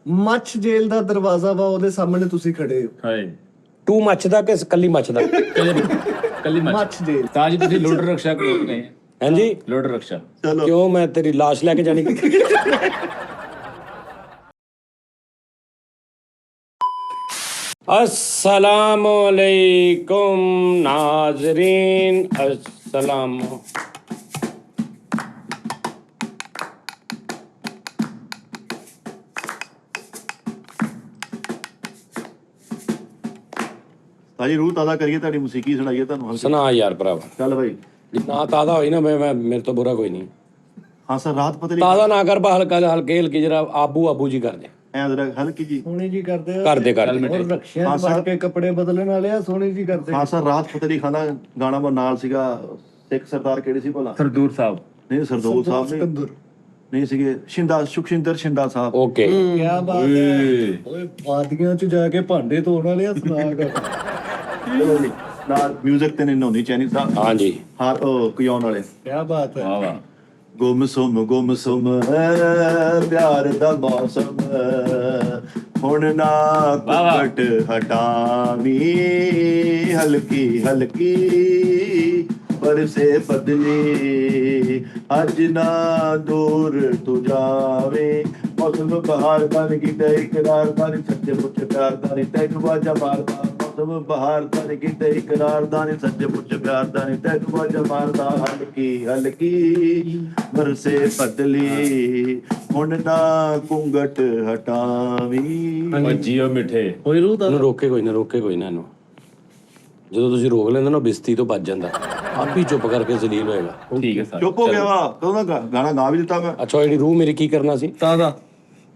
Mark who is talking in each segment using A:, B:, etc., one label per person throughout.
A: ਮੱਛ ਜੇਲ੍ਹ ਦਾ ਦਰਵਾਜ਼ਾ ਵਾ, ਉਹਦੇ ਸਾਹਮਣੇ ਤੁਸੀਂ ਖੜੇ ਹੋ।
B: ਹਾਏ
C: ਤੂੰ ਮੱਚਦਾ ਕਿ ਕੱਲੀ ਮੱਚਦਾ?
B: ਕੱਲੀ
A: ਮੱਛ ਜੇਲ੍ਹ।
B: ਤਾਂ ਜੀ ਤੁਸੀਂ ਲੁੱਟ ਰਕਸ਼ਾ ਕੋਲ ਗਏ
C: ਹਾਂਜੀ
B: ਲੁੱਟ ਰਕਸ਼ਾ
A: ਚਲੋ
C: ਕਿਉਂ ਮੈਂ ਤੇਰੀ ਲਾਸ਼ ਲੈ ਕੇ ਜਾਣੀ? अस्सलामुअलैकुम नाजरीन, अस्सलाम।
D: ਸਾਜੀ ਰੂਹ ਤਾਜ਼ਾ ਕਰੀਏ, ਤੁਹਾਡੀ ਮੌਸੀਕੀ ਸੁਣਾਈਏ ਤੁਹਾਨੂੰ।
C: ਸੁਣਾ ਯਾਰ ਭਰਾਵਾ,
D: ਚੱਲ ਭਾਈ।
C: ਨਾ ਤਾਜ਼ਾ ਹੋਈ ਨਾ ਮੈਂ ਮੇਰੇ ਤੋਂ ਬੁਰਾ ਕੋਈ ਨਹੀਂ।
D: ਹਾਂ ਸਰ, ਰਾਤ ਪਤਾ
C: ਤਾਜ਼ਾ ਨਾ ਕਰ ਬਾ, ਹਲਕਾ ਹਲਕੀ ਜਰਾ ਆਬੂ ਜੀ ਕਰਦੇ
D: ਐ ਜਰਾ ਹਲਕੀ ਜੀ।
A: ਸੋਹਣੀ ਜੀ ਕਰਦੇ ਆ
C: ਕਰਦੇ
A: ਔਰ ਰਕਸ਼ਿਆਂ 'ਚ ਵੜ ਕੇ ਕੱਪੜੇ ਬਦਲਣ ਵਾਲੇ ਆ, ਸੋਹਣੀ ਜੀ ਕਰਦੇ।
D: ਹਾਂ ਸਰ, ਰਾਤ ਪਤਾ ਨਹੀਂ ਖਾਣਾ ਗਾਣਾ ਮਾ ਨਾਲ ਸੀਗਾ। ਸਿੱਖ ਸਰਦਾਰ ਕਿਹੜੇ ਸੀ ਭਲਾ?
B: ਸਰਦੂਰ ਸਾਹਿਬ
D: ਨਹੀਂ, ਸਰਦੂਲ ਸਾਹਿਬ ਨਹੀਂ ਸੀਗੇ, ਸੁਖਸ਼ਿੰਦਰ ਸ਼ਿੰਦਾ ਸਾਹਿਬ।
C: ਓਕੇ
A: ਕੀ ਬਾਤ ਹੈ ਓਏ, ਵਾਦੀਆਂ 'ਚ ਜਾ ਕੇ ਭਾਂਡੇ ਧੋਣ ਵਾਲੇ ਆ, ਸੁਣਾ ਕਰ।
D: ਚਲੋ ਜੀ, ਨਾਲ ਮਿਊਜ਼ਿਕ ਤੇ ਨੋਨੀ ਚੈਨੀ ਸਾਹਿਬ।
C: ਹਾਂਜੀ
D: ਹਾਰ ਉਹ ਕੁਯਾਉਣ ਵਾਲੇ।
A: ਕੀ ਬਾਤ ਹੈ।
B: ਵਾਹ ਵਾਹ
D: ਗੁੰਮ ਸੁਮ ਪਿਆਰ ਦਾ ਮੌਸਮ, ਹੁਣ ਨਾ ਘਟ ਹਟਾਵੀ, ਹਲਕੀ ਹਲਕੀ ਬਰਸੇ ਬਦਲੀ, ਅੱਜ ਨਾ ਦੂਰ ਤੂੰ ਜਾਵੇ। ਮੌਸਮ ਬਹਾਰ ਦਾ ਨੀ ਕੀਤਾ ਇਕਰਾਰ ਦਾ ਨੀ, ਸੱਚੇ ਮੁੱਚ ਪਿਆਰ ਦਾ ਨੀ ਤੈਨੂੰ ਵਾਜਾ ਮਾਰਦਾ। ਮੌਸਮ ਬਹਾਰ ਦਾ ਨੀ ਕੀਤਾ ਇਕਰਾਰ ਦਾ ਨੀ, ਸੱਚੇ ਮੁੱਚ ਪਿਆਰ ਦਾ ਨੀ ਤੈਨੂੰ ਵਾਜਾ ਮਾਰਦਾ। ਹਲਕੀ ਹਲਕੀ ਬਰਸੇ ਬਦਲੀ, ਹੁਣ ਨਾ ਘੁੰਗਟ ਹਟਾਵੀ।
B: ਜੀਓ ਮਿੱਠੇ
C: ਇਹਨੂੰ ਰੋਕੇ ਕੋਈ ਨਾ ਇਹਨੂੰ। ਜਦੋਂ ਤੁਸੀਂ ਰੋਕ ਲੈਂਦੇ ਨਾ, ਬਿਸਤੀ ਤੋਂ ਬਚ ਜਾਂਦਾ, ਆਪ ਹੀ ਚੁੱਪ ਕਰਕੇ ਜ਼ਲੀਲ ਹੋਏਗਾ।
B: ਠੀਕ ਹੈ ਸਰ
D: ਚੁੱਪ ਹੋ ਗਿਆ ਵਾ, ਕਦੋਂ ਦਾ ਗਾਣਾ ਗਾ ਵੀ ਦਿੱਤਾ ਮੈਂ।
C: ਅੱਛਾ ਜਿਹੜੀ ਰੂਹ ਮੇਰੀ ਕੀ ਕਰਨਾ ਸੀ?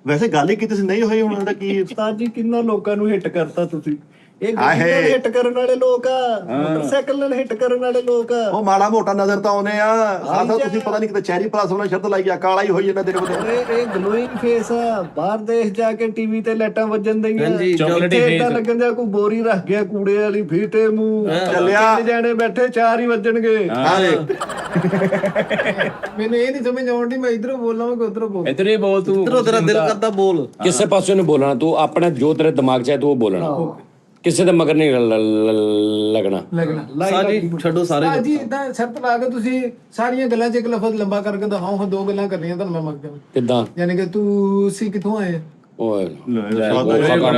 D: ਵੈਸੇ ਗੱਲ ਹੀ ਕੀਤੀ ਸੀ, ਨਹੀਂ ਹੋਈ। ਹੁਣ ਇਹਦਾ ਕੀ
A: ਉਸਤਾਦ ਜੀ, ਕਿੰਨਾ ਲੋਕਾਂ ਨੂੰ ਹਿੱਟ ਕਰਤਾ ਤੁਸੀਂ। ਇਹ
D: ਆਹੇ।
A: ਗੱਡੀ ਨਾਲ ਹਿੱਟ ਕਰਨ ਵਾਲੇ ਲੋਕ ਆ, ਮੋਟਰਸਾਈਕਲ ਨਾਲ ਹਿੱਟ ਕਰਨ ਵਾਲੇ ਲੋਕ ਆ।
D: ਉਹ ਮਾੜਾ ਮੋਟਾ ਨਜ਼ਰ ਤਾਂ ਆਉਨੇ ਆ। ਆਹ ਤੁਸੀਂ ਪਤਾ ਨਹੀਂ ਕਿਤੇ ਚੈਰੀ ਪਲਾਸ ਵਾਲਾ ਸ਼ਬਦ ਲਾਈ ਆ, ਕਾਲਾ ਹੀ ਹੋਈ ਜਾਂਦਾ ਤੇਰੇ ਕੋਲ।
A: ਇਹ ਗਲੋਇੰਗ ਫੇਸ ਆ। ਬਾਹਰ ਦੇਸ਼ ਜਾ ਕੇ ਟੀਵੀ ਤੇ ਲਾਈਟਾਂ ਵੱਜਣ ਦਈਆਂ,
B: chocolatey
A: ਇੱਥੇ ਏਦਾਂ
B: face।
A: ਲੱਗਣ ਦਿਆ ਕੋਈ ਬੋਰੀ ਰੱਖ ਗਿਆ ਕੂੜੇ ਵਾਲੀ, ਫੀਤੇ ਮੂੰਹ
D: ਚੱਲਿਆ।
A: 3 ਜਾਣੇ ਬੈਠੇ, 4 ਹੀ ਵੱਜਣਗੇ।
E: ਮੈਨੂੰ ਇਹ ਨਹੀਂ ਸਮਝ ਆਉਂਦੀ, ਮੈਂ ਇਧਰੋਂ ਬੋਲਾਂ ਕਿ ਉਧਰੋਂ ਬੋਲ।
B: ਇਧਰ ਹੀ ਬੋਲ ਤੂੰ,
E: ਤੇਰਾ ਦਿਲ ਕਰਦਾ ਬੋਲ।
C: ਕਿਸੇ ਪਾਸੇ ਨੂੰ ਬੋਲਣਾ, ਤੂੰ ਆਪਣਾ ਜੋ ਤੇਰੇ ਦਿਮਾਗ 'ਚ ਹੈ ਤੂੰ ਉਹ ਬੋਲਣਾ, ਕਿਸੇ ਦੇ ਮਗਰ ਨਹੀਂ ਲੱਗਣਾ।
E: ਸਾਜੀ ਛੱਡੋ ਸਾਰੇ। ਸਾਜੀ ਇਦਾਂ ਸ਼ਰਤ ਲਾ ਕੇ ਤੁਸੀਂ ਸਾਰੀਆਂ ਗੱਲਾਂ 'ਚ ਇੱਕ ਲਫ਼ਜ਼ ਲੰਬਾ ਕਰਕੇ ਦਿਖਾਓ। ਹਾਂ 2 ਗੱਲਾਂ ਕਰਨੀਆਂ ਤੁਹਾਨੂੰ ਮੈਂ ਮੰਗਦਾ।
C: ਕਿੱਦਾਂ?
E: ਯਾਨੀ ਕਿ ਤੁਸੀਂ ਕਿੱਥੋਂ ਆਏ?
C: ਓਏ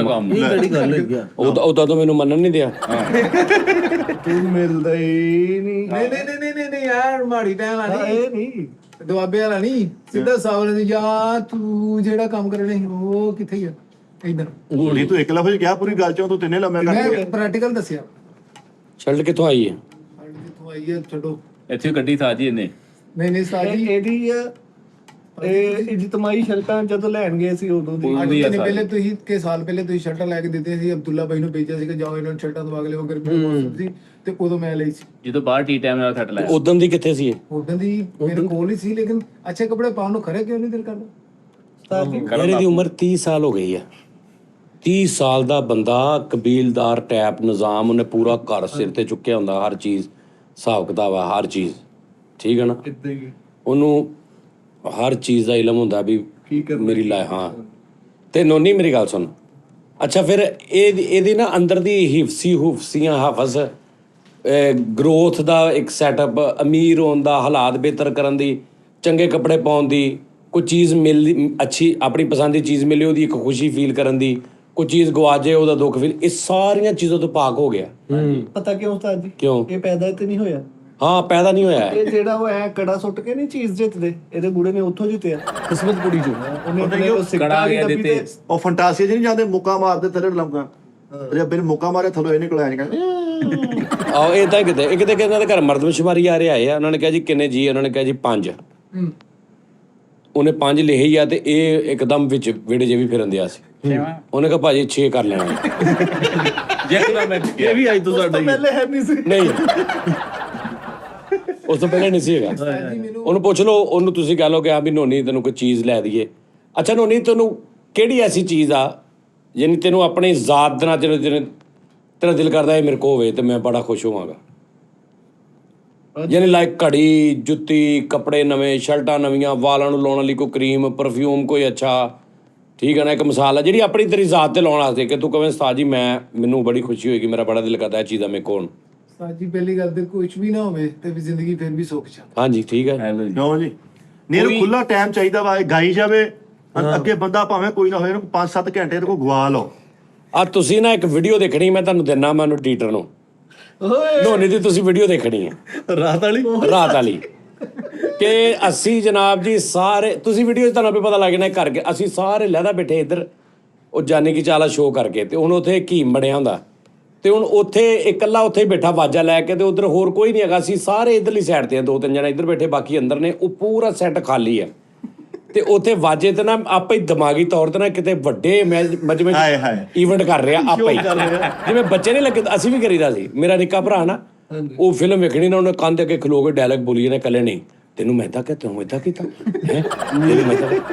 B: ਕੰਮ
E: ਕਿਹੜੀ ਗੱਲ ਹੈ?
C: ਉਦੋਂ ਤਾਂ ਮੈਨੂੰ ਮੰਨਣ ਨਹੀਂ ਦਿਆ।
A: ਤੂੰ ਮਿਲਦਾ ਹੀ ਨਹੀਂ।
E: ਨਹੀਂ ਯਾਰ, ਮਾੜੀ ਟਾਈਮ ਆਣੀ
A: ਇਹ ਨਹੀਂ
E: ਦੁਆਬੇ ਵਾਲਾ ਨਹੀਂ, ਸਿੱਧਾ ਸਾਵਲ ਦੀ। ਯਾਰ ਤੂੰ ਜਿਹੜਾ ਕੰਮ ਕਰਨੇ ਸੀ ਉਹ ਕਿੱਥੇ ਗਿਆ? ਇਧਰ
D: ਨਹੀਂ, ਤੂੰ ਇੱਕ ਲਫ਼ਜ਼ ਕਿਹਾ ਪੂਰੀ ਗੱਲ ਚੋਂ, ਤੂੰ ਤਿੰਨੇ ਲੰਮੇ ਕਰ
E: ਮੈਂ ਪ੍ਰੈਕਟੀਕਲ ਦੱਸਿਆ।
C: ਸ਼ਰਟ ਕਿੱਥੋਂ ਆਈ ਹੈ?
E: ਕਿੱਥੋਂ ਆਈ ਹੈ ਛੱਡੋ।
B: ਇੱਥੇ ਗੱਡੀ ਸਾਜੀ ਇਹਨੇ।
E: ਨਹੀਂ ਸਾਜੀ
A: ਇਹਦੀ ਆ। ਇਹ ਇਜਤਮਾਈ ਸ਼ਰਟਾਂ ਜਦੋਂ ਲੈਣ ਗਏ ਸੀ ਉਦੋਂ ਦੀ।
E: 8 ਦਿਨ ਪਹਿਲੇ ਤੁਸੀਂ ਕਿ ਸਾਲ ਪਹਿਲੇ ਤੁਸੀਂ ਸ਼ਰਟਾਂ ਲੈ ਕੇ ਦਿੱਤੇ ਸੀ, ਅਬਦੁੱਲਾ ਭਾਈ ਨੂੰ ਭੇਜਿਆ ਸੀ ਕਿ ਜਾਓ ਇਹਨਾਂ ਨੂੰ ਸ਼ਰਟਾਂ ਦਵਾ ਕੇ ਲਿਓ, ਗਰਮੀ ਮੌਸਮ ਸੀ ਤੇ ਉਦੋਂ ਮੈਂ ਲਈ ਸੀ।
B: ਜਦੋਂ ਬਾਹਰ ਟੀ ਟਾਈਮ ਨਾਲ ਸੱਟ ਲਾਇਆ।
C: ਉਦੋਂ ਦੀ ਕਿੱਥੇ ਸੀ ਇਹ?
E: ਉਦੋਂ ਦੀ ਮੇਰੇ ਕੋਲ ਹੀ ਸੀ, ਲੇਕਿਨ ਅੱਛੇ ਕੱਪੜੇ ਪਾਉਣ ਨੂੰ ਖਰੇ ਕਿਉਂ ਨਹੀਂ ਦਿਲ ਕਰਦਾ?
C: ਯਾਰ ਇਹਦੀ ਉਮਰ 30 ਸਾਲ ਹੋ ਗਈ ਹੈ। 30 ਸਾਲ ਦਾ ਬੰਦਾ, ਕਬੀਲਦਾਰ ਟੈਪ ਨਿਜ਼ਾਮ, ਉਹਨੇ ਪੂਰਾ ਘਰ ਸਿਰ ਤੇ ਚੁੱਕਿਆ ਹੁੰਦਾ, ਹਰ ਚੀਜ਼ ਹਿਸਾਬ ਕਿਤਾਬ ਆ, ਹਰ ਚੀਜ਼ ਠੀਕ ਹੈ ਨਾ। ਉਹਨੂੰ ਹਰ ਚੀਜ਼ ਦਾ ਇਲਮ ਹੁੰਦਾ ਵੀ ਮੇਰੀ ਹਾਂ। ਤੇ ਨੋਨੀ ਮੇਰੀ ਗੱਲ ਸੁਣ। ਅੱਛਾ ਫਿਰ ਇਹਦੀ ਨਾ ਅੰਦਰ ਦੀ ਹੁਫਸੀਆਂ ਹਾਫਜ਼ ਗਰੋਥ ਦਾ ਇੱਕ ਸੈਟਅਪ, ਅਮੀਰ ਹੋਣ ਦਾ, ਹਾਲਾਤ ਬਿਹਤਰ ਕਰਨ ਦੀ, ਚੰਗੇ ਕੱਪੜੇ ਪਾਉਣ ਦੀ, ਕੋਈ ਚੀਜ਼ ਮਿਲਦੀ ਅੱਛੀ, ਆਪਣੀ ਪਸੰਦ ਦੀ ਚੀਜ਼ ਮਿਲੇ ਉਹਦੀ ਇੱਕ ਖੁਸ਼ੀ ਫੀਲ ਕਰਨ ਦੀ, ਕੋਈ ਚੀਜ਼ ਗਵਾਜੇ ਉਹਦਾ ਦੁੱਖ ਫੀਲ, ਇਹ ਸਾਰੀਆਂ ਚੀਜ਼ਾਂ ਤੋਂ ਪਾਕ ਹੋ ਗਿਆ।
A: ਪਤਾ ਕਿਉਂ ਉਸਤਾਦ ਜੀ?
C: ਕਿਉਂ?
A: ਇਹ ਪੈਦਾ ਤੇ ਨਹੀਂ ਹੋਇਆ।
C: ਹਾਂ ਪੈਦਾ ਨਹੀਂ ਹੋਇਆ।
A: ਇਹ ਜਿਹੜਾ ਉਹ ਐ ਕੜਾ ਸੁੱਟ ਕੇ ਨਹੀਂ ਚੀਜ਼ ਜਿੱਤਦੇ, ਇਹਦੇ ਬੁੜੇ ਨੇ ਉੱਥੋਂ ਜਿੱਤਿਆ। ਕਿਸਮਤ ਕੁੜੀ ਜੋ ਉਹਨੇ ਆਪਣੇ ਕੋਲ ਸਿੱਕਾ ਵੀ ਡੱਬੀ ਤੇ
D: ਉਹ ਫੰਟਾਸੀਆ ਜਿਹੀ ਨਹੀਂ ਜਾਂਦੇ, ਮੁੱਕਾ ਮਾਰਦੇ ਥੱਲੇ ਲੰਗਾ। ਜੇ ਬਿਨ ਮੁੱਕਾ ਮਾਰੇ ਥੱਲੇ ਇਹ ਨਿਕਲ ਆਇਆ।
C: ਆਹ ਇਹ ਤਾਂ ਕਿਤੇ ਇਹਨਾਂ ਦੇ ਘਰ ਮਰਦਮਸ਼ੁਮਾਰੀ ਆ ਰਿਹਾ ਆ। ਉਹਨਾਂ ਨੇ ਕਿਹਾ ਜੀ ਕਿੰਨੇ ਜੀ? ਉਹਨਾਂ ਨੇ ਕਿਹਾ ਜੀ 5। ਉਹਨੇ 5 ਲਿਖੇ ਹੀ ਆ ਤੇ ਇਹ ਇੱਕਦਮ ਵਿੱਚ ਵਿੜੇ ਜੇ ਵੀ ਫਿਰਨ ਦਿਆ ਸੀ। ਉਹਨੇ ਕਿਹਾ ਭਾਜੀ 6 ਕਰ ਲੈਣਾ।
E: ਇਹ ਵੀ ਅੱਜ ਤੋਂ ਸਾਡਾ ਹੀ
A: ਪਹਿਲੇ ਹੈ ਨਹੀਂ ਸੀ।
C: ਨਹੀਂ ਉਸ ਤੋਂ ਪਹਿਲਾਂ ਨਹੀਂ ਸੀ ਹੈਗਾ। ਉਹਨੂੰ ਪੁੱਛ ਲਓ, ਉਹਨੂੰ ਤੁਸੀਂ ਕਹਿ ਲਓ ਕਿ ਹਾਂ ਵੀ ਨੋਨੀ ਤੈਨੂੰ ਕੋਈ ਚੀਜ਼ ਲੈ ਦਈਏ। ਅੱਛਾ ਨੋਨੀ, ਤੈਨੂੰ ਕਿਹੜੀ ਐਸੀ ਚੀਜ਼ ਆ ਯਾਨੀ ਤੈਨੂੰ ਆਪਣੀ ਜ਼ਾਤ ਦੇ ਨਾਲ ਤੇਰਾ ਦਿਲ ਕਰਦਾ ਇਹ ਮੇਰੇ ਕੋਲ ਹੋਵੇ ਤੇ ਮੈਂ ਬੜਾ ਖੁਸ਼ ਹੋਵਾਂਗਾ? ਯਾਨੀ ਲਾਈਕ ਘੜੀ, ਜੁੱਤੀ, ਕੱਪੜੇ ਨਵੇਂ, ਸ਼ਰਟਾਂ ਨਵੀਆਂ, ਵਾਲਾਂ ਨੂੰ ਲਾਉਣ ਲਈ ਕੋਈ ਕਰੀਮ, ਪਰਫਿਊਮ ਕੋਈ ਅੱਛਾ, ਠੀਕ ਹੈ ਨਾ, ਇੱਕ ਮਿਸਾਲ ਹੈ ਜਿਹੜੀ ਆਪਣੀ ਤੇਰੀ ਜ਼ਾਤ ਤੇ ਲਾਉਣ ਵਾਸਤੇ ਕਿ ਤੂੰ ਕਵੇਂ ਉਸਤਾਦ ਜੀ ਮੈਨੂੰ ਬੜੀ ਖੁਸ਼ੀ ਹੋਏਗੀ, ਮੇਰਾ ਬੜਾ ਦਿਲ ਕਰਦਾ ਇਹ ਚੀਜ਼ਾਂ ਮੇਰੇ ਕੋਲ।
E: ਸਾਜੀ ਪਹਿਲੀ ਗੱਲ ਤੇ ਕੁਝ ਵੀ ਨਾ ਹੋਵੇ ਤੇ ਵੀ ਜ਼ਿੰਦਗੀ ਫਿਰ ਵੀ ਸੁੱਖ ਚ।
C: ਹਾਂਜੀ ਠੀਕ ਹੈ।
B: ਹੈਲੋ ਜੀ।
D: ਕਿਉਂ ਜੀ ਨਹੀਂ ਇਹਨੂੰ ਖੁੱਲਾ ਟਾਈਮ ਚਾਹੀਦਾ ਵਾ, ਇਹ ਗਾਈ ਜਾਵੇ ਅੱਗੇ ਬੰਦਾ ਭਾਵੇਂ ਕੋਈ ਨਾ ਹੋਏ, ਇਹਨੂੰ 5-7 ਘੰਟੇ ਇਹਦੇ ਕੋਲ ਗਵਾ ਲਓ।
C: ਆ ਤੁਸੀਂ ਨਾ ਇੱਕ ਵੀਡੀਓ ਦੇਖਣੀ, ਮੈਂ ਤੁਹਾਨੂੰ ਦਿੰਨਾ ਮੈਨੂੰ ਟੀਟਰ ਨੂੰ ਧੋਨੀ ਦੀ, ਤੁਸੀਂ ਵੀਡੀਓ ਦੇਖਣੀ ਹੈ ਰਾਤ ਵਾਲੀ ਕਿ ਅਸੀਂ ਜਨਾਬ ਜੀ ਸਾਰੇ, ਤੁਸੀਂ ਵੀਡੀਓ 'ਚ ਤੁਹਾਨੂੰ ਵੀ ਪਤਾ ਲੱਗ ਜਾਣਾ ਕਰਕੇ, ਅਸੀਂ ਸਾਰੇ ਲਹਿਦਾ ਬੈਠੇ ਇੱਧਰ ਉਹ ਜਾਨੀ ਕੀ ਚਾਲਾ ਸ਼ੋਅ ਕਰਕੇ, ਤੇ ਹੁਣ ਉੱਥੇ ਹਕੀਮ ਬਣਿਆ ਹੁੰਦਾ, ਤੇ ਹੁਣ ਉੱਥੇ ਇਕੱਲਾ ਉੱਥੇ ਹੀ ਬੈਠਾ ਵਾਜਾ ਲੈ ਕੇ, ਤੇ ਉਧਰ ਹੋਰ ਕੋਈ ਨਹੀਂ ਹੈਗਾ, ਅਸੀਂ ਸਾਰੇ ਇੱਧਰਲੀ ਸਾਈਡ ਤੇ ਆ, 2-3 ਜਣੇ ਇੱਧਰ ਬੈਠੇ, ਬਾਕੀ ਅੰਦਰ ਨੇ, ਉਹ ਪੂਰਾ ਸੈੱਟ ਖਾਲੀ ਆ। ਤੇ ਉੱਥੇ ਵਾਜੇ ਤੇ ਨਾ ਆਪੇ ਹੀ ਦਿਮਾਗੀ ਤੌਰ ਤੇ ਨਾ ਕਿਤੇ ਵੱਡੇ ਮਜਮੇ ਈਵੈਂਟ ਕਰ ਰਿਹਾ ਆਪੇ ਹੀ, ਜਿਵੇਂ ਬੱਚੇ ਨਹੀਂ ਲੱਗੇ, ਅਸੀਂ ਵੀ ਕਰੀਦਾ ਸੀ। ਮੇਰਾ ਨਿੱਕਾ ਭਰਾ ਨਾ, ਉਹ ਫਿਲਮ ਵੇਖਣੀ ਨਾ, ਉਹਨੇ ਕੰਨ ਦੇ ਅੱਗੇ ਖਲੋ ਕੇ ਡਾਇਲੌਗ ਬੋਲੀ ਜਾਣਾ ਇਕੱਲੇ, ਨਹੀਂ ਤੈਨੂੰ ਮੈਂ ਇੱਦਾਂ ਕੀਤਾ, ਤੈਨੂੰ ਇੱਦਾਂ ਕੀਤਾ ਹੈ,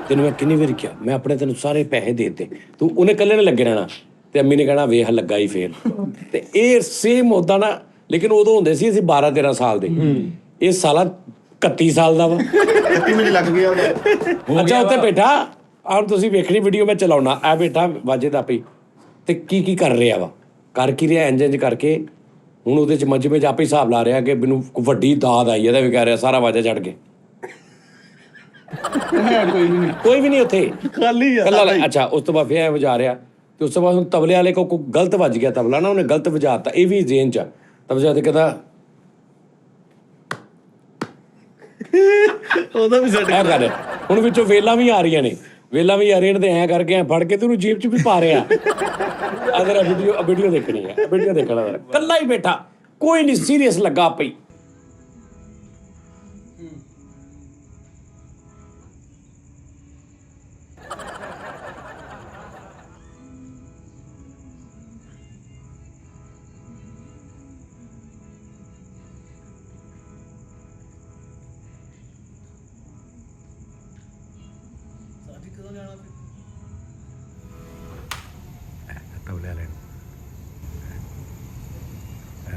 C: ਤੈਨੂੰ ਮੈਂ ਕਿੰਨੀ ਵਾਰੀ ਕਿਹਾ, ਮੈਂ ਆਪਣੇ ਤੈਨੂੰ ਸਾਰੇ ਪੈਸੇ ਦੇ ਦਿੱਤੇ, ਤੂੰ ਉਹਨੇ ਇਕੱਲੇ ਨੇ ਲੱਗੇ ਰਹਿਣਾ, ਤੇ ਅੰਮੀ ਨੇ ਕਹਿਣਾ ਵੇਖ ਲੱਗਾ ਹੀ ਫੇਲ। ਤੇ ਇਹ ਸੇਮ ਉੱਦਾਂ ਨਾ, ਲੇਕਿਨ ਉਦੋਂ ਹੁੰਦੇ ਸੀ ਅਸੀਂ 12-13 ਸਾਲ ਦੇ, ਇਹ ਸਾਲਾ 31 ਸਾਲ ਦਾ ਵਾ।
D: 31 ਮਿੰਟ ਲੱਗ ਗਿਆ।
C: ਅੱਛਾ ਉੱਥੇ ਬੈਠਾ, ਆਹ ਤੁਸੀਂ ਵੇਖਣੀ ਵੀਡੀਓ ਮੈਂ ਚਲਾਉਣਾ, ਆ ਬੈਠਾ ਵਾਜੇ ਦਾ ਪਈ, ਤੇ ਕੀ ਕਰ ਰਿਹਾ ਵਾ, ਕਰ ਕੀ ਰਿਹਾ ਇੰਜ ਕਰਕੇ, ਹੁਣ ਉਹਦੇ ਚ ਮਜਮੇ 'ਚ ਆਪੇ ਹਿਸਾਬ ਲਾ ਰਿਹਾ ਕਿ ਮੈਨੂੰ ਵੱਡੀ ਦਾਦ ਆਈ ਇਹਦਾ ਵੀ ਕਹਿ ਰਿਹਾ, ਸਾਰਾ ਵਾਜਾ ਛੱਡ ਕੇ ਕੋਈ ਵੀ ਨਹੀਂ ਉੱਥੇ, ਖਾਲੀ ਆ। ਅੱਛਾ ਉਸ ਤੋਂ ਬਾਅਦ ਫਿਰ ਐ ਵਜਾ ਰਿਹਾ, ਤੇ ਉਸ ਤੋਂ ਬਾਅਦ ਹੁਣ ਤਬਲੇ ਵਾਲੇ ਕੋ ਗਲਤ ਵੱਜ ਗਿਆ ਤਬਲਾ ਨਾ, ਉਹਨੇ ਗਲਤ ਵਜਾਤਾ, ਇਹ ਵੀ ਜ਼ੇਨ 'ਚ ਤਾਂ ਵਜਾ ਤੇ ਕਹਿੰਦਾ ਉਹਦਾ ਵੀ ਸੈੱਟ ਕਰ ਰਿਹਾ। ਹੁਣ ਵਿੱਚੋਂ ਵੇਲਾਂ ਵੀ ਆ ਰਹੀਆਂ ਨੇ, ਤੇ ਐਂ ਕਰਕੇ ਐਂ ਫੜ ਕੇ ਤੇ ਉਹਨੂੰ ਜੇਬ 'ਚ ਵੀ ਪਾ ਰਿਹਾ। ਅਗਰ ਵੀਡੀਓ ਦੇਖਣੀ ਹੈ, ਵੀਡੀਓ ਦੇਖਣਾ, ਇਕੱਲਾ ਹੀ ਬੈਠਾ, ਕੋਈ ਨਹੀਂ ਸੀਰੀਅਸ ਲੱਗਾ ਪਈ। ਤਬਲੇ ਵਾਲੇ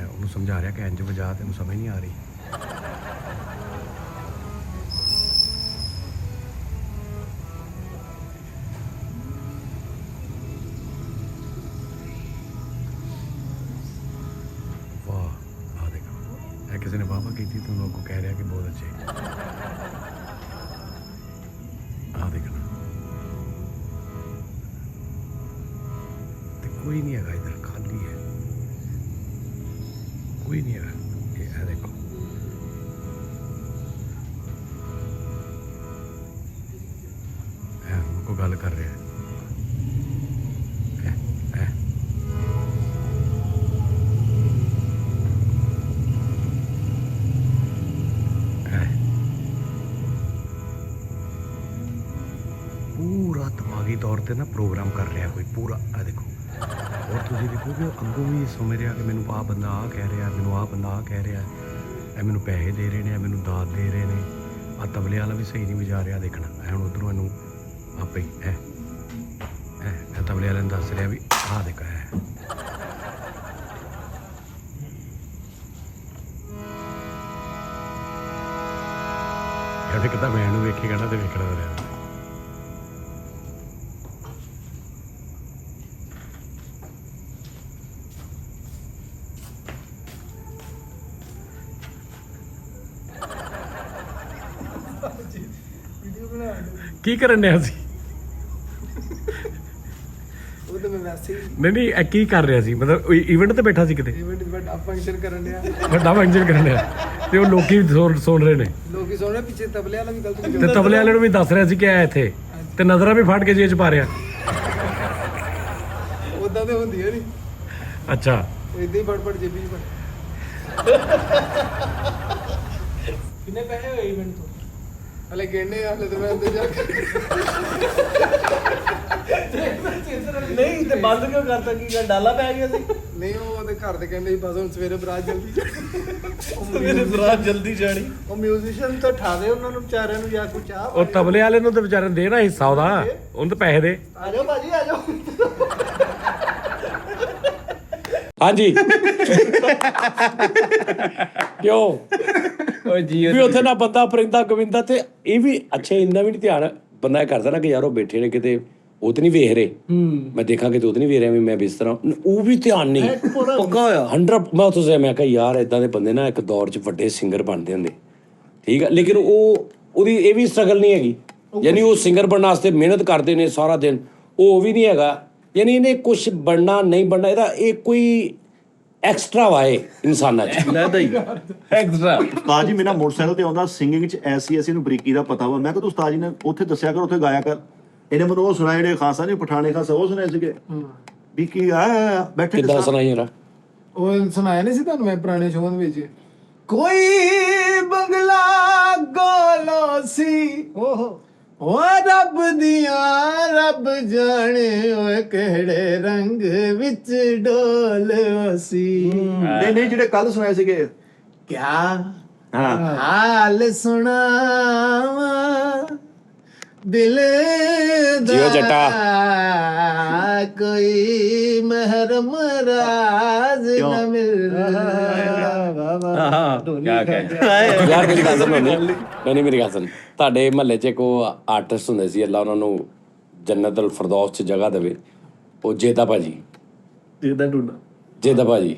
C: ਉਹਨੂੰ ਸਮਝਾ ਰਿਹਾ ਕਿ ਇੰਜ ਵਜਾ, ਤੈਨੂੰ ਸਮਝ ਨਹੀਂ ਆ ਰਹੀ। ਵਾਹ ਆ ਦੇਖੋ, ਇਹ ਕਿਸੇ ਨੇ ਵਾਹ ਕੀਤੀ, ਤੂੰ ਲੋਗੋਂ ਕਹਿ ਰਿਹਾ ਕਿ ਬਹੁਤ ਅੱਛੇ। ਆ ਦੇਖਣਾ, ਤੇ ਕੋਈ ਨਹੀਂ ਹੈਗਾ ਇੱਧਰ, ਖਾਲੀ ਹੈ, ਕੋਈ ਨਹੀਂ ਹੈਗਾ। ਇਹ ਦੇਖੋ, ਇਹ ਕੋ ਗੱਲ ਕਰ ਰਿਹਾ ਹੈ, ਪੂਰਾ ਦਿਮਾਗੀ ਤੌਰ ਤੇ ਨਾ ਪ੍ਰੋਗਰਾਮ ਕਰ ਰਿਹਾ ਕੋਈ ਪੂਰਾ। ਆ ਦੇਖੋ, ਔਰ ਤੁਸੀਂ ਦੇਖੋਗੇ ਅੱਗੋਂ ਵੀ ਸਮਝ ਰਿਹਾ ਕਿ ਮੈਨੂੰ ਆਹ ਬੰਦਾ ਆਹ ਕਹਿ ਰਿਹਾ, ਮੈਨੂੰ ਆਹ ਬੰਦਾ ਆਹ ਕਹਿ ਰਿਹਾ, ਇਹ ਮੈਨੂੰ ਪੈਸੇ ਦੇ ਰਹੇ ਨੇ, ਇਹ ਮੈਨੂੰ ਦਾਤ ਦੇ ਰਹੇ ਨੇ, ਆਹ ਤਬਲੇ ਵਾਲਾ ਵੀ ਸਹੀ ਨਹੀਂ ਵਜਾ ਰਿਹਾ, ਦੇਖਣਾ ਇਹ ਹੁਣ ਉੱਧਰੋਂ ਇਹਨੂੰ ਆਪੇ ਹੀ ਇਹ ਤਬਲੇ ਵਾਲੇ ਨੂੰ ਦੱਸ ਰਿਹਾ ਵੀ ਆਹ ਦੇਖਾ ਹੈ। ਇਹ ਕਿਤਾ ਮੈਂ ਇਹਨੂੰ ਵੇਖੇਗਾ ਨਾ ਤੇ ਵੇਖਣਾ ਰਿਹਾ। ਕੀ ਕਰਨ ਡਿਆ ਸੀ?
E: ਉਹ ਤਾਂ ਮੈਂ ਵੈਸੇ ਹੀ
C: ਨਹੀਂ ਇਹ ਕੀ ਕਰ ਰਿਹਾ ਸੀ, ਮਤਲਬ ਇਵੈਂਟ ਤੇ ਬੈਠਾ ਸੀ ਕਿਤੇ,
E: ਇਵੈਂਟ ਵੱਡਾ ਫੰਕਸ਼ਨ ਕਰਨ ਡਿਆ,
C: ਵੱਡਾ ਫੰਕਸ਼ਨ ਕਰਨ ਡਿਆ, ਤੇ ਉਹ ਲੋਕੀ ਸੁਣ ਰਹੇ ਨੇ,
E: ਲੋਕੀ ਸੁਣ ਰਹੇ, ਪਿੱਛੇ ਤਬਲੇ ਵਾਲਾ ਵੀ ਗਲਤ
C: ਤੇ ਤਬਲੇ ਵਾਲੇ ਨੂੰ ਵੀ ਦੱਸ ਰਿਹਾ ਸੀ ਕਿ ਆ ਇੱਥੇ, ਤੇ ਨਜ਼ਰਾਂ ਵੀ ਫੜ ਕੇ ਜੇਬ 'ਚ ਪਾ ਰਿਹਾ।
E: ਉਦਾਂ ਤੇ ਹੁੰਦੀਆਂ ਨਹੀਂ,
C: ਅੱਛਾ
E: ਇਦਾਂ ਹੀ ਫੜ ਜੇਬੀ 'ਚ ਕਿੰਨੇ ਪੈਸੇ ਹੋਏ ਇਵੈਂਟ ਤੋਂ? ਹਲੇ ਗਿਣਨੇ ਆ, ਹਲੇ ਤਾਂ ਮੈਂ ਅੰਦਰ ਜਾ ਕੇ
A: ਨਹੀਂ ਤੇ ਬੰਦ ਕਿਉਂ ਕਰਤਾ, ਕੀ ਡਾਲਾ ਪੈ ਗਿਆ ਸੀ?
E: ਨਹੀਂ ਉਹ ਉਹਦੇ ਘਰ ਦੇ ਕਹਿੰਦੇ ਸੀ ਬਸ ਹੁਣ ਸਵੇਰੇ ਬਰਾਤ ਜਲਦੀ
A: ਮੇਰੇ ਬਰਾਤ ਜਲਦੀ ਜਾਣੀ।
E: ਉਹ ਮਿਊਜ਼ੀਸ਼ੀਅਨ ਤਾਂ ਠਾਦੇ ਉਹਨਾਂ ਨੂੰ ਵਿਚਾਰਿਆਂ ਨੂੰ, ਜਾਂ ਕੋਈ ਚਾਹ
C: ਉਹ ਤਬਲੇ ਵਾਲੇ ਨੂੰ ਤਾਂ ਵਿਚਾਰੇ ਦੇ ਨਾ ਹਿੱਸਾ ਉਹਦਾ, ਉਹਨੂੰ ਤਾਂ ਪੈਸੇ ਦੇ।
E: ਆ ਜਾਓ ਭਾਜੀ ਆ ਜਾਓ।
C: ਹਾਂਜੀ ਕਿਉਂ ਵੀ ਉੱਥੇ ਨਾ ਬੰਦਾ ਪਰਿੰਦਾ ਗੋਵਿੰਦਾ, ਤੇ ਇਹ ਵੀ ਅੱਛਾ ਇੰਨਾ ਵੀ ਨਹੀਂ ਧਿਆਨ ਬੰਦਾ ਕਰਦਾ ਨਾ ਕਿ ਯਾਰ ਉਹ ਬੈਠੇ ਨੇ ਕਿਤੇ ਉਹ ਤੇ ਨਹੀਂ ਵੇਖ ਰਹੇ ਮੈਂ ਦੇਖਾਂਗੇ ਤੇ ਉਹ ਤੇ ਨਹੀਂ ਵੇਖ ਰਿਹਾ ਵੀ ਮੈਂ ਬਿਸਤਰਾ ਉਹ ਵੀ ਧਿਆਨ ਨਹੀਂ
A: ਪੱਕਾ ਹੋਇਆ
C: 100 ਮੈਂ ਉੱਥੋਂ ਸੇ ਮੈਂ ਕਿਹਾ ਯਾਰ ਇਦਾਂ ਦੇ ਬੰਦੇ ਨਾ ਇੱਕ ਦੌਰ 'ਚ ਵੱਡੇ ਸਿੰਗਰ ਬਣਦੇ ਹੁੰਦੇ ਠੀਕ ਆ ਲੇਕਿਨ ਉਹਦੀ ਇਹ ਵੀ ਸਟਰਗਲ ਨਹੀਂ ਹੈਗੀ ਯਾਨੀ ਉਹ ਸਿੰਗਰ ਬਣਨ ਵਾਸਤੇ ਮਿਹਨਤ ਕਰਦੇ ਨੇ ਸਾਰਾ ਦਿਨ ਉਹ ਵੀ ਨਹੀਂ ਹੈਗਾ ਯਾਨੀ ਇਹਨੇ ਕੁਝ ਬਣਨਾ ਨਹੀਂ ਬਣਨਾ ਇਹਦਾ ਇਹ ਕੋਈ ਐਕਸਟਰਾ ਵਾਏ ਇਨਸਾਨਾਂ 'ਚ
A: ਲੈਦਾ ਹੀ
B: ਐਕਸਟਰਾ
D: ਉਸਤਾਦ ਜੀ ਮੇਰਾ ਮੋਟਰਸਾਈਕਲ ਤੇ ਆਉਂਦਾ ਸਿੰਗਿੰਗ 'ਚ ਐਸੀ ਨੂੰ ਬਰੀਕੀ ਦਾ ਪਤਾ ਵਾ ਮੈਂ ਕਿਹਾ ਤੂੰ ਉਸਤਾਦ ਜੀ ਨੇ ਉੱਥੇ ਦੱਸਿਆ ਕਰ ਉੱਥੇ ਗਾਇਆ ਕਰ ਇਹਨੇ ਮੈਨੂੰ ਉਹ ਸੁਣਾਏ ਜਿਹੜੇ ਖਾਸਾ ਨਹੀਂ ਪਠਾਣੇ ਖਾਸਾ ਉਹ ਸੁਣਾਏ ਸੀਗੇ ਵੀ ਕੀ ਆ ਬੈਠੇ
C: ਕਿੱਦਾਂ ਸੁਣਾਈ ਯਾਰ
E: ਉਹ ਸੁਣਾਇਆ ਨਹੀਂ ਸੀ ਤੁਹਾਨੂੰ ਮੈਂ ਪੁਰਾਣੇ ਸ਼ੋਅ ਦੇ ਵਿੱਚ ਕੋਈ ਬੰਗਲਾ ਗੋਲੋ ਸੀ ਓ ਰੱਬ ਦੀਆਂ ਰੱਬ ਜਾਣੇ ਓਏ ਕਿਹੜੇ ਰੰਗ ਵਿੱਚ ਡੋਲ ਸੀ
D: ਨਹੀਂ ਜਿਹੜੇ ਕੱਲ ਸੁਣਾਏ ਸੀਗੇ
E: ਕਿਆ
D: ਹਾਂ
E: ਹਾਲ ਸੁਣਾਵਾ ਦਿਲ ਦਾ
C: ਜੀਓ ਜੱਟਾ।
E: ਕੋਈ ਮਹਿਰਮ ਰਾਜ਼ ਨ ਮਿਲ
B: ਕਿਆ ਕਹਿ
C: ਯਾਰ ਮੇਰੀ ਗੱਲ ਸੁਣੋ ਨਹੀਂ ਮੇਰੀ ਗੱਲ ਸੁਣ ਤੁਹਾਡੇ ਮਹੱਲੇ 'ਚ ਕੋ ਆਰਟਿਸਟ ਹੁੰਦੇ ਸੀ ਅੱਲਾ ਉਹਨਾਂ ਨੂੰ ਜੰਨਤ ਅਲ ਫਿਰਦੌਸ 'ਚ ਜਗ੍ਹਾ ਦੇਵੇ ਉਹ ਜੇਦਾ ਭਾਜੀ
A: ਜਿਹਦਾ ਟੁੱਟਾ
C: ਜੇਦਾ ਭਾਜੀ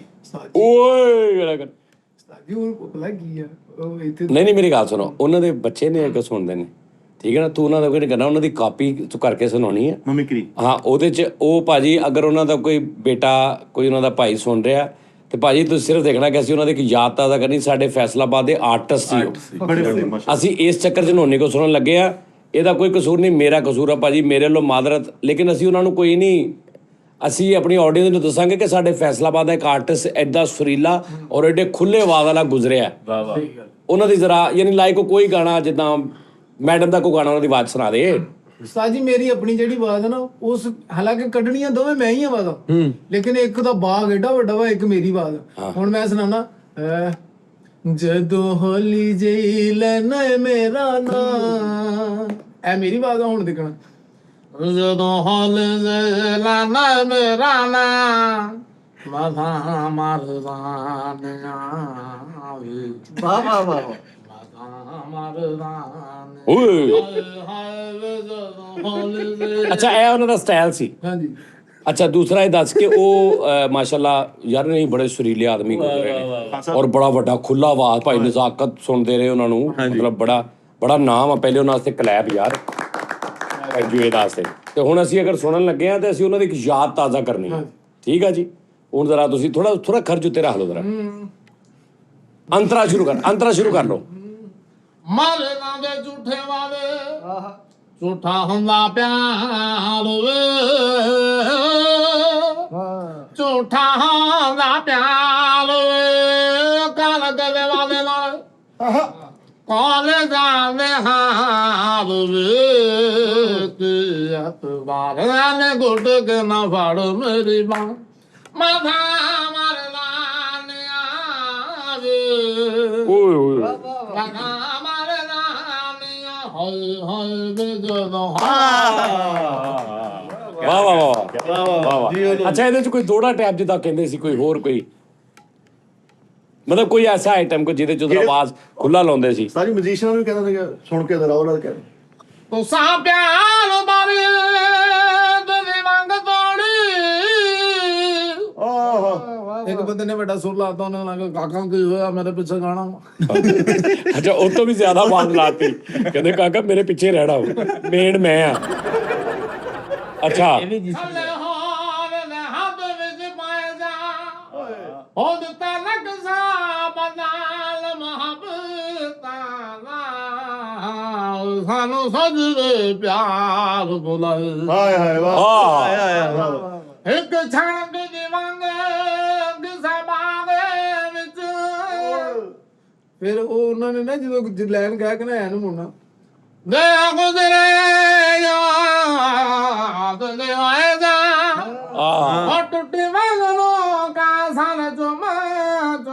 C: ਓਏ ਕਿਹੜਾ ਕਰ
E: ਸਾਡੀ ਉਹ ਪਤਾ ਕੀ ਆ ਉਹ ਇੱਥੇ
C: ਨਹੀਂ ਮੇਰੀ ਗੱਲ ਸੁਣੋ ਉਹਨਾਂ ਦੇ ਬੱਚੇ ਨੇ ਅੱਗੇ ਸੁਣਦੇ ਨੇ ਠੀਕ ਹੈ ਨਾ ਤੂੰ ਉਹਨਾਂ ਦਾ ਕੋਈ ਨਹੀਂ ਕਰਨਾ ਉਹਨਾਂ ਦੀ ਕਾਪੀ ਤੂੰ ਕਰਕੇ ਸੁਣਾਉਣੀ ਹੈ
D: ਮਮਿਕਰੀ
C: ਹਾਂ ਉਹਦੇ 'ਚ ਉਹ ਭਾਜੀ ਅਗਰ ਉਹਨਾਂ ਦਾ ਕੋਈ ਬੇਟਾ ਕੋਈ ਉਹਨਾਂ ਦਾ ਭਾਈ ਸੁਣ ਰਿਹਾ ਤੇ ਭਾਜੀ ਤੁਸੀਂ ਸਿਰਫ ਦੇਖਣਾ ਕਿ ਅਸੀਂ ਉਹਨਾਂ ਦੀ ਇੱਕ ਯਾਦ ਤਾਜ਼ਾ ਕਰਨੀ ਸਾਡੇ ਫੈਸਲਾਬਾਦ ਦੇ ਆਰਟਿਸਟ ਸੀ ਉਹ
D: ਬੜੇ ਬੜੇ ਮਾਸ਼ਾ
C: ਅਸੀਂ ਇਸ ਚੱਕਰ 'ਚ ਨੋਨੀ ਕੋ ਸੁਣਨ ਲੱਗੇ ਆ ਇਹਦਾ ਕੋਈ ਕਸੂਰ ਨਹੀਂ ਮੇਰਾ ਕਸੂਰ ਆ ਭਾਜੀ ਮੇਰੇ ਵੱਲੋਂ ਮਾਦਰਤ ਲੇਕਿਨ ਅਸੀਂ ਉਹਨਾਂ ਨੂੰ ਕੋਈ ਨਹੀਂ ਅਸੀਂ ਆਪਣੀ ਆਡੀਅנס ਨੂੰ ਦੱਸਾਂਗੇ ਕਿ ਸਾਡੇ ਫੈਸਲਾਬਾਦ ਦਾ ਇੱਕ ਆਰਟਿਸਟ ਐਡਾ ਸੁਰੀਲਾ ਔਰ ਐਡੇ ਖੁੱਲੇ ਆਵਾਜ਼ ਵਾਲਾ ਗੁਜ਼ਰਿਆ
B: ਵਾਹ ਵਾਹ
C: ਉਹਨਾਂ ਦੀ ਜ਼ਰਾ ਯਾਨੀ ਲਾਈਕ ਕੋਈ ਗਾਣਾ ਜਿੱਦਾਂ ਮੈਡਮ ਦਾ ਕੋਈ ਗਾਣਾ ਉਹਨਾਂ ਦੀ ਆਵਾਜ਼ ਸੁਣਾ ਦੇ
E: ਉਸਤਾਦ ਜੀ ਮੇਰੀ ਆਪਣੀ ਜਿਹੜੀ ਆਵਾਜ਼ ਹੈ ਨਾ ਉਸ ਹਾਲਾਂਕਿ ਕੱਢਣੀਆਂ ਦੋਵੇਂ ਮੈਂ ਹੀ ਆਵਾਜ਼ਾਂ ਲੇਕਿਨ ਇੱਕ ਦਾ ਬਾਗ ਏਡਾ ਵੱਡਾ ਵਾ ਇੱਕ ਮੇਰੀ ਆਵਾਜ਼ ਹੁਣ ਮੈਂ ਸੁਣਾਉਣਾ ਜਦੋਂ ਹੋਲੀ ਜਈ ਲੈਣਾ ਮੇਰਾ ਨਾਂ ਐ ਮੇਰੀ ਆਵਾਜ਼ ਆ ਹੁਣ ਦੇਖਣਾ ਜਦੋਂ ਹੋਲੀ ਜਈ ਲੈਣਾ ਮੇਰਾ ਨਾਂ ਮਾਥਾ ਮਾਰਦਾ
A: ਵਾਹ ਵਾਹ ਵਾਹ
C: ਓਏ ਅੱਛਾ ਇਹ ਉਹਨਾਂ ਦਾ ਸਟਾਈਲ ਸੀ
E: ਹਾਂਜੀ
C: ਅੱਛਾ ਦੂਸਰਾ ਇਹ ਦੱਸ ਕਿ ਉਹ ਮਾਸ਼ਾਅੱਲਾ ਯਾਰ ਨਹੀਂ ਬੜੇ ਸੁਰੀਲੇ ਆਦਮੀ ਗੁਜ਼ਰੇ ਨੇ ਔਰ ਬੜਾ ਵੱਡਾ ਖੁੱਲਾ ਆਵਾਜ਼ ਭਾਈ ਨਜ਼ਾਕਤ ਸੁਣਦੇ ਰਹੇ ਉਹਨਾਂ ਨੂੰ ਮਤਲਬ ਬੜਾ ਨਾਮ ਆ ਪਹਿਲੇ ਉਹਨਾਂ ਵਾਸਤੇ ਕਲੈਬ ਯਾਰ ਜੁਏਦ ਵਾਸਤੇ ਤੇ ਹੁਣ ਅਸੀਂ ਅਗਰ ਸੁਣਨ ਲੱਗੇ ਆ ਤੇ ਅਸੀਂ ਉਹਨਾਂ ਦੀ ਇੱਕ ਯਾਦ ਤਾਜ਼ਾ ਕਰਨੀ ਹੈ ਠੀਕ ਆ ਜੀ ਹੁਣ ਜ਼ਰਾ ਤੁਸੀਂ ਥੋੜਾ ਖਰਚ ਉੱਤੇ ਰੱਖ ਲਓ ਜ਼ਰਾ ਅੰਤਰਾ ਸ਼ੁਰੂ ਕਰ ਲਓ
E: ਮਾਰੇ ਨਾਂ ਦੇ ਝੂਠੇ ਵਾਲੇ ਝੂਠਾ ਹੁੰਦਾ ਪਿਆਰ ਵੇ ਝੂਠਾ ਹੁੰਦਾ ਪਿਆਰ ਵੇ ਕਾਲ ਦੇ ਵਾਲੇ ਨਾਲ ਕਾਲੇ ਜਾਂਦੇ ਹਾਂ ਵੇ ਕਿ ਅਤਵਾਰ ਨੇ ਗੁੱਟ ਕੇ ਨਾ ਫੜ ਮੇਰੀ ਬਾਂ ਮਾਥਾ ਮਾਰਨਾ ਨੇ ਆਵੇ
C: ਓਏ ਵਾਹ ਅੱਛਾ ਇਹਦੇ ਚ ਕੋਈ ਦੋੜਾ ਟੈਪ ਜਿੱਦਾਂ ਕਹਿੰਦੇ ਸੀ ਕੋਈ ਹੋਰ ਕੋਈ ਮਤਲਬ ਕੋਈ ਐਸਾ ਆਈਟਮ ਕੋ ਜਿਹਦੇ ਚ ਉਹਦਾ ਆਵਾਜ਼ ਖੁੱਲਾ ਲਾਉਂਦੇ ਸੀ
D: ਸਾਰੀ ਮਿਊਜ਼ੀਸ਼ੀਅਨ ਨੂੰ ਵੀ ਕਹਿੰਦਾ ਸੀਗਾ ਸੁਣ ਕੇ ਜ਼ਰਾ ਉਹਨਾਂ ਦਾ ਕਹਿ
E: ਤੂੰ ਸਾ ਪਿਆਰ ਬਾਰੇ ਤੇ ਮੰਗ ਤੋੜੀ ਇੱਕ ਬੰਦੇ ਨੇ ਵੱਡਾ ਸੁਰ ਲਾਤਾ ਉਹਨਾਂ ਨਾਲ ਕਾਕਾ ਕੀ ਹੋਇਆ ਮੇਰੇ ਪਿੱਛੇ ਗਾਣਾ
C: ਅੱਛਾ ਉਹ ਤੋਂ ਵੀ ਜ਼ਿਆਦਾ ਆਵਾਜ਼ ਲਾਤੀ ਕਹਿੰਦੇ ਕਾਕਾ ਮੇਰੇ ਪਿੱਛੇ ਰਹਿਣਾ ਮੇਨ ਮੈਂ ਆ ਅੱਛਾ
B: ਇਹ ਵੀ ਜੀ
E: ਹੱਲੇ ਹੋਣ ਨੇ ਹੱਥ ਵਿੱਚ ਪਾਏ ਜਾ ਹੋ ਦਿੱਤਾ ਨਕਸ਼ਾ ਬਦਲ ਮੁਹੱਬਤਾਂ ਦਾ ਸਾਨੂੰ ਸਜਦੇ ਪਿਆਰ ਬੁਲਾਏ
D: ਹਾਏ ਹਾਏ ਵਾਹ
E: ਇੱਕ ਛਣ ਦੇ ਦੀਵਾਂਗੇ ਕਿਸੇ ਬਾਗੇ ਵਿੱਚ ਫਿਰ ਉਹ ਉਹਨਾਂ ਨੇ ਨਾ ਜਦੋਂ ਲੈਣ ਗਿਆ ਕਿ ਨਾ ਐਨ ਮੁੰਨਾ ਦੇ ਗੁਜ਼ਰੇ ਯਾਦ ਦੇ ਆਏ ਜਾ ਆ ਟੁੱਟੀ ਵਾਂਗਨੋਂ ਕਾ ਸਾਨ ਚਮਕ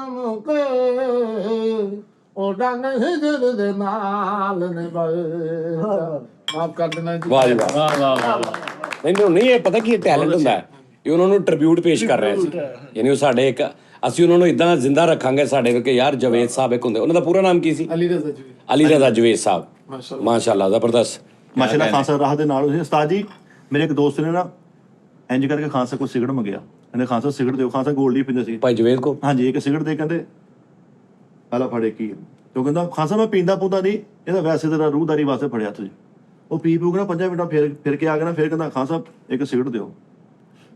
E: ਉਹ ਡੰਗ ਹਿਜਰ ਦੇ ਨਾਲ ਨੇ ਬਾਏ ਮਾਫ ਕਰ ਦੇਣਾ ਜੀ
C: ਵਾਹ ਜੀ ਵਾਹ ਨਹੀਂ ਇਹ ਪਤਾ ਕੀ ਟੈਲੈਂਟ ਹੁੰਦਾ ਹੈ ਇਹ ਉਹਨਾਂ ਨੂੰ ਟ੍ਰਿਬਿਊਟ ਪੇਸ਼ ਕਰ ਰਹੇ ਸੀ ਯਾਨੀ ਉਹ ਸਾਡੇ ਇੱਕ ਅਸੀਂ ਉਹਨਾਂ ਨੂੰ ਇਦਾਂ ਜ਼ਿੰਦਾ ਰੱਖਾਂਗੇ ਸਾਡੇ ਵਿੱਚ ਯਾਰ ਜਵੇਦ ਸਾਹਿਬ ਇੱਕ ਹੁੰਦੇ ਉਹਨਾਂ ਦਾ ਪੂਰਾ ਨਾਮ ਕੀ ਸੀ
E: ਅਲੀ ਰਜ਼ਾ
C: ਜਵੇਦ ਸਾਹਿਬ ਮਾਸ਼ਾਅੱਲਾ ਜ਼ਬਰਦਸਤ
D: ਮਾਸ਼ਾਅੱਲਾ ਖਾਸਾ ਰਾਹ ਦੇ ਨਾਲ ਉਸਤਾਦ ਜੀ ਮੇਰੇ ਇੱਕ ਦੋਸਤ ਨੇ ਨਾ ਇੰਜ ਕਰਕੇ ਖਾਨ ਸਾਹਿਬ ਕੋਲ ਸਿਗਰਟ ਮੰਗਿਆ, ਕਹਿੰਦੇ ਖਾਨ ਸਾਹਿਬ ਸਿਗਰਟ ਦਿਓ। ਖਾਨ ਸਾਹਿਬ ਗੋਲਡੀ ਪੀਂਦੇ ਸੀ।
C: ਭਾਈ ਜਵੇਦ ਕੋ
D: ਹਾਂਜੀ, ਇੱਕ ਸਿਗਰਟ ਦੇ ਕਹਿੰਦੇ ਆਲਾ ਫੜੇ ਕੀ ਤੇ ਉਹ ਕਹਿੰਦਾ ਖਾਨ ਸਾਹਿਬ ਮੈਂ ਪੀਂਦਾ ਪੂੰਦਾ ਨਹੀਂ, ਇਹਦਾ ਵੈਸੇ ਤੇਰਾ ਰੂਹਦਾਰੀ ਵਾਸਤੇ ਫੜਿਆ ਤੁਸੀਂ। ਉਹ ਪੀ ਪੂ ਕੇ ਨਾ 5 ਮਿੰਟਾਂ ਫਿਰ ਕੇ ਆ ਗਿਆ ਨਾ, ਫਿਰ ਕਹਿੰਦਾ ਖਾਨ ਸਾਹਿਬ ਇੱਕ ਸਿਗਰਟ ਦਿਓ।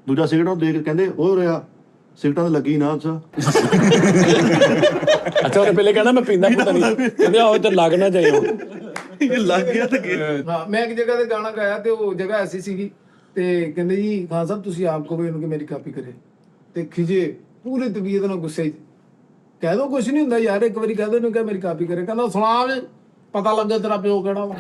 D: ਦੂਜਾ ਸਿਗਰਟ ਨੂੰ ਦੇ ਕੇ ਕਹਿੰਦੇ ਉਹ ਰਿਹਾ ਸਿਗਰਟਾਂ ਤਾਂ ਲੱਗੀ ਨਾ ਅੱਛਾ।
C: ਅੱਛਾ ਉਹਨੇ ਪਹਿਲੇ ਕਹਿੰਦਾ ਮੈਂ ਪੀਂਦਾ ਪੂੰਦਾ ਨਹੀਂ, ਕਹਿੰਦੇ ਆਓ ਤੇ ਲੱਗ ਨਾ ਜਾਇਓ।
D: ਲੱਗ ਗਿਆ ਤਾਂ
E: ਹਾਂ, ਮੈਂ ਇੱਕ ਜਗ੍ਹਾ ਤੇ ਗਾਣਾ ਗਾਇਆ ਤੇ ਉਹ ਜਗ੍ਹਾ ਐਸੀ ਸੀਗੀ ਤੇ ਕਹਿੰਦੇ ਜੀ ਖਾਨ ਸਾਹਿਬ ਤੁਸੀਂ ਆਪ ਕਹੋ ਇਹਨੂੰ ਕਿ ਮੇਰੀ ਕਾਪੀ ਕਰੇ ਤੇ ਖਿਜੇ ਪੂਰੇ ਤਬੀਅਤ ਨਾਲ ਗੁੱਸੇ 'ਚ। ਕਹਿ ਦੋ ਕੁਛ ਨਹੀਂ ਹੁੰਦਾ ਯਾਰ, ਇੱਕ ਵਾਰੀ ਕਹਿ ਦੋ ਇਹਨੂੰ ਕਿ ਮੇਰੀ ਕਾਪੀ ਕਰੇ। ਕਹਿੰਦਾ ਸੁਣਾ ਵੇ ਪਤਾ ਲੱਗੇ ਤੇਰਾ ਪਿਓ ਕਿਹੜਾ ਵਾ।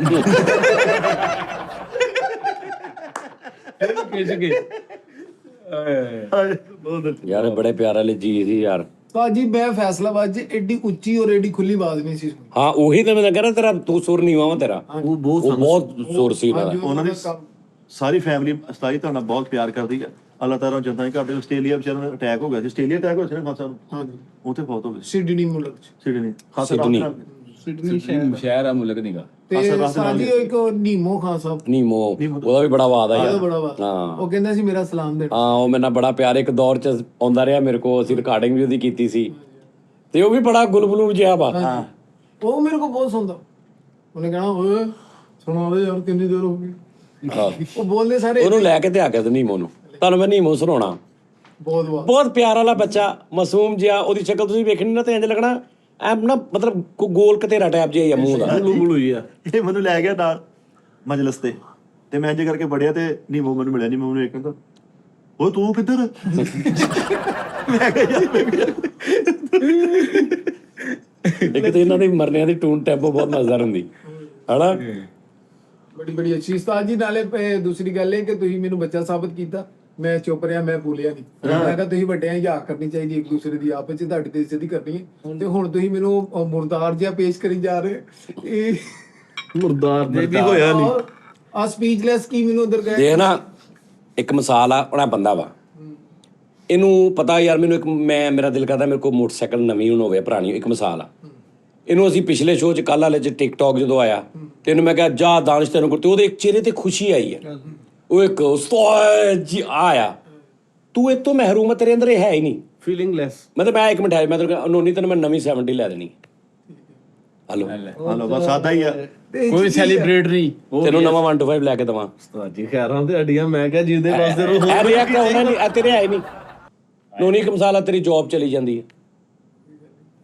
C: ਯਾਰ ਇਹ ਬੜੇ ਪਿਆਰੇ ਵਾਲੇ ਜੀ ਸੀ ਯਾਰ।
E: ਤਾਂ ਜੀ ਮੈਂ ਫੈਸਲਾਬਾਦ 'ਚ ਐਡੀ ਉੱਚੀ ਔਰ ਐਡੀ ਖੁੱਲੀ ਆਵਾਜ਼ ਨਹੀਂ ਸੀ ਸੁਣੀ।
C: ਹਾਂ ਉਹੀ ਤਾਂ ਮੈਂ ਕਹਿ ਰਿਹਾ, ਤੇਰਾ ਤੂੰ ਸੁਰ ਨੀਵਾਂ ਵਾ ਤੇਰਾ, ਉਹ ਬਹੁਤ ਸੁਰ ਸੀ ਉਹਨਾਂ ਦਾ।
D: ਉਹਨਾਂ ਦੀ ਸਾਰੀ ਫੈਮਿਲੀ ਸਤਾਈ ਤੁਹਾਡਾ ਬਹੁਤ ਪਿਆਰ ਕਰਦੀ ਹੈ। ਅੱਲਾਹ ਤਾਲਾ ਜਨਤਾ ਕਰਦੇ। ਆਸਟ੍ਰੇਲੀਆ ਵਿਚਾਰ ਨੂੰ ਅਟੈਕ ਹੋ ਗਿਆ ਸੀ, ਆਸਟ੍ਰੇਲੀਆ ਅਟੈਕ ਹੋਇਆ ਸੀ ਨਾ ਖਾਨ ਸਾਹਿਬ ਨੂੰ,
E: ਹਾਂਜੀ
D: ਉੱਥੇ ਬਹੁਤ ਹੋ ਗਏ।
E: ਸਿਡਨੀ ਮੁਲਕ 'ਚ।
D: Sydney Khan
C: Sydney.
D: ਸਾਹਿਬ
A: ਸਿਡਨੀ
B: ਸ਼ਹਿਰ ਆ ਮੁਲਕ ਨੀਗਾ।
E: ਤੇ ਸਾਡੀ ਉਹ ਇੱਕ ਨੀਮੋ ਖਾਨ ਸਾਹਿਬ
C: ਨੀਮੋ, ਉਹਦਾ ਵੀ ਬੜਾ ਵਾਦ ਆ
E: ਉਹਦਾ
C: ਯਾਰ।
E: ਬੜਾ ਵਾ,
C: ਹਾਂ
E: ਉਹ ਕਹਿੰਦਾ ਸੀ ਮੇਰਾ ਸਲਾਮ ਦੇਣਾ।
C: ਹਾਂ ਉਹ ਮੇਰੇ ਨਾਲ ਬੜਾ ਪਿਆਰ ਇੱਕ ਦੌਰ ਚ ਆਉਂਦਾ ਰਿਹਾ ਮੇਰੇ ਕੋਲ, ਅਸੀਂ ਰਿਕਾਰਡਿੰਗ ਵੀ ਉਹਦੀ ਕੀਤੀ ਸੀ ਤੇ ਉਹ ਵੀ ਬੜਾ ਗੁਲਬਲੂ ਜਿਹਾ ਵਾ।
E: ਉਹ ਮੇਰੇ ਕੋਲ ਬਹੁਤ ਸੁਣਦਾ। ਉਹਨੇ ਕਹਿਣਾ ਓਏ ਸੁਣਾ ਦੇ ਯਾਰ ਕਿੰਨੀ ਦੇਰ ਹੋ ਗਈ।
C: ਹਾਂ
E: ਉਹ ਬੋਲਦੇ ਸਾਰੇ
C: ਉਹਨੂੰ ਲੈ ਕੇ ਤੇ ਆ ਗਿਆ ਤੇ ਨੀਮੋ ਨੂੰ, ਤੁਹਾਨੂੰ ਮੈਂ ਨੀਮੋ ਸੁਣਾਉਣਾ।
E: ਬਹੁਤ ਵਾਹ
C: ਬਹੁਤ ਪਿਆਰ ਵਾਲਾ ਬੱਚਾ, ਮਾਸੂਮ ਜਿਹਾ। ਉਹਦੀ ਸ਼ਕਲ ਤੁਸੀਂ ਵੇਖਣੀ ਨਾ ਤੇ ਇੰਜ ਲੱਗਣਾ ਐ ਨਾ, ਮਤਲਬ ਗੋਲ ਕਤੇਰਾ ਟਾਈਪ ਜਿਹਾ ਹੀ ਆ ਮੂੰਹ ਦਾ।
B: ਬੁਲੂ ਹੀ ਆ।
D: ਇਹ ਮੈਨੂੰ ਲੈ ਗਿਆ ਨਾਲ ਮਜਲਿਸ ਤੇ ਮੈਂ ਇੰਜ ਕਰਕੇ ਵੜਿਆ ਤੇ ਨੀਮੋ ਮੈਨੂੰ ਮਿਲਿਆ। ਨੀਮੋ ਮੈਨੂੰ ਇੱਕ ਕਹਿੰਦਾ ਓਏ ਤੂੰ ਕਿੱਧਰ? ਮੈਂ ਕਿਹਾ ਯਾਰ
C: ਇੱਕ ਤੇ ਇਹਨਾਂ ਦੇ ਮਰਨਿਆਂ ਦੀ ਟੂਨ ਟੈਂਪੋ ਬਹੁਤ ਮਜ਼ੇਦਾਰ ਹੁੰਦੀ ਹਨਾ।
E: ਬੜੀ ਬੜੀ ਅੱਛੀ ਉਸਤਾਦ ਜੀ। ਨਾਲੇ ਦੂਸਰੀ ਗੱਲ ਇਹ ਕਿ ਤੁਸੀਂ ਮੈਨੂੰ ਬੱਚਾ ਸਾਬਤ ਕੀਤਾ, ਮੈਂ ਚੁੱਪ ਰਿਹਾ, ਮੈਂ ਬੋਲਿਆ ਨਹੀਂ। ਮੈਂ ਕਿਹਾ ਤੁਸੀਂ ਵੱਡਿਆਂ ਦੀ ਯਾਦ ਕਰਨੀ ਚਾਹੀਦੀ, ਇੱਕ ਦੂਸਰੇ ਦੀ ਆਪਸ ਚ ਤੁਹਾਡੀ ਤੇ ਇੱਜ਼ਤ ਕਰਨੀ ਹੈ। ਤੇ ਹੁਣ ਤੁਸੀਂ ਮੈਨੂੰ ਮੁਰਦਾਰ ਜਿਹਾ ਪੇਸ਼ ਕਰੀ ਜਾ ਰਹੇ। ਇਹ
B: ਮੁਰਦਾਰ ਦੇ ਵੀ ਹੋਇਆ ਨਹੀਂ।
E: ਆ ਸਪੀਚਲੈਸ ਕੀ ਮੈਨੂੰ ਉਧਰ ਗਏ।
C: ਦੇਖ ਨਾ ਇੱਕ ਮਿਸਾਲ ਆ, ਉਹਦਾ ਬੰਦਾ ਵਾ, ਇਹਨੂੰ ਪਤਾ ਯਾਰ ਮੈਨੂੰ ਇੱਕ ਮੇਰਾ ਦਿਲ ਕਰਦਾ ਮੇਰੇ ਕੋਲ ਮੋਟਰਸਾਈਕਲ ਨਵੀਂ ਹੁਣ ਹੋਵੇ ਪੁਰਾਣੀ। ਇੱਕ ਮਿਸਾਲ ਆ, ਇਹਨੂੰ ਅਸੀਂ ਪਿਛਲੇ ਸ਼ੋਅ ਚ ਕੱਲ ਵਾਲੇ ਚ ਟਿਕਟੌਕ ਜਦੋਂ ਆਇਆ ਤੇ ਇਹਨੂੰ ਮੈਂ ਕਿਹਾ ਜਾ ਦਾਨਿਸ਼ ਤੈਨੂੰ ਕੋਲ, ਤੇ ਉਹਦੇ ਚਿਹਰੇ ਤੇ ਖੁਸ਼ੀ ਆਈ ਹੈ। ਉਹ ਇੱਕ ਉਸਤਾਦ ਜੀ ਆਇਆ, ਤੂੰ ਇਹ ਤੋਂ ਮਹਿਰੂਮ ਹੈ, ਤੇਰੇ ਅੰਦਰ ਇਹ ਹੈ ਹੀ ਨਹੀਂ
B: ਫੀਲਿੰਗਲੈਸ।
C: ਮਤਲਬ ਮੈਂ ਇੱਕ ਮਿੰਟ ਆਇਆ, ਮੈਂ ਤੈਨੂੰ ਨੋਨੀ ਤੈਨੂੰ ਮੈਂ ਨਵੀਂ 70 ਲੈ ਦੇਣੀ। ਹਲੋ
D: ਹਲੋ ਬਸ ਸਾਦਾ ਹੀ ਆ।
B: ਕੋਈ ਸੈਲੀਬ੍ਰੇਟ ਨਹੀਂ।
C: ਤੈਨੂੰ ਨਵਾਂ 125 ਲੈ ਕੇ ਦਵਾਂ।
B: ਉਸਤਾਦ ਜੀ ਖੈਰਾਂ ਤੇ ਅੜੀਆਂ, ਮੈਂ ਕਿਹਾ ਜਿੰਦੇ ਵਾਸਤੇ ਰੋ।
C: ਇਹ ਰਿਐਕਟ ਹੋਣਾ ਨਹੀਂ, ਇਹ ਤੇਰੇ ਹੈ ਨਹੀਂ। ਨੋਨੀ ਇੱਕ ਮਿਸਾਲ ਆ, ਤੇਰੀ ਜੌਬ ਚਲੀ ਜਾਂਦੀ ਹੈ।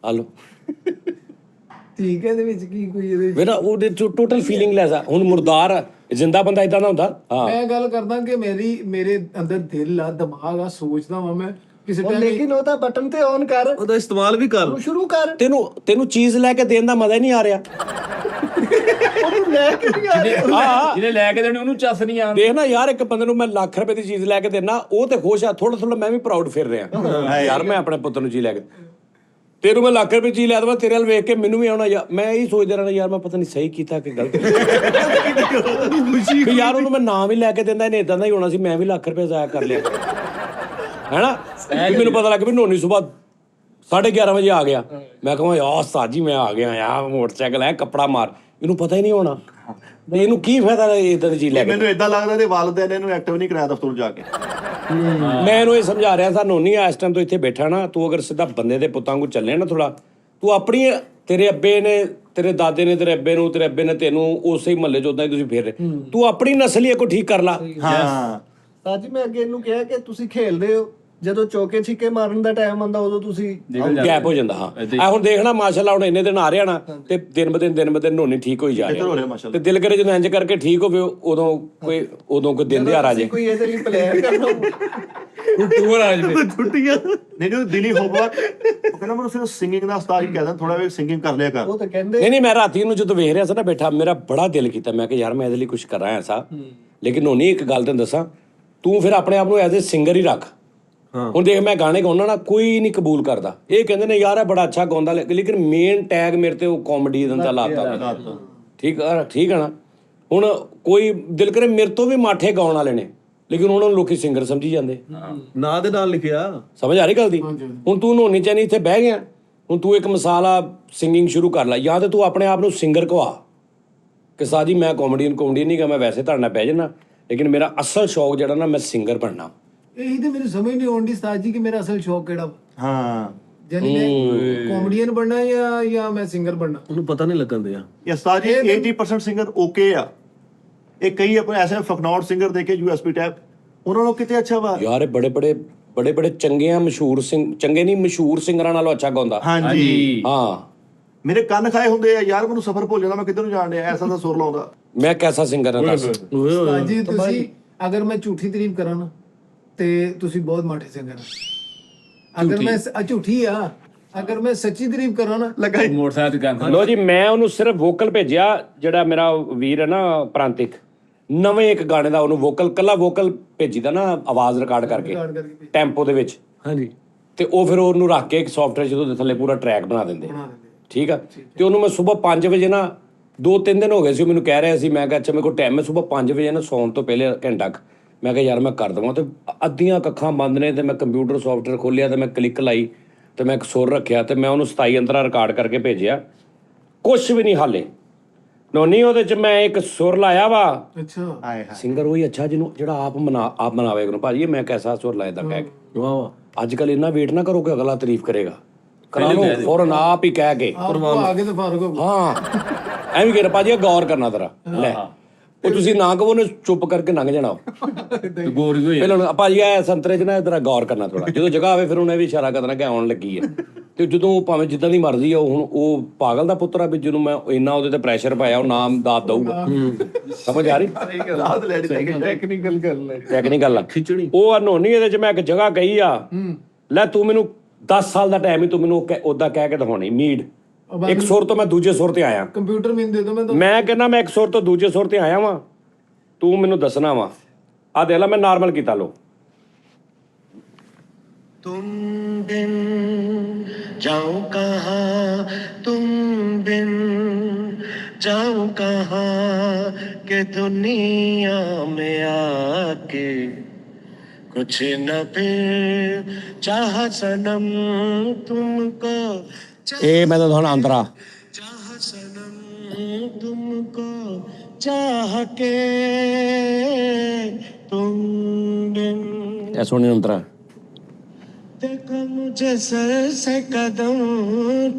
C: ਹਲੋ
E: ਠੀਕ ਹੈ, ਇਹਦੇ ਵਿੱਚ ਕੀ ਕੋਈ ਇਹਦੇ
C: ਵੇਰਾ ਉਹਦੇ ਟੋਟਲ ਫੀਲਿੰਗਲੈਸ ਆ। ਹੁਣ ਮੁਰਦਾਰ ਜ਼ਿੰਦਾ ਬੰਦਾ ਇਦਾਂ ਦਾ ਹੁੰਦਾ। ਹਾਂ
E: ਮੈਂ ਗੱਲ ਕਰਦਾ ਕਿ ਮੇਰੇ ਅੰਦਰ ਦਿਲ ਆ, ਦਿਮਾਗ ਆ, ਸੋਚਦਾ ਵਾਂ ਮੈਂ ਕਿਸੇ ਟਾਈਮ।
A: ਲੇਕਿਨ ਉਹ ਤਾਂ ਬਟਨ ਤੇ ਔਨ ਕਰ,
B: ਉਹਦਾ ਇਸਤੇਮਾਲ ਵੀ ਕਰ।
A: ਸ਼ੁਰੂ ਕਰ।
C: ਤੈਨੂੰ ਚੀਜ਼ ਲੈ ਕੇ ਦੇਣ ਦਾ ਮਜ਼ਾ ਹੀ ਨਹੀਂ ਆ ਰਿਹਾ।
A: ਉਹਨੂੰ ਲੈ ਕੇ ਨਹੀਂ ਆ ਰਿਹਾ।
C: ਹਾਂ
B: ਜਿਹਨੇ ਲੈ ਕੇ ਦੇਣੀ ਉਹਨੂੰ ਚੱਸ ਨਹੀਂ ਆਉਂਦੀ।
C: ਦੇਖ ਨਾ ਯਾਰ, ਇੱਕ ਬੰਦੇ ਨੂੰ ਮੈਂ ਲੱਖ ਰੁਪਏ ਦੀ ਚੀਜ਼ ਲੈ ਕੇ ਦੇਣਾ, ਉਹ ਤੇ ਖੁਸ਼ ਆ। ਥੋੜਾ ਥੋੜਾ ਮੈਂ ਵੀ ਪ੍ਰਾਊਡ ਫਿਰ ਰਿਹਾ ਯਾਰ, ਮੈਂ ਆਪਣੇ ਪੁੱਤ ਨੂੰ ਚੀਜ਼ ਲੈ ਕੇ। ਤੈਨੂੰ ਮੈਂ ਲੱਖ ਰੁਪਏ ਚੀਜ਼ ਲੈ ਦਵਾਂ, ਤੇਰੇ ਵੱਲ ਵੇਖ ਕੇ ਮੈਨੂੰ ਵੀ ਆਉਣਾ ਯਾਰ। ਮੈਂ ਇਹੀ ਸੋਚਦਾ ਰਹਿਣਾ ਯਾਰ, ਮੈਂ ਪਤਾ ਨਹੀਂ ਸਹੀ ਕੀਤਾ ਕਿ ਗਲਤ। ਕਿ ਯਾਰ ਉਹਨੂੰ ਮੈਂ ਨਾਮ ਹੀ ਲੈ ਕੇ ਦਿੰਦਾ, ਇਹਨੇ ਇਦਾਂ ਦਾ ਹੀ ਹੋਣਾ ਸੀ, ਮੈਂ ਵੀ ਲੱਖ ਰੁਪਏ ਜ਼ਾਇਆ ਕਰ ਲਿਆ ਹੈਨਾ। ਮੈਨੂੰ ਪਤਾ ਲੱਗ ਵੀ ਨੋਨੀ ਸੁਬਾਹ 11:30 ਵਜੇ ਆ ਗਿਆ। ਮੈਂ ਕਹਾਂ ਯਾਰ ਸਾਜੀ ਮੈਂ ਆ ਗਿਆ ਯਾਰ, ਮੋਟਰਸਾਈਕਲ ਹੈ, ਕੱਪੜਾ ਮਾਰ। ਇਹਨੂੰ ਪਤਾ ਹੀ ਨਹੀਂ ਹੋਣਾ ਵੀ ਇਹਨੂੰ ਕੀ ਫਾਇਦਾ ਇਦਾਂ ਦੀ ਚੀਜ਼ ਲੈ ਕੇ।
D: ਮੈਨੂੰ ਇਦਾਂ ਲੱਗਦਾ ਤੇ ਵਾਲਿदैन ਨੇ ਇਹਨੂੰ ਐਕਟਿਵ ਨਹੀਂ ਕਰਾਇਆ ਦਫ਼ਤਰ ਨੂੰ ਜਾ ਕੇ।
C: ਮੈਂ ਇਹਨੂੰ ਇਹ ਸਮਝਾ ਰਿਹਾ ਸਾਂ, ਨੋਨੀ ਇਸ ਟਾਈਮ ਤੋਂ ਇੱਥੇ ਬੈਠਾ ਨਾ, ਤੂੰ ਅਗਰ ਸਿੱਧਾ ਬੰਦੇ ਦੇ ਪੁੱਤਾਂ ਨੂੰ ਚੱਲੇ ਨਾ ਥੋੜਾ, ਤੂੰ ਆਪਣੀ ਤੇਰੇ ਅੱਬੇ ਨੇ, ਤੇਰੇ ਦਾਦੇ ਨੇ ਤੇਰੇ ਅੱਬੇ ਨੂੰ, ਤੇਰੇ ਅੱਬੇ ਨੇ ਤੈਨੂੰ, ਉਸੇ ਹੀ ਮਹੱਲੇ 'ਚ ਉਦਾਂ ਹੀ ਤੁਸੀਂ ਫੇਰ ਰਹੇ। ਤੂੰ ਆਪਣੀ ਨਸਲੀਅਤ ਕੋ ਠੀਕ ਕਰ ਲਾ।
D: ਹਾਂ
A: ਅੱਜ ਮੈਂ ਅੱਗੇ ਇਹਨੂੰ ਕਿਹਾ ਕਿ ਤੁਸੀਂ ਖੇਲਦੇ ਹੋ, ਜਦੋਂ ਚੌਕੇ ਛਿੱਕੇ ਮਾਰਨ ਦਾ ਟਾਈਮ ਆਉਂਦਾ ਉਦੋਂ ਤੁਸੀਂ
C: ਗੈਪ ਹੋ ਜਾਂਦਾ। ਹਾਂ ਆ ਹੁਣ ਦੇਖਣਾ ਮਾਸ਼ਾਅੱਲਾ, ਹੁਣ ਇੰਨੇ ਦਿਨ ਆ ਰਿਹਾ ਨਾ ਤੇ ਦਿਨ ਬ ਦਿਨ ਨੋਨੀ ਠੀਕ ਹੋਈ ਜਾ ਰਿਹਾ ਤੇ ਦਿਲ ਕਰੇ ਜਦੋਂ ਇੰਜ ਕਰਕੇ ਠੀਕ ਹੋਵੇ ਉਦੋਂ ਕੋਈ ਦਿਨ ਦਿਹਾੜਾ ਆ ਜਾਏ,
A: ਕੋਈ ਇਹਦੇ ਲਈ ਪਲਾਨ ਕਰ ਲਓ।
B: ਟੂਰ ਆ ਜਵੇ
D: ਛੁੱਟੀਆਂ ਨਹੀਂ ਜੋ ਦਿਲੀ ਹੋਮਵਰਕ। ਉਹ ਕਹਿੰਦਾ ਮੈਨੂੰ ਸਿਰਫ ਸਿੰਗਿੰਗ ਦਾ ਉਸਤਾਦ ਹੀ ਕਹਿੰਦਾ, ਥੋੜਾ ਵੇ ਸਿੰਗਿੰਗ ਕਰ ਲਿਆ ਕਰ।
A: ਉਹ ਤਾਂ ਕਹਿੰਦੇ
C: ਨਹੀਂ ਮੈਂ ਰਾਤੀ ਨੂੰ ਜਦੋਂ ਵੇਖ ਰਿਹਾ ਸੀ ਨਾ ਬੈਠਾ, ਮੇਰਾ ਬੜਾ ਦਿਲ ਕੀਤਾ, ਮੈਂ ਕਿ ਯਾਰ ਮੈਂ ਇਹਦੇ ਲਈ ਕੁਝ ਕਰਾਂ ਐਸਾ। ਲੇਕਿਨ ਨੋਨੀ ਇੱਕ ਗੱਲ ਤੈਨੂੰ ਦੱਸਾਂ, ਤੂੰ ਫਿਰ ਆਪਣੇ ਆਪ ਨੂੰ ਐਜ਼ ਏ ਸਿੰਗਰ ਹੀ ਰੱਖ। ਹੁਣ ਦੇਖ ਮੈਂ ਗਾਣੇ ਗਾਉਣਾ ਨਾ, ਕੋਈ ਨਹੀਂ ਕਬੂਲ ਕਰਦਾ। ਇਹ ਕਹਿੰਦੇ ਨੇ ਯਾਰ ਇਹ ਬੜਾ ਅੱਛਾ ਗਾਉਂਦਾ, ਲੇਕਿਨ ਮੇਨ ਟੈਗ ਮੇਰੇ ਤੇ ਉਹ ਕਾਮੇਡੀ ਦਾ ਲਾਤਾ। ਠੀਕ ਆ ਨਾ। ਹੁਣ ਕੋਈ ਦਿਲ ਕਰੇ ਮੇਰੇ ਤੋਂ ਵੀ ਮਾਠੇ ਗਾਉਣ ਵਾਲੇ ਨੇ, ਲੇਕਿਨ ਉਹਨਾਂ ਨੂੰ ਲੋਕੀ ਸਿੰਗਰ ਸਮਝੀ ਜਾਂਦੇ।
B: ਨਾਂ ਦੇ ਨਾਲ ਲਿਖਿਆ।
C: ਸਮਝ ਆ ਰਹੀ ਗੱਲ ਦੀ? ਹੁਣ ਤੂੰ ਨੋਨੀ ਚਾਨੀ ਇੱਥੇ ਬਹਿ ਗਿਆ, ਹੁਣ ਤੂੰ ਇੱਕ ਮਿਸਾਲ ਆ ਸਿੰਗਿੰਗ ਸ਼ੁਰੂ ਕਰ ਲੈ, ਜਾਂ ਤੇ ਤੂੰ ਆਪਣੇ ਆਪ ਨੂੰ ਸਿੰਗਰ ਕਹਾ ਕਿ ਸਾਜੀ ਮੈਂ ਕਾਮੇਡੀਅਨ ਨਹੀਂ ਗਾ, ਮੈਂ ਵੈਸੇ ਤੁਹਾਡੇ ਨਾਲ ਬਹਿ ਜਾਣਾ, ਲੇਕਿਨ ਮੇਰਾ ਅਸਲ ਸ਼ੌਕ ਜਿਹੜਾ ਨਾ, ਮੈਂ ਸਿੰਗਰ ਬਣਨਾ।
E: ਇਹੀ ਤੇ ਮੈਨੂੰ ਸਮਝ ਨਹੀਂ ਆਉਂਦੀ ਉਸਤਾਦ ਜੀ ਕਿ ਮੇਰਾ ਅਸਲ ਸ਼ੌਕ ਕਿਹੜਾ ਵਾ।
D: ਹਾਂ
E: ਯਾਨੀ ਮੈਂ ਕਾਮੇਡੀਅਨ ਬਣਨਾ ਜਾਂ ਮੈਂ ਸਿੰਗਰ ਬਣਨਾ।
B: ਉਹਨੂੰ ਪਤਾ ਨਹੀਂ ਲੱਗਣ ਦਿਆ।
D: ਇਹ ਉਸਤਾਦ ਜੀ 80% ਸਿੰਗਰ ਓਕੇ ਆ। ਇਹ ਕਈ ਆਪਣੇ ਐਸੇ ਫਕਨੌਟ ਸਿੰਗਰ ਦੇਖੇ USB ਟੈਪ, ਉਹਨਾਂ ਨੂੰ ਕਿਤੇ ਅੱਛਾ ਵਾ
C: ਯਾਰ ਇਹ ਬੜੇ ਚੰਗੇ ਆ, ਮਸ਼ਹੂਰ ਚੰਗੇ ਨਹੀਂ, ਮਸ਼ਹੂਰ ਸਿੰਗਰਾਂ ਨਾਲੋਂ ਅੱਛਾ ਗਾਉਂਦਾ।
D: ਹਾਂਜੀ
C: ਹਾਂ
D: ਮੇਰੇ ਕੰਨ ਖਾਏ ਹੁੰਦੇ ਆ ਯਾਰ, ਮੈਨੂੰ ਸਫ਼ਰ ਭੁੱਲ ਜਾਂਦਾ ਮੈਂ ਕਿੱਧਰ ਨੂੰ ਜਾਣ ਡਿਆ, ਐਸਾ ਦਾ ਸੁਰ ਲਾਉਂਦਾ।
C: ਮੈਂ ਕੈਸਾ ਸਿੰਗਰ ਹਾਂ ਦੱਸ।
E: ਉਸਤਾਦ ਜੀ ਤੁਸੀਂ ਅਗਰ ਮੈਂ ਝੂਠੀ ਤਾਰੀਫ ਕਰਾਂ ਨਾ ਤੇ ਤੁਸੀਂ ਬਹੁਤ ਮਾੜੇ ਸਿੰਗਰ ਹੋ। ਅਗਰ ਮੈਂ ਝੂਠੀ ਆ, ਅਗਰ ਮੈਂ ਸੱਚੀ ਤਾਰੀਫ ਕਰਾਂ ਨਾ
D: ਲੱਗਾ ਹੀ
B: ਮੋਟਰਸਾਈਕਲ ਤੇ ਗਾਣਾ।
C: ਲੋ ਜੀ, ਮੈਂ ਉਹਨੂੰ ਸਿਰਫ ਵੋਕਲ ਭੇਜਿਆ, ਜਿਹੜਾ ਮੇਰਾ ਵੀਰ ਹੈ ਨਾ ਪ੍ਰਾਂਤਿਕ, ਨਵੇਂ ਇੱਕ ਗਾਣੇ ਦਾ ਉਹਨੂੰ ਕੱਲਾ ਵੋਕਲ ਭੇਜੀਦਾ ਨਾ, ਆਵਾਜ਼ ਰਿਕਾਰਡ ਕਰਕੇ ਟੈਂਪੋ ਦੇ ਵਿੱਚ।
B: ਹਾਂਜੀ।
C: ਤੇ ਉਹ ਫਿਰ ਉਹਨੂੰ ਰੱਖ ਕੇ ਇੱਕ ਸੌਫਟਵੇਅਰ ਜਦੋਂ ਦੇ ਥੱਲੇ ਪੂਰਾ ਟਰੈਕ ਬਣਾ ਦਿੰਦੇ। ਠੀਕ ਆ। ਤੇ ਉਹਨੂੰ ਮੈਂ ਸਵੇਰ 5 ਵਜੇ ਨਾ, 2-3 ਦਿਨ ਹੋ ਗਏ ਸੀ, ਮੈਨੂੰ ਕਹਿ ਰਿਹਾ ਸੀ, ਮੈਂ ਕਿਹਾ ਅੱਛਾ ਮੇਰੇ ਕੋਲ ਟਾਈਮ ਹੈ ਸਵੇਰ 5 ਵਜੇ ਨਾ, ਸੌਣ ਤੋਂ ਪਹਿਲੇ ਘੰਟਾ ਕੁ। ਮੈਂ ਕਿਹਾ ਯਾਰ ਮੈਂ ਕਰ ਦੇਵਾਂ। ਤੇ ਅੱਧੀਆਂ ਅੱਖਾਂ ਬੰਦ ਨੇ ਤੇ ਮੈਂ ਕੰਪਿਊਟਰ ਸੌਫਟਵੇਅਰ ਖੋਲਿਆ ਤੇ ਮੈਂ ਕਲਿੱਕ ਲਾਈ ਤੇ ਮੈਂ ਇੱਕ ਸੁਰ ਰੱਖਿਆ ਤੇ ਮੈਂ ਉਹਨੂੰ 27 ਅੰਤਰਾ ਰਿਕਾਰਡ ਕਰਕੇ ਭੇਜਿਆ। ਕੁਛ ਵੀ ਨਹੀਂ ਹਾਲੇ ਨੋਨੀ ਉਹਦੇ ਚ ਮੈਂ ਇੱਕ ਸੁਰ ਲਾਇਆ ਵਾ।
E: ਅੱਛਾ
D: ਆਏ ਹਾਏ
C: ਸਿੰਗਰ ਉਹੀ ਅੱਛਾ ਜਿਹਨੂੰ ਜਿਹੜਾ ਆਪ ਮਨਾਵੇ ਕਰੋ। ਭਾਜੀ ਮੈਂ ਕੈਸਾ ਸੁਰ ਲਾਇਆ ਦਾ ਕਹਿ ਕੇ।
B: ਵਾਹ ਵਾਹ।
C: ਅੱਜ ਕੱਲ ਇੰਨਾ ਵੇਟ ਨਾ ਕਰੋ ਕਿ ਅਗਲਾ ਤਾਰੀਫ ਕਰੇਗਾ, ਕਰਾ ਲਓ ਫੌਰਨ ਆਪ ਹੀ ਕਹਿ ਕੇ।
E: ਆ ਕੇ ਤੇ ਫਾਰਗ ਹੋ।
C: ਹਾਂ ਐਵੇਂ ਕਹਿ ਭਾਜੀ ਗੌਰ ਕਰਨਾ ਤੇਰਾ ਲੈ, ਉਹ ਤੁਸੀਂ ਨਾ ਕਹੋ ਉਹਨੇ ਚੁੱਪ ਕਰਕੇ ਲੰਘ ਜਾਣਾ।
B: ਗੋਰੀ ਹੋਈ
C: ਪਹਿਲਾਂ ਭਾਜੀ ਐ ਸੰਤਰੇ ਚ ਨਾ ਤੇਰਾ ਗੌਰ ਕਰਨਾ ਥੋੜਾ, ਜਦੋਂ ਜਗ੍ਹਾ ਆਵੇ ਫਿਰ ਉਹਨੇ ਵੀ ਇਸ਼ਾਰਾ ਕਰਨਾ ਕਿ ਆਉਣ ਲੱਗੀ ਹੈ। ਤੇ ਜਦੋਂ ਉਹ ਭਾਵੇਂ ਜਿੱਦਾਂ ਦੀ ਮਰਜ਼ੀ ਆ, ਹੁਣ ਉਹ ਪਾਗਲ ਦਾ ਪੁੱਤਰ ਆ ਵੀ ਜਿਹਨੂੰ ਮੈਂ ਇੰਨਾ ਉਹਦੇ ਤੇ ਪ੍ਰੈਸ਼ਰ ਪਾਇਆ ਉਹ ਨਾਮ ਦਾਤ ਦਊਗਾ। ਸਮਝ ਆ ਰਹੀ?
D: ਰਾਤ ਲੈਣੀ
E: ਟੈਕਨੀਕਲ ਗੱਲ ਹੈ।
C: ਟੈਕਨੀਕਲ ਆ
B: ਖਿਚੜੀ।
C: ਉਹ ਨੋਨੀ ਇਹਦੇ ਚ ਮੈਂ ਇੱਕ ਜਗ੍ਹਾ ਕਹੀ ਆ, ਲੈ ਤੂੰ ਮੈਨੂੰ 10 ਸਾਲ ਦਾ ਟਾਈਮ ਹੀ ਤੂੰ ਮੈਨੂੰ ਉਦਾਂ ਕਹਿ ਕੇ ਦਿਖਾਉਣੀ ਮੀਡ। ਇੱਕ ਸੁਰ ਤੋਂ ਮੈਂ ਦੂਜੇ ਸੁਰ ਤੇ ਆਇਆ।
E: ਕੰਪਿਊਟਰ ਮੈਨੂੰ ਦੇ ਦੋ
C: ਮੈਂ ਕਹਿੰਦਾ ਮੈਂ ਇੱਕ ਸੁਰ ਤੋਂ ਦੂਜੇ ਸੁਰ ਤੇ ਆਇਆ ਵਾਂ, ਤੂੰ ਮੈਨੂੰ ਦੱਸਣਾ ਵਾ। ਆ ਦੇਖ ਲੈ ਮੈਂ ਨਾਰਮਲ ਕੀਤਾ ਲੋ।
F: तुम बिन जाऊं कहाँ, तुम बिन जाऊं कहाँ के दुनिया में आके कुछ न फिर चाह सनम तुमको,
C: ਇਹ ਮੈਂ ਤਾਂ ਤੁਹਾਨੂੰ ਅੰਤਰਾ
F: चाह सनम तुमको चाह के तुम बिन
C: ਇਹ ਸੋਹਣੀ ਅੰਤਰਾ।
F: देखो मुझे सर से कदम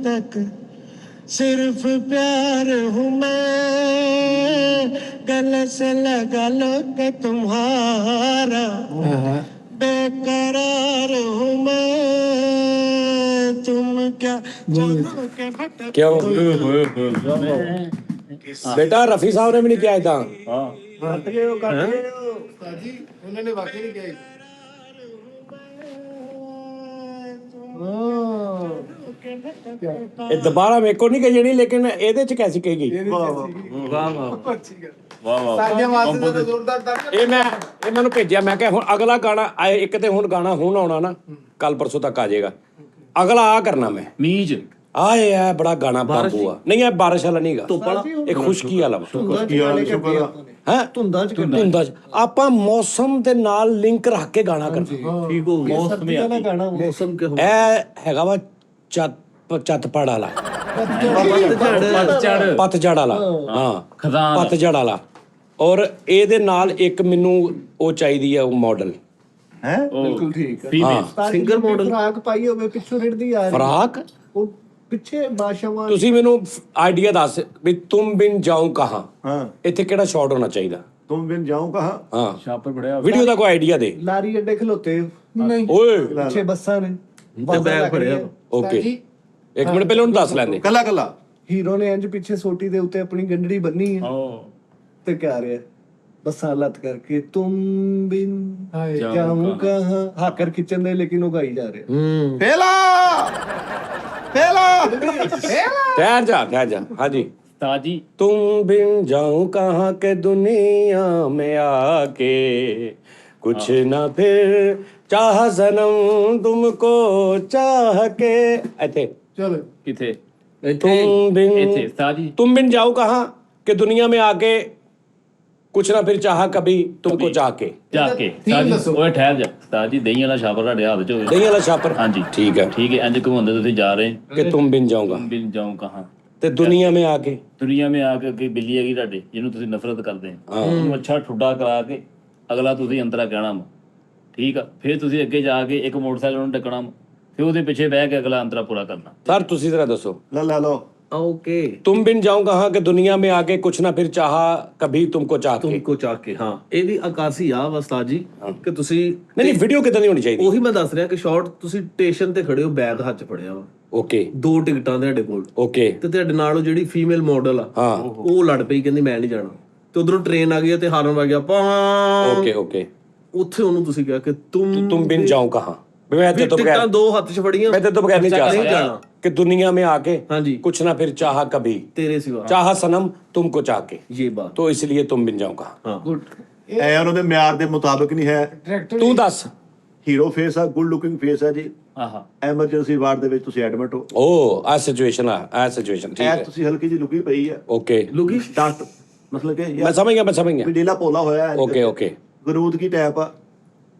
F: तक सिर्फ प्यार हूँ मैं, गले से लगा लो कि तुम्हारा बेकरार हूँ मैं, तुम क्या जानो के भटक
C: ਕਿਉਂ ਬੇਟਾ ਰਫੀ ਸਾਹਿਬ ਨੇ ਵੀ ਨਹੀਂ ਕਿਹਾ ਇਦਾਂ।
A: ਕੱਟ ਗਏ ਉਹ
E: ਜੀ ਉਹਨਾਂ ਨੇ ਵਾਕਈ ਨਹੀਂ ਕਿਹਾ।
C: ਇਹ ਦੁਬਾਰਾ ਮੇਰੇ ਕੋ ਨਹੀਂ ਕਹੀ ਜਾਣੀ, ਲੇਕਿਨ ਇਹਦੇ ਚ ਕੈਸੀ ਕਹੀ ਗਈ।
B: ਵਾਹ ਵਾਹ ਵਾਹ ਵਾਹ।
E: ਤਾਲੀਆਂ ਮਾਰਦੇ ਤਾਂ ਜ਼ੋਰਦਾਰ ਤਾਲੀਆਂ।
C: ਇਹ ਮੈਨੂੰ ਭੇਜਿਆ, ਮੈਂ ਕਿਹਾ ਹੁਣ ਅਗਲਾ ਗਾਣਾ ਆਏ, ਇੱਕ ਤੇ ਹੁਣ ਗਾਣਾ ਹੁਣ ਆਉਣਾ ਨਾ, ਕੱਲ ਪਰਸੋਂ ਤੱਕ ਆ ਜਾਏਗਾ। ਅਗਲਾ ਆ ਕਰਨਾ ਮੈਂ
B: ਮੀਜ
C: ਆਏ ਆ ਬੜਾ ਗਾਣਾ ਬਾਬੂ ਆ। ਨਹੀਂ ਇਹ ਬਾਰਿਸ਼ ਵਾਲਾ ਨਹੀਂਗਾ, ਇਹ ਖੁਸ਼ਕੀ ਵਾਲਾ ਵਾ। ਹੈ ਧੁੰਦਾਂ ਚ ਆਪਾਂ ਮੌਸਮ ਦੇ ਨਾਲ ਲਿੰਕ ਰੱਖ ਕੇ ਗਾਣਾ ਕਰਨਾ।
B: ਠੀਕ ਹੋ ਗਿਆ।
A: ਮੌਸਮ ਦਾ ਗਾਣਾ
B: ਮੌਸਮ ਕੇ
C: ਇਹ ਹੈਗਾ ਵਾ ਚਤਪੜ ਵਾਲਾ, ਪਤਝੜ ਵਾਲਾ। ਹਾਂ
B: ਖਜ਼ਾਨ
C: ਪਤਝੜ ਵਾਲਾ। ਔਰ ਇਹਦੇ ਨਾਲ ਇੱਕ ਮੈਨੂੰ ਉਹ ਚਾਹੀਦੀ ਆ, ਉਹ ਮਾਡਲ
D: ਹੈ
A: ਬਿਲਕੁਲ ਠੀਕ ਹੈ।
B: ਫੀਮੇਲ
A: ਸਿੰਗਰ ਮਾਡਲ ਫਰਾਕ ਪਾਈ ਹੋਵੇ ਪਿੱਛੋਂ ਰਿੜਦੀ ਆ ਰਹੀ
C: ਫਰਾਕ।
A: ਉਹ ਪਿੱਛੇ ਬਾਸ਼ਾਵਾਂ
C: ਤੁਸੀਂ ਮੈਨੂੰ ਆਈਡੀਆ ਦੱਸ ਵੀ ਤੁਮ ਬਿਨ ਜਾਊਂ ਕਹਾਂ,
D: ਹਾਂ
C: ਇੱਥੇ ਕਿਹੜਾ ਸ਼ਾਟ ਹੋਣਾ ਚਾਹੀਦਾ?
D: ਤੁਮ ਬਿਨ ਜਾऊं कहाँ
C: ਹਾਂ
B: ਛਾਪਰ ਬੜਿਆ
C: ਵੀਡੀਓ ਦਾ ਕੋਈ ਆਈਡੀਆ ਦੇ।
A: ਲਾਰੀ ਅੱਡੇ ਖਲੋਤੇ
E: ਨਹੀਂ
C: ਓਏ
A: ਪਿੱਛੇ ਬੱਸਾਂ ਨੇ
B: ਬੈਗ ਫੜਿਆ।
C: ਓਕੇ
E: ਜੀ
C: ਇੱਕ ਮਿੰਟ ਪਹਿਲਾਂ ਉਹਨੂੰ ਦੱਸ ਲੈਂਦੇ।
D: कला कला
A: ਹੀਰੋ ਨੇ ਇੰਜ ਪਿੱਛੇ ਸੋਟੀ ਦੇ ਉੱਤੇ ਆਪਣੀ ਗੰਢੜੀ ਬੰਨੀ ਹੈ ਤੇ ਕਹਿ ਰਿਹਾ ਬੱਸਾਂ ਲੱਤ ਕਰਕੇ ਤੁਮ ਬਿਨ
E: ਹਾਏ
A: ਜਾऊं कहाँ ਹਾਕਰ ਖਿੱਚਣ ਦੇ ਲੇਕਿਨ ਉਹ ਗਾਈ ਜਾ ਰਿਹਾ।
D: फेला फेला
C: ਠਹਿਰ ਜਾ ਹਾਂਜੀ।
B: ਤਾਜੀ
C: तुम बिन जाऊं कहाँ के दुनिया में आके कुछ ना फिर चाह सनम तुमको चाह के ऐसे
E: ਚਲੋ
B: ਕਿਥੇ
C: तुम बिन
B: ਇੱਥੇ ਤਾਜੀ
C: तुम बिन जाऊं कहाँ के दुनिया में आके कुछ ना फिर चाह कभी तुमको जाके।
B: ਜਾ ਕੇ
E: ਥੀਮ
B: ਤਾਜੀ
E: ਦੱਸੋ।
B: ਓਏ ਠਹਿਰ ਜਾ ਤਾਜੀ ਦਹੀਂ ਵਾਲਾ ਛਾਪਰ ਤੁਹਾਡੇ ਹੱਥ 'ਚ ਹੋਵੇ।
C: दही वाला छापर
B: ਹਾਂਜੀ
C: ठीक है
B: ਠੀਕ ਹੈ ਇੰਜ ਘੁੰਮਦੇ ਤੁਸੀਂ ਜਾ ਰਹੇ
C: कि तुम बिन जाऊंगा
B: ਬਿਨ ਜਾऊं ਕਹਾਂ
C: ते दुनिया में आके
B: ਦੁਨੀਆ ਮੇ ਆ ਕੇ ਅੱਗੇ ਬਿੱਲੀ ਹੈਗੀ ਤੁਹਾਡੇ ਜਿਹਨੂੰ ਤੁਸੀਂ ਨਫ਼ਰਤ ਕਰਦੇ ਹੋ ਉਹਨੂੰ ਅੱਛਾ ਠੁੱਡਾ ਕਰਾ ਕੇ ਅਗਲਾ ਤੁਸੀਂ ਅੰਤਰਾ ਕਹਿਣਾ ਵਾ, ਠੀਕ ਆ। ਫਿਰ ਤੁਸੀਂ ਅੱਗੇ ਜਾ ਕੇ ਇੱਕ ਮੋਟਰਸਾਈਕਲ ਨੂੰ ਟੱਕਣਾ ਵਾ, ਫਿਰ ਉਹਦੇ ਪਿੱਛੇ ਬਹਿ ਕੇ ਅਗਲਾ ਅੰਤਰਾ ਪੂਰਾ ਕਰਨਾ।
C: सर तुसी जरा दसो
D: ਲੈ ਲਓ
G: ओके
C: तुम बिन जाऊं कहाँ कि दुनिया में आके कुछ ना फिर चाहा कभी तुमको चाह के
G: तुमको चाह के हाँ ਇਹਦੀ ਅਕਾਸੀ ਆ ਉਸਤਾਦ ਜੀ ਕਿ ਤੁਸੀਂ
C: नहीं नहीं वीडियो कितनी होनी चाहिए
G: ਉਹੀ ਮੈਂ ਦੱਸ ਰਿਹਾ ਕਿ ਸ਼ਾਰਟ ਤੁਸੀਂ ਸਟੇਸ਼ਨ ਤੇ ਖੜੇ ਹੋ, ਬੈਗ ਹੱਥ 'ਚ ਫੜਿਆ ਵਾ,
C: ओके
G: 2 ਟਿਕਟਾਂ ਤੁਹਾਡੇ ਕੋਲ,
C: ओके
G: ਤੇ ਤੁਹਾਡੇ ਨਾਲ ਉਹ ਜਿਹੜੀ ਫੀਮੇਲ ਮਾਡਲ ਆ
C: हाँ
G: ਉਹ ਲੜ ਪਈ, ਕਹਿੰਦੀ ਮੈਂ ਨਹੀਂ ਜਾਣਾ, ਤੇ ਉਧਰੋਂ ਟ੍ਰੇਨ ਆ ਗਈ ਤੇ ਹਾਰਨ ਵੱਜ ਗਿਆ ਪਾ,
C: ओके ओके
G: ਉੱਥੇ ਉਹਨੂੰ ਤੁਸੀਂ ਕਿਹਾ ਕਿ
C: तुम बिन जाऊं कहाँ मैं तो
G: ਟਿਕਟਾਂ
C: बगैर
G: 2 ਹੱਥ 'ਚ ਫੜੀਆਂ,
C: मैं तो बगैर नहीं जा
G: नहीं
C: सकता
G: जाना।
C: कि दुनिया में आके
G: ਹਾਂਜੀ
C: कुछ ना फिर चाहा कभी
G: ਤੇਰੇ ਸਿਵਾ
C: चाहा सनम तुमको चाह के
G: ये बात
C: तो इसलिए तुम बिन जाऊं कहाँ
G: ਹਾਂ
D: ਐ ਉਹਨਾਂ ਦੇ ਮਿਆਰ ਦੇ ਮੁਤਾਬਕ ਨਹੀਂ ਹੈ।
E: ਡਾਇਰੈਕਟਰ
C: तू दस
D: ਹੀਰੋ ਫੇਸ ਆ, ਗੁੱਡ ਲੁਕਿੰਗ ਫੇਸ ਆ ਜੀ।
B: ਆਹਾ
D: ਐਮਰਜੈਂਸੀ ਵਾਰਡ ਦੇ ਵਿੱਚ ਤੁਸੀਂ ਐਡਮਿਟ ਹੋ,
C: ओ आ सिचुएशन ठीक
D: ਐ
C: है
D: ਤੁਸੀਂ ਹਲਕੀ ਜਿਹੀ ਲੁਕੀ ਪਈ ਆ
C: ओके
G: ਲੁਕੀ
D: ਡਾਕਟਰ ਮਤਲਬ ਕਿ
C: मैं समझ गया
D: ਵੀ ਡੀਲਾ ਪੋਲਾ ਹੋਇਆ ਹੈ
C: ओके ओके
D: ਗਰੂਦ ਕੀ ਟੈਪ ਆ,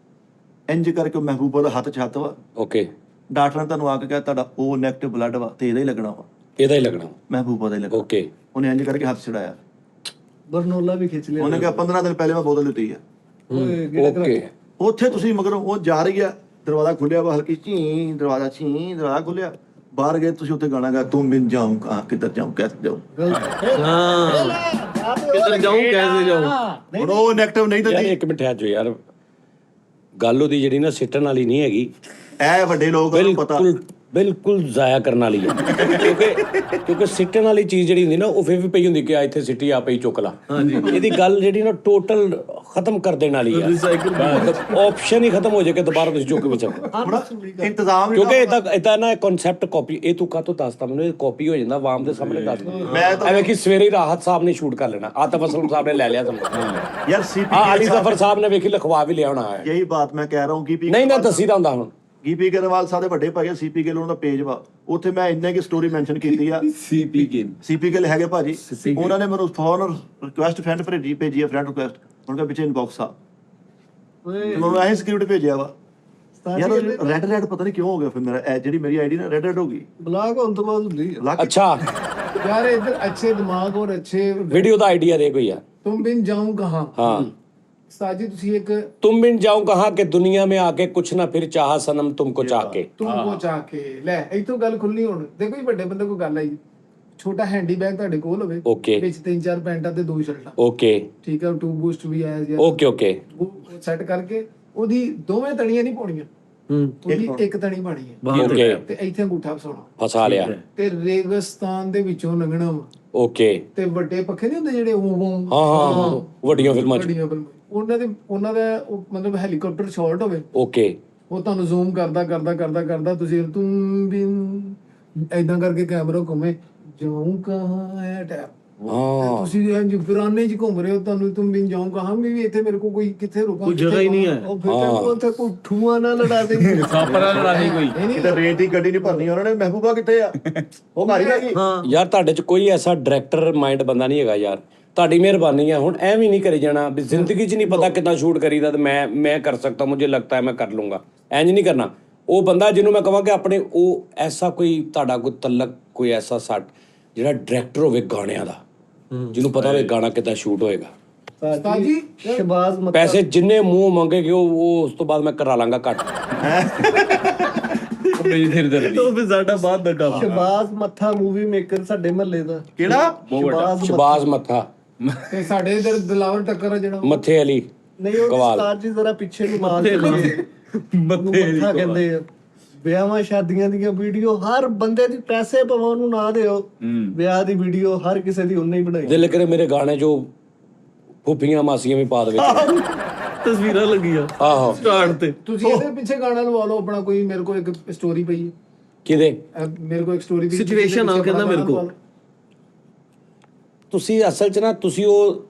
D: ਇੰਜ ਕਰਕੇ ਮਹਿਬੂਬਾ ਦਾ ਹੱਥ 'ਚ ਹੱਥ ਵਾ।
C: ओके
D: ਡਾਕਟਰ ਨੇ ਤੁਹਾਨੂੰ ਆ ਕੇ ਕਿਹਾ ਤੁਹਾਡਾ O ਨੈਗੇਟਿਵ ਬਲੱਡ ਵਾ ਤੇ ਇਹਦਾ ਹੀ ਲੱਗਣਾ ਵਾ,
C: ਇਹਦਾ ਹੀ ਲੱਗਣਾ
D: ਮਹਿਬੂਬਾ ਦਾ ਹੀ ਲੱਗਣਾ।
C: ओके
D: ਉਹਨੇ ਇੰਜ ਕਰਕੇ ਹੱਥ ਛੜਾਇਆ,
A: ਬਰਨੋਲਾ ਵੀ ਖਿੱਚ ਲਿਆ
D: ਉਹਨੇ ਕਿਹਾ 15 ਦਿਨ ਪਹਿਲੇ ਮੈਂ ਬੋਤਲ ਦਿੱਤੀ ਆ।
A: ਓਏ ਕਿਹੜਾ
C: ओके
D: ਉੱਥੇ ਤੁਸੀਂ ਮਗਰੋਂ ਉਹ ਜਾ ਰਹੀ ਆ, ਦਰਵਾਜ਼ਾ ਖੁੱਲਿਆ ਵਾ, ਹਲਕੀ ਦਰਵਾਜ਼ਾ ਖੁੱਲਿਆ, ਬਾਹਰ ਗਏ ਤੁਸੀਂ, ਉੱਥੇ ਗਾਣਾ ਗਾ ਤੁਮ ਬਿਨ ਜਾऊं ਕਹਾਂ ਕਿੱਧਰ ਜਾऊं ਕੈਸੇ ਜਾऊं।
G: ਹਾਂ ਕਿੱਧਰ ਜਾਊਂ ਕੈਸੇ ਜਾਊਂ
D: ਹੁਣ ਉਹ ਨੈਗੇਟਿਵ ਨਹੀਂ
C: ਯਾਰ
D: ਦਿੰਦੀ।
C: ਇੱਕ ਮਿੰਟ ਠਹਿਰ ਜਾਓ ਯਾਰ ਗੱਲ ਉਹਦੀ ਜਿਹੜੀ ਨਾ ਸਿੱਟਣ ਵਾਲੀ ਨਹੀਂ ਹੈਗੀ
D: ਐ ਵੱਡੇ ਲੋਕ ਨੂੰ ਪਤਾ
C: ਬਿਲਕੁਲ ਜ਼ਾਇਆ ਕਰਨ ਵਾਲੀ ਹੈ ਕਿਉਂਕਿ ਸਿੱਟਣ ਵਾਲੀ ਚੀਜ਼ ਜਿਹੜੀ ਹੁੰਦੀ ਨਾ ਉਹ ਫਿਰ ਵੀ ਪਈ ਹੁੰਦੀ ਕਿ ਆ ਇੱਥੇ ਸਿੱਟੀ ਆ ਪਈ ਚੁੱਕ ਲਾ। ਇਹਦੀ ਗੱਲ ਜਿਹੜੀ ਨਾ ਟੋਟਲ ਖਤਮ ਕਰ ਦੇਣ ਵਾਲੀ ਹੈ, ਆਪਸ਼ਨ ਹੀ ਖਤਮ ਹੋ ਜਾਏ ਕਿ ਦੁਬਾਰਾ ਤੁਸੀਂ ਚੁੱਕ ਵਿੱਚ
D: ਇੰਤਜ਼ਾਮ
C: ਕਿਉਂਕਿ ਇਦਾਂ ਨਾ ਕਨਸੈਪਟ ਕਾਪੀ ਇਹ ਤੂੰ ਕਾਹਤੋਂ ਦੱਸਦਾ ਮੈਨੂੰ, ਇਹ ਕਾਪੀ ਹੋ ਜਾਂਦਾ ਆਵਾਮ ਦੇ ਸਾਹਮਣੇ ਦੱਸ ਐਵੇਂ ਕਿ ਸਵੇਰੇ ਹੀ ਰਾਹਤ ਸਾਹਿਬ ਨੇ ਸ਼ੂਟ ਕਰ ਲੈਣਾ, ਆਤਫ ਅਸਲਮ ਸਾਹਿਬ ਨੇ ਲੈ ਲਿਆ ਤੁਹਾਨੂੰ,
D: यार सीपी
C: ਅਲੀ ਜ਼ਫਰ ਸਾਹਿਬ ਨੇ ਵੇਖੀ ਲਿਖਵਾ ਵੀ ਲਿਆ ਹੋਣਾ ਹੈ।
D: यही बात मैं कह रहा हूँ कि
C: ਨਹੀਂ ਨਾ ਦੱਸੀਦਾ ਹੁੰਦਾ ਹੁਣ
D: ਗੀਪੀ ਗਰੇਵਾਲ ਸਾਹਿਬ ਦੇ ਵੱਡੇ ਭਾਈ ਸੀਪੀ ਗਿੱਲ ਉਹਨਾਂ ਦਾ ਪੇਜ ਵਾ, ਉੱਥੇ ਮੈਂ ਇੰਨੇ ਕੀ ਸਟੋਰੀ ਮੈਂਸ਼ਨ ਕੀਤੀ ਆ। ਸੀਪੀ ਗਿੱਲ ਹੈਗੇ ਭਾਜੀ, ਉਹਨਾਂ ਨੇ ਮੈਨੂੰ ਫੋਨ ਰਿਕੁਐਸਟ ਫਰੈਂਡ ਭੇਜੀ ਭੇਜੀ ਆ, ਫਰੈਂਡ ਰਿਕੁਐਸਟ ਉਹਨਾਂ ਦੇ ਪਿੱਛੇ ਇਨਬਾਕਸ ਆ, ਮੈਨੂੰ ਐਂ ਸਿਕਿਉਰਿਟੀ ਭੇਜਿਆ ਵਾ ਯਾਰ। ਰੈਡ ਪਤਾ ਨਹੀਂ ਕਿਉਂ ਹੋ ਗਿਆ, ਫਿਰ ਮੇਰਾ ਜਿਹੜੀ ਮੇਰੀ ਆਈਡੀ ਨਾ ਰੈਡ ਹੋ ਗਈ।
A: ਬਲਾਕ ਹੋਣ ਤੋਂ ਬਾਅਦ ਹੁੰਦੀ ਹੈ।
C: ਅੱਛਾ
E: यार इधर अच्छे दिमाग और अच्छे
C: ਵੀਡੀਓ ਦਾ ਆਈਡੀਆ ਦੇ ਕੋਈ ਯਾਰ।
E: तुम बिन जाऊं कहाँ
C: हाँ
E: साजी तुसी एक
C: तुम बिन जाऊं कहाँ कि दुनिया में आके कुछ ना फिर चाहा सनम तुमको चाह के।
E: तुमको चाह के ਲੈ ਇਥੋਂ ਗੱਲ ਖੁੱਲਣੀ ਹੁਣ ਦੇਖੋ ਜੀ, ਵੱਡੇ ਬੰਦੇ ਕੋਲ ਗੱਲ ਆਈ, ਛੋਟਾ ਹੈਂਡੀ ਬੈਗ ਤੁਹਾਡੇ ਕੋਲ ਹੋਵੇ,
C: Okay.
E: ਵਿੱਚ 3-4 ਪੈਂਟਾਂ ਤੇ 2 ਸ਼ਰਟਾਂ,
C: ओके
E: ਠੀਕ ਹੈ, 2 ਬੂਸਟ ਵੀ ਆਇਆ ਜੀ,
C: ओके ओके
E: ਉਹ ਸੈੱਟ ਕਰਕੇ ਉਹਦੀ ਦੋਵੇਂ ਤਣੀਆਂ ਨਹੀਂ ਪਾਉਣੀਆਂ, ਉਹਦੀ ਇੱਕ ਤਣੀ ਪਾਣੀ ਹੈ
C: ओके
E: ਤੇ ਇੱਥੇ ਅੰਗੂਠਾ ਫਸਾਉਣਾ
C: फंसा लिया
E: ਤੇ ਰੇਗਿਸਤਾਨ ਦੇ ਵਿੱਚੋਂ ਲੰਘਣਾ ਵਾ,
C: ओके
E: ਤੇ ਵੱਡੇ ਪੱਖੇ ਨਹੀਂ ਹੁੰਦੇ ਜਿਹੜੇ ਉਹ
C: हाँ ਵੱਡੀਆਂ ਫਿਲਮਾਂ ਚ
E: ਵੱਡੀਆਂ ਫਿਲਮਾਂ, ਉਹਨਾਂ ਦਾ ਉਹ ਮਤਲਬ ਹੈਲੀਕਾਪਟਰ ਸ਼ਾਟ ਹੋਵੇ,
C: ओके
E: ਉਹ ਤੁਹਾਨੂੰ ਜ਼ੂਮ ਕਰਦਾ ਤੁਸੀਂ ਤੁਮ ਬਿਨ ਐਦਾਂ ਕਰਕੇ ਕੈਮਰਾ ਘੁੰਮੇ ਜਾਉਂ ਕਹਾਂ ਹੈ ਟੈਪ,
C: हाँ
E: ਤੁਸੀਂ ਇੰਜ ਪੁਰਾਣੇ ਚ ਘੁੰਮ ਰਹੇ ਹੋ, ਤੁਹਾਨੂੰ ਤੁਮ ਬਿਨ ਜਾਉਂ ਕਹਾਂ ਵੀ ਇੱਥੇ ਮੇਰੇ ਕੋ ਕੋਈ ਕਿੱਥੇ ਰੁਕਾਂ,
G: ਕੋਈ ਜਗ੍ਹਾ ਹੀ ਨਹੀਂ ਹੈ।
A: ਉਹ ਫਿਰ ਤੈਨੂੰ ਉੱਥੇ ਕੋਈ ਠੂਆ ਨਾ ਲੜਾ ਦੇ।
B: ਸਾਪਰਾ ਲੜਾਈ ਕੋਈ
D: ਕਿਤੇ ਰੇਟ ਦੀ ਗੱਡੀ ਨਹੀਂ ਭਰਨੀ, ਉਹਨਾਂ ਨੇ ਮਹਿਬੂਬਾ ਕਿੱਥੇ ਆ, ਉਹ ਮਾਰੀ ਗਈ।
C: ਯਾਰ ਤੁਹਾਡੇ ਚ ਕੋਈ ਐਸਾ ਡਾਇਰੈਕਟਰ ਮਾਈਂਡ ਬੰਦਾ ਨਹੀਂ ਹੈਗਾ ਯਾਰ, ਤੁਹਾਡੀ ਮਿਹਰਬਾਨੀ ਹੈ। ਹੁਣ ਐਵੇਂ ਨਹੀਂ ਕਰੀ ਜਾਣਾ ਵੀ ਜ਼ਿੰਦਗੀ 'ਚ ਨਹੀਂ ਪਤਾ ਕਿੱਦਾਂ ਸ਼ੂਟ ਕਰੀਦਾ ਤੇ ਮੈਂ ਕਰ ਸਕਦਾ, ਮੁਝੇ ਲੱਗਦਾ ਹੈ ਮੈਂ ਕਰ ਲੂੰਗਾ, ਇੰਜ ਨਹੀਂ ਕਰਨਾ। ਉਹ ਬੰਦਾ ਜਿਹਨੂੰ ਮੈਂ ਕਹਾਂ ਕਿ ਆਪਣੇ ਉਹ ਐਸਾ ਕੋਈ ਤੁਹਾਡਾ ਕੋਈ ਤਲਕ ਕੋਈ ਐਸਾ ਸੱਟ ਜਿਹੜਾ ਡਾਇਰੈਕਟਰ ਹੋਵੇ ਗਾਣਿਆਂ ਦਾ, ਜਿਹਨੂੰ ਪਤਾ ਹੋਵੇ ਗਾਣਾ ਕਿੱਦਾਂ ਸ਼ੂਟ ਹੋਏਗਾ।
E: ਸਾਜੀ
A: ਸ਼ਬਾਜ਼ ਮੱਥਾ
C: ਪੈਸੇ ਜਿੰਨੇ ਮੂੰਹ ਮੰਗੇਗੇ ਉਹ ਉਸ ਤੋਂ ਬਾਅਦ ਮੈਂ ਕਰਾ ਲਾਂਗਾ ਘੱਟ।
B: ਮੇਰੀ ਸਿਰ ਦਰਦੀ
G: ਉਹ ਵੀ ਸਾਡਾ ਬਾਅਦ ਦਾ ਕੰਮ
A: ਸ਼ਬਾਜ਼ ਮੱਥਾ ਮੂਵੀ ਮੇਕਰ ਸਾਡੇ ਮਹੱਲੇ ਦਾ,
D: ਕਿਹੜਾ
C: ਸ਼ਬਾਜ਼ ਮੱਥਾ
E: ਤੇ ਸਾਡੇ ਇਧਰ ਦਿਲਾਵਰ ਟੱਕਰ ਆ ਜਿਹੜਾ
C: ਮੱਥੇ ਅਲੀ
A: ਨਹੀਂ ਉਹ
C: ਕਵਾਲ।
A: ਉਸਤਾਦ ਜੀ ਜ਼ਰਾ ਪਿੱਛੇ ਨੂੰ ਮਾਰ ਕੇ ਮੱਥਾ ਕਹਿੰਦੇ ਆ। ਵਿਆਹਾਂ ਸ਼ਾਦੀਆਂ ਦੀਆਂ ਵੀਡੀਓ ਹਰ ਬੰਦੇ ਦੀ ਪੈਸੇ ਪਵਾ ਉਹਨੂੰ ਨਾ ਦਿਓ, ਵਿਆਹ ਦੀ ਵੀਡੀਓ ਹਰ ਕਿਸੇ ਦੀ ਉਹਨੇ ਹੀ ਬਣਾਈ।
C: ਦਿਲ ਕਰੇ ਮੇਰੇ ਗਾਣੇ ਜੋ ਫੁੱਫੀਆਂ ਮਾਸੀਆਂ ਵੀ ਪਾ ਦੇਵੇ
G: ਤਸਵੀਰਾਂ ਲੱਗੀਆਂ
C: ਆਹੋ
G: ਸਟਾਰਟ ਤੇ।
E: ਤੁਸੀਂ ਇਹਦੇ ਪਿੱਛੇ ਗਾਣਾ ਲਵਾ ਲਓ ਆਪਣਾ ਕੋਈ, ਮੇਰੇ ਕੋਲ ਇੱਕ ਸਟੋਰੀ ਪਈ ਹੈ,
C: ਕਿਹਦੇ
E: ਮੇਰੇ ਕੋਲ ਇੱਕ ਸਟੋਰੀ ਪਈ
G: Situation ਆ, ਕਹਿੰਦਾ ਮੇਰੇ ਕੋਲ।
C: ਤੁਸੀਂ ਅਸਲ 'ਚ ਨਾ ਤੁਸੀਂ ਉਹ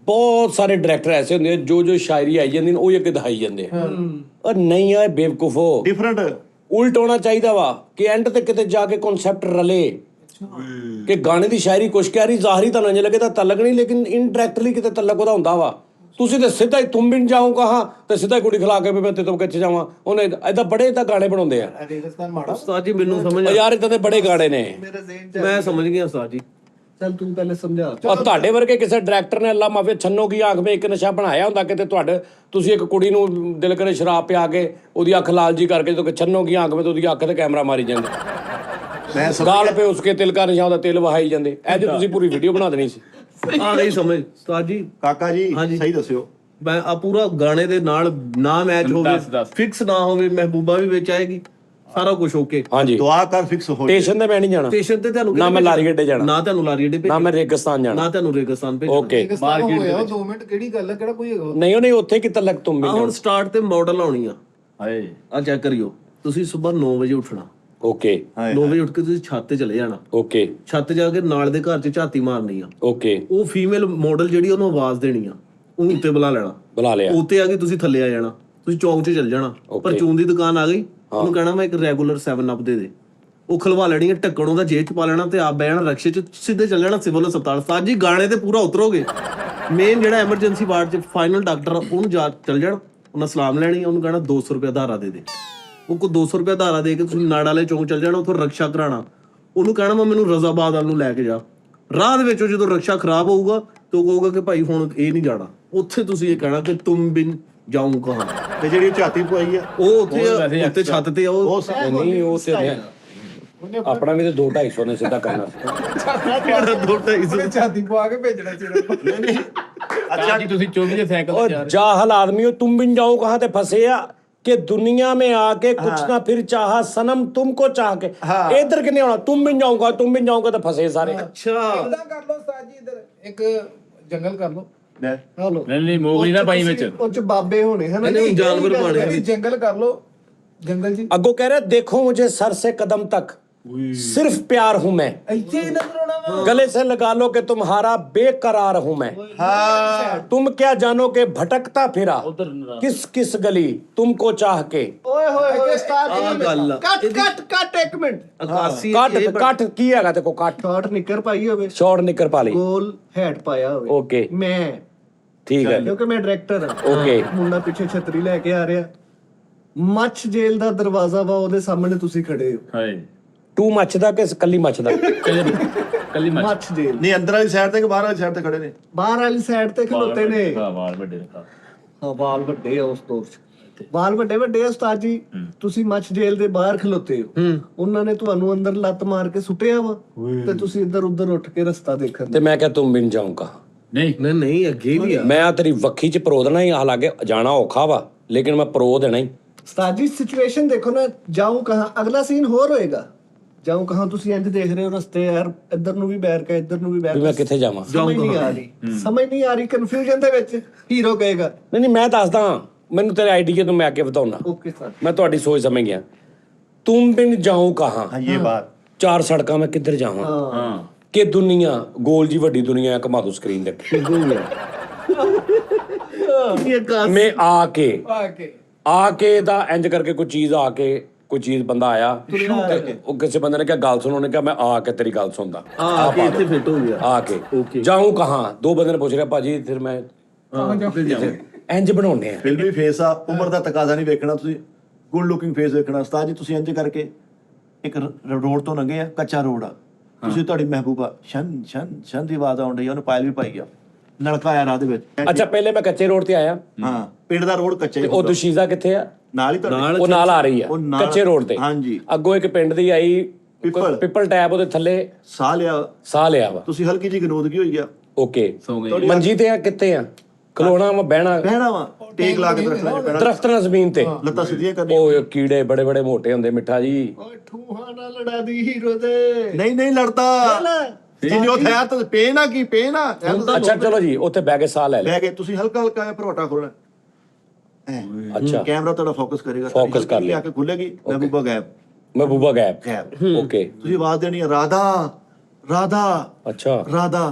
C: ਬਹੁਤ ਸਾਰੇ ਡਾਇਰੈਕਟਰ ਐਸੇ ਹੁੰਦੇ ਆ ਜੋ ਸ਼ਾਇਰੀ ਆਈ ਜਾਂਦੀ ਨੇ ਉਹ ਹੀ ਅੱਗੇ ਦਿਖਾਈ ਜਾਂਦੇ ਆ। ਔਰ ਨਹੀਂ ਆ ਬੇਵਕੂਫੋ,
D: ਡਿਫਰੈਂਟ
C: ਉਲਟ ਹੋਣਾ ਚਾਹੀਦਾ ਵਾ ਕਿ ਐਂਡ ਤੇ ਕਿਤੇ ਜਾ ਕੇ ਕਨਸੈਪਟ ਰਲੇ ਕਿ ਗਾਣੇ ਦੀ ਸ਼ਾਇਰੀ ਕੁਛ ਕਹਿ ਰਹੀ ਜ਼ਾਹਰੀ ਤਾਂ ਨਾ ਲੱਗੇ ਤਾਂ ਤਲਕ ਨਹੀਂ, ਲੇਕਿਨ ਇਨਡਾਇਰੈਕਟਲੀ ਕਿਤੇ ਤਲਕ ਉਹਦਾ ਹੁੰਦਾ ਵਾ। ਤੁਸੀਂ ਤੇ ਸਿੱਧਾ ਹੀ ਤੁਮ ਬਿਨ ਜਾਊਂ ਕਹਾਂ ਤੇ ਸਿੱਧਾ ਹੀ ਕੁੜੀ ਖਿਲਾ ਕੇ ਵੀ ਮੈਂ ਤੇਤੋਂ ਕਿੱਥੇ ਜਾਵਾਂ, ਉਹਨੇ ਏਦਾਂ ਬੜੇ ਏਦਾਂ ਗਾਣੇ ਬਣਾਉਂਦੇ ਆ।
E: ਰੇਗਿਸਤਾਨ ਮਾੜਾ
G: ਉਸਤਾਦ ਜੀ ਮੈਨੂੰ ਸਮਝ
C: ਉਹ ਯਾਰ ਏਦਾਂ ਦੇ ਬੜੇ ਗਾਣੇ ਨੇ।
A: ਮੇਰੇ ਜ਼ਿਹਨ 'ਚ
G: ਮੈਂ ਸਮਝ ਗਿਆ ਉਸਤਾਦ ਜੀ।
A: ਚੱਲ ਤੂੰ ਪਹਿਲੇ ਸਮਝਾ।
C: ਔਰ ਤੁਹਾਡੇ ਵਰਗੇ ਕਿਸੇ ਡਾਇਰੈਕਟਰ ਨੇ ਅੱਲਾ ਮਾਫੀ ਛੰਨੋ ਕੀ ਆਂਖ 'ਮੇ ਇੱਕ ਨਸ਼ਾ ਬਣਾਇਆ ਹੁੰਦਾ ਕਿਤੇ ਤੁਸੀਂ ਇੱਕ ਕੁੜੀ ਨੂੰ ਦਿਲ ਕਰੇ ਸ਼ਰਾਬ ਪਿਆ ਕੇ ਉਹਦੀ ਅੱਖ ਲਾਲ ਜੀ ਕਰਕੇ ਜਦੋਂ ਛੰਨੋ ਕੀ ਆਂਖ 'ਮੇ ਤੇ ਉਹਦੀ ਅੱਖ ਤੇ ਕੈਮਰਾ ਮਾਰੀ ਜਾਂਦੇ,
D: ਮੈਂ
C: ਗਾਲ ਪੇ ਉਸਕੇ ਤਿਲ ਕਾ ਨਿਸ਼ਾਨ ਦਾ ਤੇਲ ਵਹਾਈ ਜਾਂਦੇ। ਇਹ ਜੇ ਤੁਸੀਂ ਪੂਰੀ ਵੀਡੀਓ ਬਣਾ ਦੇਣੀ ਸੀ।
G: ਆ ਗਈ ਸਮਝ ਉਸਤਾਦ ਜੀ।
D: ਕਾਕਾ ਜੀ
G: ਹਾਂਜੀ।
D: ਸਹੀ ਦੱਸਿਓ।
G: ਮੈਂ ਆ ਪੂਰਾ ਗਾਣੇ ਦੇ ਨਾਲ ਨਾ ਮੈਚ ਹੋਵੇ,
B: ਦੱਸ।
G: ਫਿਕਸ ਨਾ ਹੋਵੇ, ਮਹਿਬੂਬਾ ਵੀ ਵਿੱਚ ਆਏਗੀ, ਸਾਰਾ ਕੁਝ ਓਕੇ।
C: ਹਾਂਜੀ
D: ਦੁਆ ਕਰ ਫਿਕਸ ਹੋ ਜਾਏ।
C: ਸਟੇਸ਼ਨ ਤੇ ਮੈਂ ਨਹੀਂ ਜਾਣਾ,
G: ਸਟੇਸ਼ਨ ਤੇ ਤੁਹਾਨੂੰ
C: ਨਾ ਮੈਂ ਲਾਰੀ ਅੱਡੇ ਜਾਣਾ,
G: ਨਾ ਤੁਹਾਨੂੰ ਲਾਰੀ ਅੱਡੇ
C: ਨਾ ਮੈਂ ਰੇਗਿਸਤਾਨ ਜਾਣਾ।
G: ਨਾ ਤੁਹਾਨੂੰ ਰੇਗਿਸਤਾਨ ਭੇਜਣਾ।
C: ਓਕੇ
E: ਹੋਇਆ 2 ਮਿੰਟ ਕਿਹੜੀ ਗੱਲ ਹੈ, ਕਿਹੜਾ ਕੋਈ ਹੈਗਾ?
C: ਨਹੀਂ ਉਹ ਨਹੀਂ ਉੱਥੇ ਕਿਤੇ ਲੱਗ ਤੁਮ ਵੀ
G: ਹੁਣ ਸਟਾਰਟ ਤੇ ਮਾਡਲ ਆਉਣੀ ਆ।
B: ਹਾਏ
G: ਆ ਚੈੱਕ ਕਰਿਓ, ਤੁਸੀਂ ਸਵੇਰ 9 ਵਜੇ ਉੱਠਣਾ।
C: ਓਕੇ
G: 9 ਵਜੇ ਉੱਠ ਕੇ ਤੁਸੀਂ ਛੱਤ ਤੇ ਚਲੇ ਜਾਣਾ।
C: ਓਕੇ
G: ਛੱਤ ਜਾ ਕੇ ਨਾਲ ਦੇ ਘਰ 'ਚ ਝਾਤੀ ਮਾਰਨੀ ਆ।
C: ਓਕੇ
G: ਉਹ ਫੀਮੇਲ ਮਾਡਲ ਜਿਹੜੀ ਉਹਨੂੰ ਆਵਾਜ਼ ਦੇਣੀ ਆ, ਉਹਨੂੰ ਉੱਤੇ ਬੁਲਾ ਲੈਣਾ।
C: ਬੁਲਾ ਲਿਆ।
G: ਉੱਤੇ ਆ ਕੇ ਤੁਸੀਂ ਥੱਲੇ ਆ ਜਾਣਾ, ਤੁਸੀਂ ਚੌਂਕ 'ਚ ਚੱਲ ਜਾਣਾ। ਪਰਚੂਨ ਦੀ ਦੁਕਾਨ ਆ ਗਈ, ਉਹਨੂੰ ਕਹਿਣਾ ਮੈਂ ਇੱਕ ਰੈਗੂਲਰ 7 ਅਪ ਦੇ। ਉਹ ਖਲਵਾ ਲੈਣੀ ਹੈ, ਢੱਕਣ ਉਹਦਾ ਜੇਬ 'ਚ ਪਾ ਲੈਣਾ ਤੇ ਆਪ ਬਹਿ ਜਾਣਾ ਰਕਸ਼ੇ 'ਚ, ਸਿੱਧੇ ਚੱਲ ਜਾਣਾ ਸਿਵਲ ਹਸਪਤਾਲ। ਸਾਜ ਜੀ ਗਾਣੇ ਤੇ ਪੂਰਾ ਉਤਰੋਗੇ। ਮੇਨ ਜਿਹੜਾ ਐਮਰਜੈਂਸੀ ਵਾਰਡ 'ਚ ਫਾਈਨਲ ਡਾਕਟਰ ਉਹਨੂੰ ਚੱਲ ਜਾਣ, ਉਹਨਾਂ ਸਲਾਮ ਲੈਣੀ, ਉਹਨੂੰ ਕਹਿਣਾ 200 ਰੁਪਏ ਧਾਰਾ ਦੇ। ਉਹ ਕੋ 200 ਰੁਪਏ ਧਾਰਾ ਦੇ ਕੇ ਤੁਸੀਂ ਨਾੜ ਵਾਲੇ ਚੌਂਕ ਚੱਲ ਜਾਣਾ, ਉੱਥੋਂ ਰਕਸ਼ਾ ਕਰਾਣਾ। ਉਹਨੂੰ ਕਹਿਣਾ ਮੈਂ ਮੈਨੂੰ ਰਜ਼ਾਬਾਦ ਵੱਲ ਨੂੰ ਲੈ ਕੇ ਜਾ। ਰਾਹ ਦੇ ਵਿੱਚ ਜਦੋਂ ਰਕਸ਼ਾ ਖਰਾਬ ਹੋਊਗਾ ਤੇ ਉਹ ਕਹੂਗਾ ਕਿ ਭਾਈ ਹੁਣ ਇਹ ਨਹੀਂ ਜਾਣਾ। ਉੱਥੇ ਤੁਸੀਂ ਇਹ ਕਹਿਣਾ ਕਿ ਤੁਮ ਬਿਨ ਜਾਊਂ ਕਹਾਂ।
D: ਤੇ ਜਿਹੜੀ ਝਾਤੀ ਪਵਾਈ ਆ
G: ਉਹ ਉੱਤੇ ਛੱਤ ਤੇ ਆ, ਉਹ
C: ਨਹੀਂ ਉਹ ਤੇ ਆਪਣਾ ਵੀ ਤੇ 2-250 ਨੇ ਸਿੱਧਾ ਕਰਨਾ
E: ਛਾਤੀ ਪਵਾ ਕੇ ਭੇਜਣਾ ਸੀ।
B: ਅੱਛਾ ਜੀ ਤੁਸੀਂ 24 ਦੇ ਸਾਈਕਲ
C: और जाहल आदमी हो तुम बिन जाओ कहाँ थे फंसे या कि दुनिया में आके कुछ ना फिर चाहा सनम तुमको चाह के इधर के नहीं होना तुम बिन जाऊंगा तो फंसे सारे।
G: ਅੱਛਾ
E: ਇਦਾਂ ਕਰ ਲਓ ਉਸਤਾਦ ਜੀ, ਇਧਰ ਇੱਕ ਜੰਗਲ ਕਰ ਲਓ।
D: ਲੈ
A: ਹਲੋ
B: ਨਹੀਂ ਮੋਗਲੀ ਨਾ ਪਾਈ ਵਿੱਚ।
A: ਉਹ ਚ ਬਾਬੇ ਹੋਣੇ ਹਨਾ।
G: ਨਹੀਂ ਜਾਨਵਰ ਪਾਣੇ
E: ਨਹੀਂ ਜੰਗਲ ਕਰ ਲਓ, ਜੰਗਲ ਜੀ।
C: अगो कह रहे देखो मुझे सर से कदम तक सिर्फ प्यार हूं मैं,
E: ਇੱਥੇ ਹੀ ਨਜ਼ਰ ਆਉਣਾ ਵਾ।
C: गले से लगा लो कि तुम्हारा बेकरार हूं मैं, तुम क्या जानो कि भटकता फिरा किस किस गली तुमको चाह के।
A: ਓਏ ਹੋਏ ਹੋਏ ਉਸਤਾਦ
G: ਆਹ ਗੱਲ ਆ।
A: ਕੱਟ 1 ਮਿੰਟ।
G: ਅਕਾਸੀ
C: काट की हैगा देखो काट
A: ਸ਼ਾਰਟ ਨਿੱਕਰ ਪਾਈ ਹੋਵੇ,
C: शॉर्ट निकर पा ली।
A: ਗੋਲ ਹੈਟ ਪਾਇਆ ਹੋਵੇ।
C: ओके
A: ਮੈਂ
C: ठीक है
A: ਕਿਉਂਕਿ ਮੈਂ ਡਾਇਰੈਕਟਰ ਹਾਂ।
C: ओके
A: ਮੁੰਡਾ ਪਿੱਛੇ ਛਤਰੀ ਲੈ ਕੇ ਆ ਰਿਹਾ, ਮੱਛ ਜੇਲ੍ਹ ਦਾ ਦਰਵਾਜ਼ਾ ਵਾ, ਉਹਦੇ ਸਾਹਮਣੇ ਤੁਸੀਂ ਖੜੇ ਹੋ।
B: ਹਾਏ
C: टू मचदा कि कली मचदा।
B: ਕੱਲੀ ਮੱਛ
A: ਮੱਛ ਜੇਲ੍ਹ
D: ਨਹੀਂ ਅੰਦਰ ਵਾਲੀ ਸਾਈਡ ਤੇ ਕਿ ਬਾਹਰ ਵਾਲੀ ਸਾਈਡ ਤੇ ਖੜੇ ਨੇ?
A: ਬਾਹਰ ਵਾਲੀ ਸਾਈਡ ਤੇ ਖਲੋਤੇ ਨੇ।
B: ਵਾਲ ਵੱਡੇ ਰੱਖਾ।
A: ਹਾਂ ਵਾਲ ਵੱਡੇ ਆ ਉਸ ਦੌਰ ਚ, ਵਾਲ ਵੱਡੇ ਵੱਡੇ ਆ ਉਸਤਾਦ ਜੀ। ਤੁਸੀਂ ਮੱਛ ਜੇਲ੍ਹ ਦੇ ਬਾਹਰ ਖਲੋਤੇ ਹੋ, ਉਹਨਾਂ ਨੇ ਤੁਹਾਨੂੰ ਅੰਦਰ ਲੱਤ ਮਾਰ ਕੇ ਸੁੱਟਿਆ ਵਾ ਤੇ ਤੁਸੀਂ ਇੱਧਰ ਉੱਧਰ ਉੱਠ ਕੇ ਰਸਤਾ ਦੇਖਣ।
C: ਤੇ ਮੈਂ ਕਿਹਾ ਤੁਮ ਬਿਨ ਜਾਊਂਗਾ।
B: ਨਹੀਂ
G: ਨਹੀਂ ਅੱਗੇ ਵੀ ਆ।
C: ਮੈਂ ਆ ਤੇਰੀ ਵੱਖੀ ਚ ਪਰੋ ਦੇਣਾ ਹੀ, ਹਾਲਾਂਕਿ ਜਾਣਾ ਔਖਾ ਵਾ ਲੇਕਿਨ ਮੈਂ ਪਰੋ ਦੇਣਾ ਹੀ।
A: ਉਸਤਾਦ ਜੀ ਸਿਚੁਏਸ਼ਨ ਦੇਖੋ ਨਾ, ਜਾਊਂ ਕਹਾਂ ਅਗਲਾ ਸੀਨ ਹੋਰ ਹੋਏਗਾ। ਜਾਊਂ ਕਹਾਂ ਤੁਸੀਂ ਇੰਜ ਦੇਖ ਰਹੇ ਹੋ ਰਸਤੇ, ਯਾਰ ਇੱਧਰ ਨੂੰ ਵੀ ਬੈਰ ਕੇ ਇੱਧਰ ਨੂੰ ਵੀ ਬੈਰ
C: ਵੀ ਮੈਂ ਕਿੱਥੇ ਜਾਵਾਂ।
A: ਸਮਝ ਨਹੀਂ ਆ ਰਹੀ ਕਨਫਿਊਜ਼ਨ ਦੇ ਵਿੱਚ ਹੀਰੋ ਕਹੇਗਾ।
C: ਨਹੀਂ ਮੈਂ ਦੱਸਦਾ, ਮੈਨੂੰ ਤੇਰੇ ਆਈਡੀਆ ਤੋਂ ਮੈਂ ਅੱਗੇ ਵਧਾਉਣਾ।
A: Okay sir.
C: ਮੈਂ ਤੁਹਾਡੀ ਸੋਚ ਸਮਝ ਗਿਆ। ਤੁਮ ਬਿਨ ਜਾऊं ਕਹਾਂ,
D: ਹਾਂ ਇਹ ਬਾਤ
C: ਚਾਰ ਸੜਕਾਂ ਮੈਂ ਕਿੱਧਰ ਜਾਵਾਂ
B: ਹਾਂ
C: ਕਿ ਦੁਨੀਆ ਗੋਲ ਜੀ ਵੱਡੀ ਦੁਨੀਆ ਘੁਮਾ ਦੂ ਸਕਰੀਨ ਦੇ ਮੈਂ ਆ ਕੇ ਦਾ ਇੰਜ ਕਰਕੇ ਕੋਈ ਚੀਜ਼ ਆ ਕੇ ਕੋਈ ਚੀਜ਼ ਬੰਦਾ ਆਇਆ ਤੇ ਉਹ ਕਿਸੇ ਬੰਦੇ ਨੇ ਕਿਹਾ ਗੱਲ ਸੁਣ, ਉਹਨੇ ਕਿਹਾ ਮੈਂ ਆ ਕੇ ਤੇਰੀ ਗੱਲ ਸੁਣਦਾ
G: ਆ ਕੇ ਇੱਥੇ ਫਿੱਟ ਹੋ ਗਿਆ।
C: ਆ ਕੇ ਜਾऊं ਕਹਾਂ। ਦੋ ਬੰਦੇ ਨੇ ਪੁੱਛ ਰਿਹਾ ਭਾਜੀ ਫਿਰ ਮੈਂ ਇੰਜ ਬਣਾਉਣੇ ਆ।
D: ਫਿਲਮੀ ਫੇਸ ਆ, ਉਮਰ ਦਾ ਤਕਾਜ਼ਾ ਨਹੀਂ ਵੇਖਣਾ ਤੁਸੀਂ, ਗੁੱਡ ਲੁਕਿੰਗ ਫੇਸ ਵੇਖਣਾ। ਉਸਤਾਦ ਜੀ ਤੁਸੀਂ ਇੰਜ ਕਰਕੇ ਇੱਕ ਰੋਡ ਤੋਂ ਲੰਘੇ ਆ, ਕੱਚਾ ਰੋਡ ਆ, ਤੁਸੀਂ ਤੁਹਾਡੀ ਮਹਿਬੂਬਾ ਸ਼ਨ ਸ਼ਨ ਸ਼ਨ ਦੀ ਆਵਾਜ਼ ਆਉਣ ਡਈ ਆ, ਉਹਨੂੰ ਪਾਇਲ ਵੀ ਪਾਈ ਆ, ਨਲਕਾ ਆ ਰਾਹ ਦੇ ਵਿੱਚ।
C: ਅੱਛਾ ਪਹਿਲੇ ਮੈਂ ਕੱਚੇ ਰੋਡ ਤੇ ਆਇਆ,
D: ਹਾਂ ਪਿੰਡ ਦਾ ਰੋਡ ਕੱਚਾ ਹੀ
C: ਉਹ ਦੁਸ਼ੀਜ਼ਾ ਕਿੱਥੇ ਆ?
D: ਨਾਲ ਹੀ ਤੁਹਾਡੇ
C: ਉਹ ਨਾਲ ਆ ਰਹੀ ਆ
D: ਉਹ ਨਾਲ-
C: ਕੱਚੇ ਰੋਡ ਤੇ।
D: ਹਾਂਜੀ।
C: ਅੱਗੋਂ ਇੱਕ ਪਿੰਡ ਦੀ ਆਈ ਪਿੱਪਲ ਟੈਪ, ਉਹਦੇ ਥੱਲੇ
D: ਸਾਹ ਲਿਆ,
C: ਸਾਹ ਲਿਆ ਵਾ।
D: ਤੁਸੀਂ ਹਲਕੀ ਜਿਹੀ ਗਨੋਦਗੀ ਹੋਈ ਆ,
C: ਓਕੇ
B: ਸੌਂ ਗਏ।
C: ਮੰਜੀ ਤੇ ਆ ਕਿੱਥੇ ਆ? ਖਲੋਣਾ ਵਾ ਬਹਿਣਾ
D: ਬਹਿਣਾ ਵਾ, ਟੇਕ ਲਾ ਕੇ ਰੱਖਣਾ ਪੈਣਾ,
C: ਦਰਖਤ ਨਾਲ ਜ਼ਮੀਨ ਤੇ।
D: ਲੱਤਾਂ ਸਿੱਧੀਆਂ ਕਰਨੀਆਂ।
C: ਓਏ ਕੀੜੇ ਬੜੇ ਬੜੇ ਮੋਟੇ ਹੁੰਦੇ ਮਿੱਠਾ ਜੀ।
A: ਓਏ ਠੂਹਾ ਨਾ ਲੜਾ ਦੀ ਹੀਰੋ ਦੇ।
D: ਨਹੀਂ ਲੜਦਾ ਜਿੰਨੀ ਉਹ ਥਿਆ ਤਾਂ ਪੇਨ ਆ ਕੀ ਪੇਨ ਆ।
C: ਅੱਛਾ ਚਲੋ ਜੀ ਉੱਥੇ ਬਹਿ ਕੇ ਸਾਹ ਲੈ ਲੈ।
D: ਲੈ ਕੇ ਤੁਸੀਂ ਹਲਕਾ ਹਲਕਾ ਜਿਹਾ ਭਰੋਟਾ ਖੋਲਣਾ,
C: ਅੱਛਾ
D: ਕੈਮਰਾ ਤੁਹਾਡਾ ਫੋਕਸ ਕਰੇਗਾ,
C: Focus ਕਰ ਲਿਆ।
D: ਆ ਕੇ ਖੁੱਲੇਗੀ, ਮਹਿਬੂਬਾ ਗਾਇਬ
C: ਮਹਿਬੂਬਾ ਗਾਇਬ।
D: ਗਾਇਬ।
C: ਓਕੇ
D: ਤੁਸੀਂ ਆਵਾਜ਼ ਦੇਣੀ ਹੈ ਰਾਧਾ ਰਾਧਾ
C: ਅੱਛਾ
D: ਰਾਧਾ,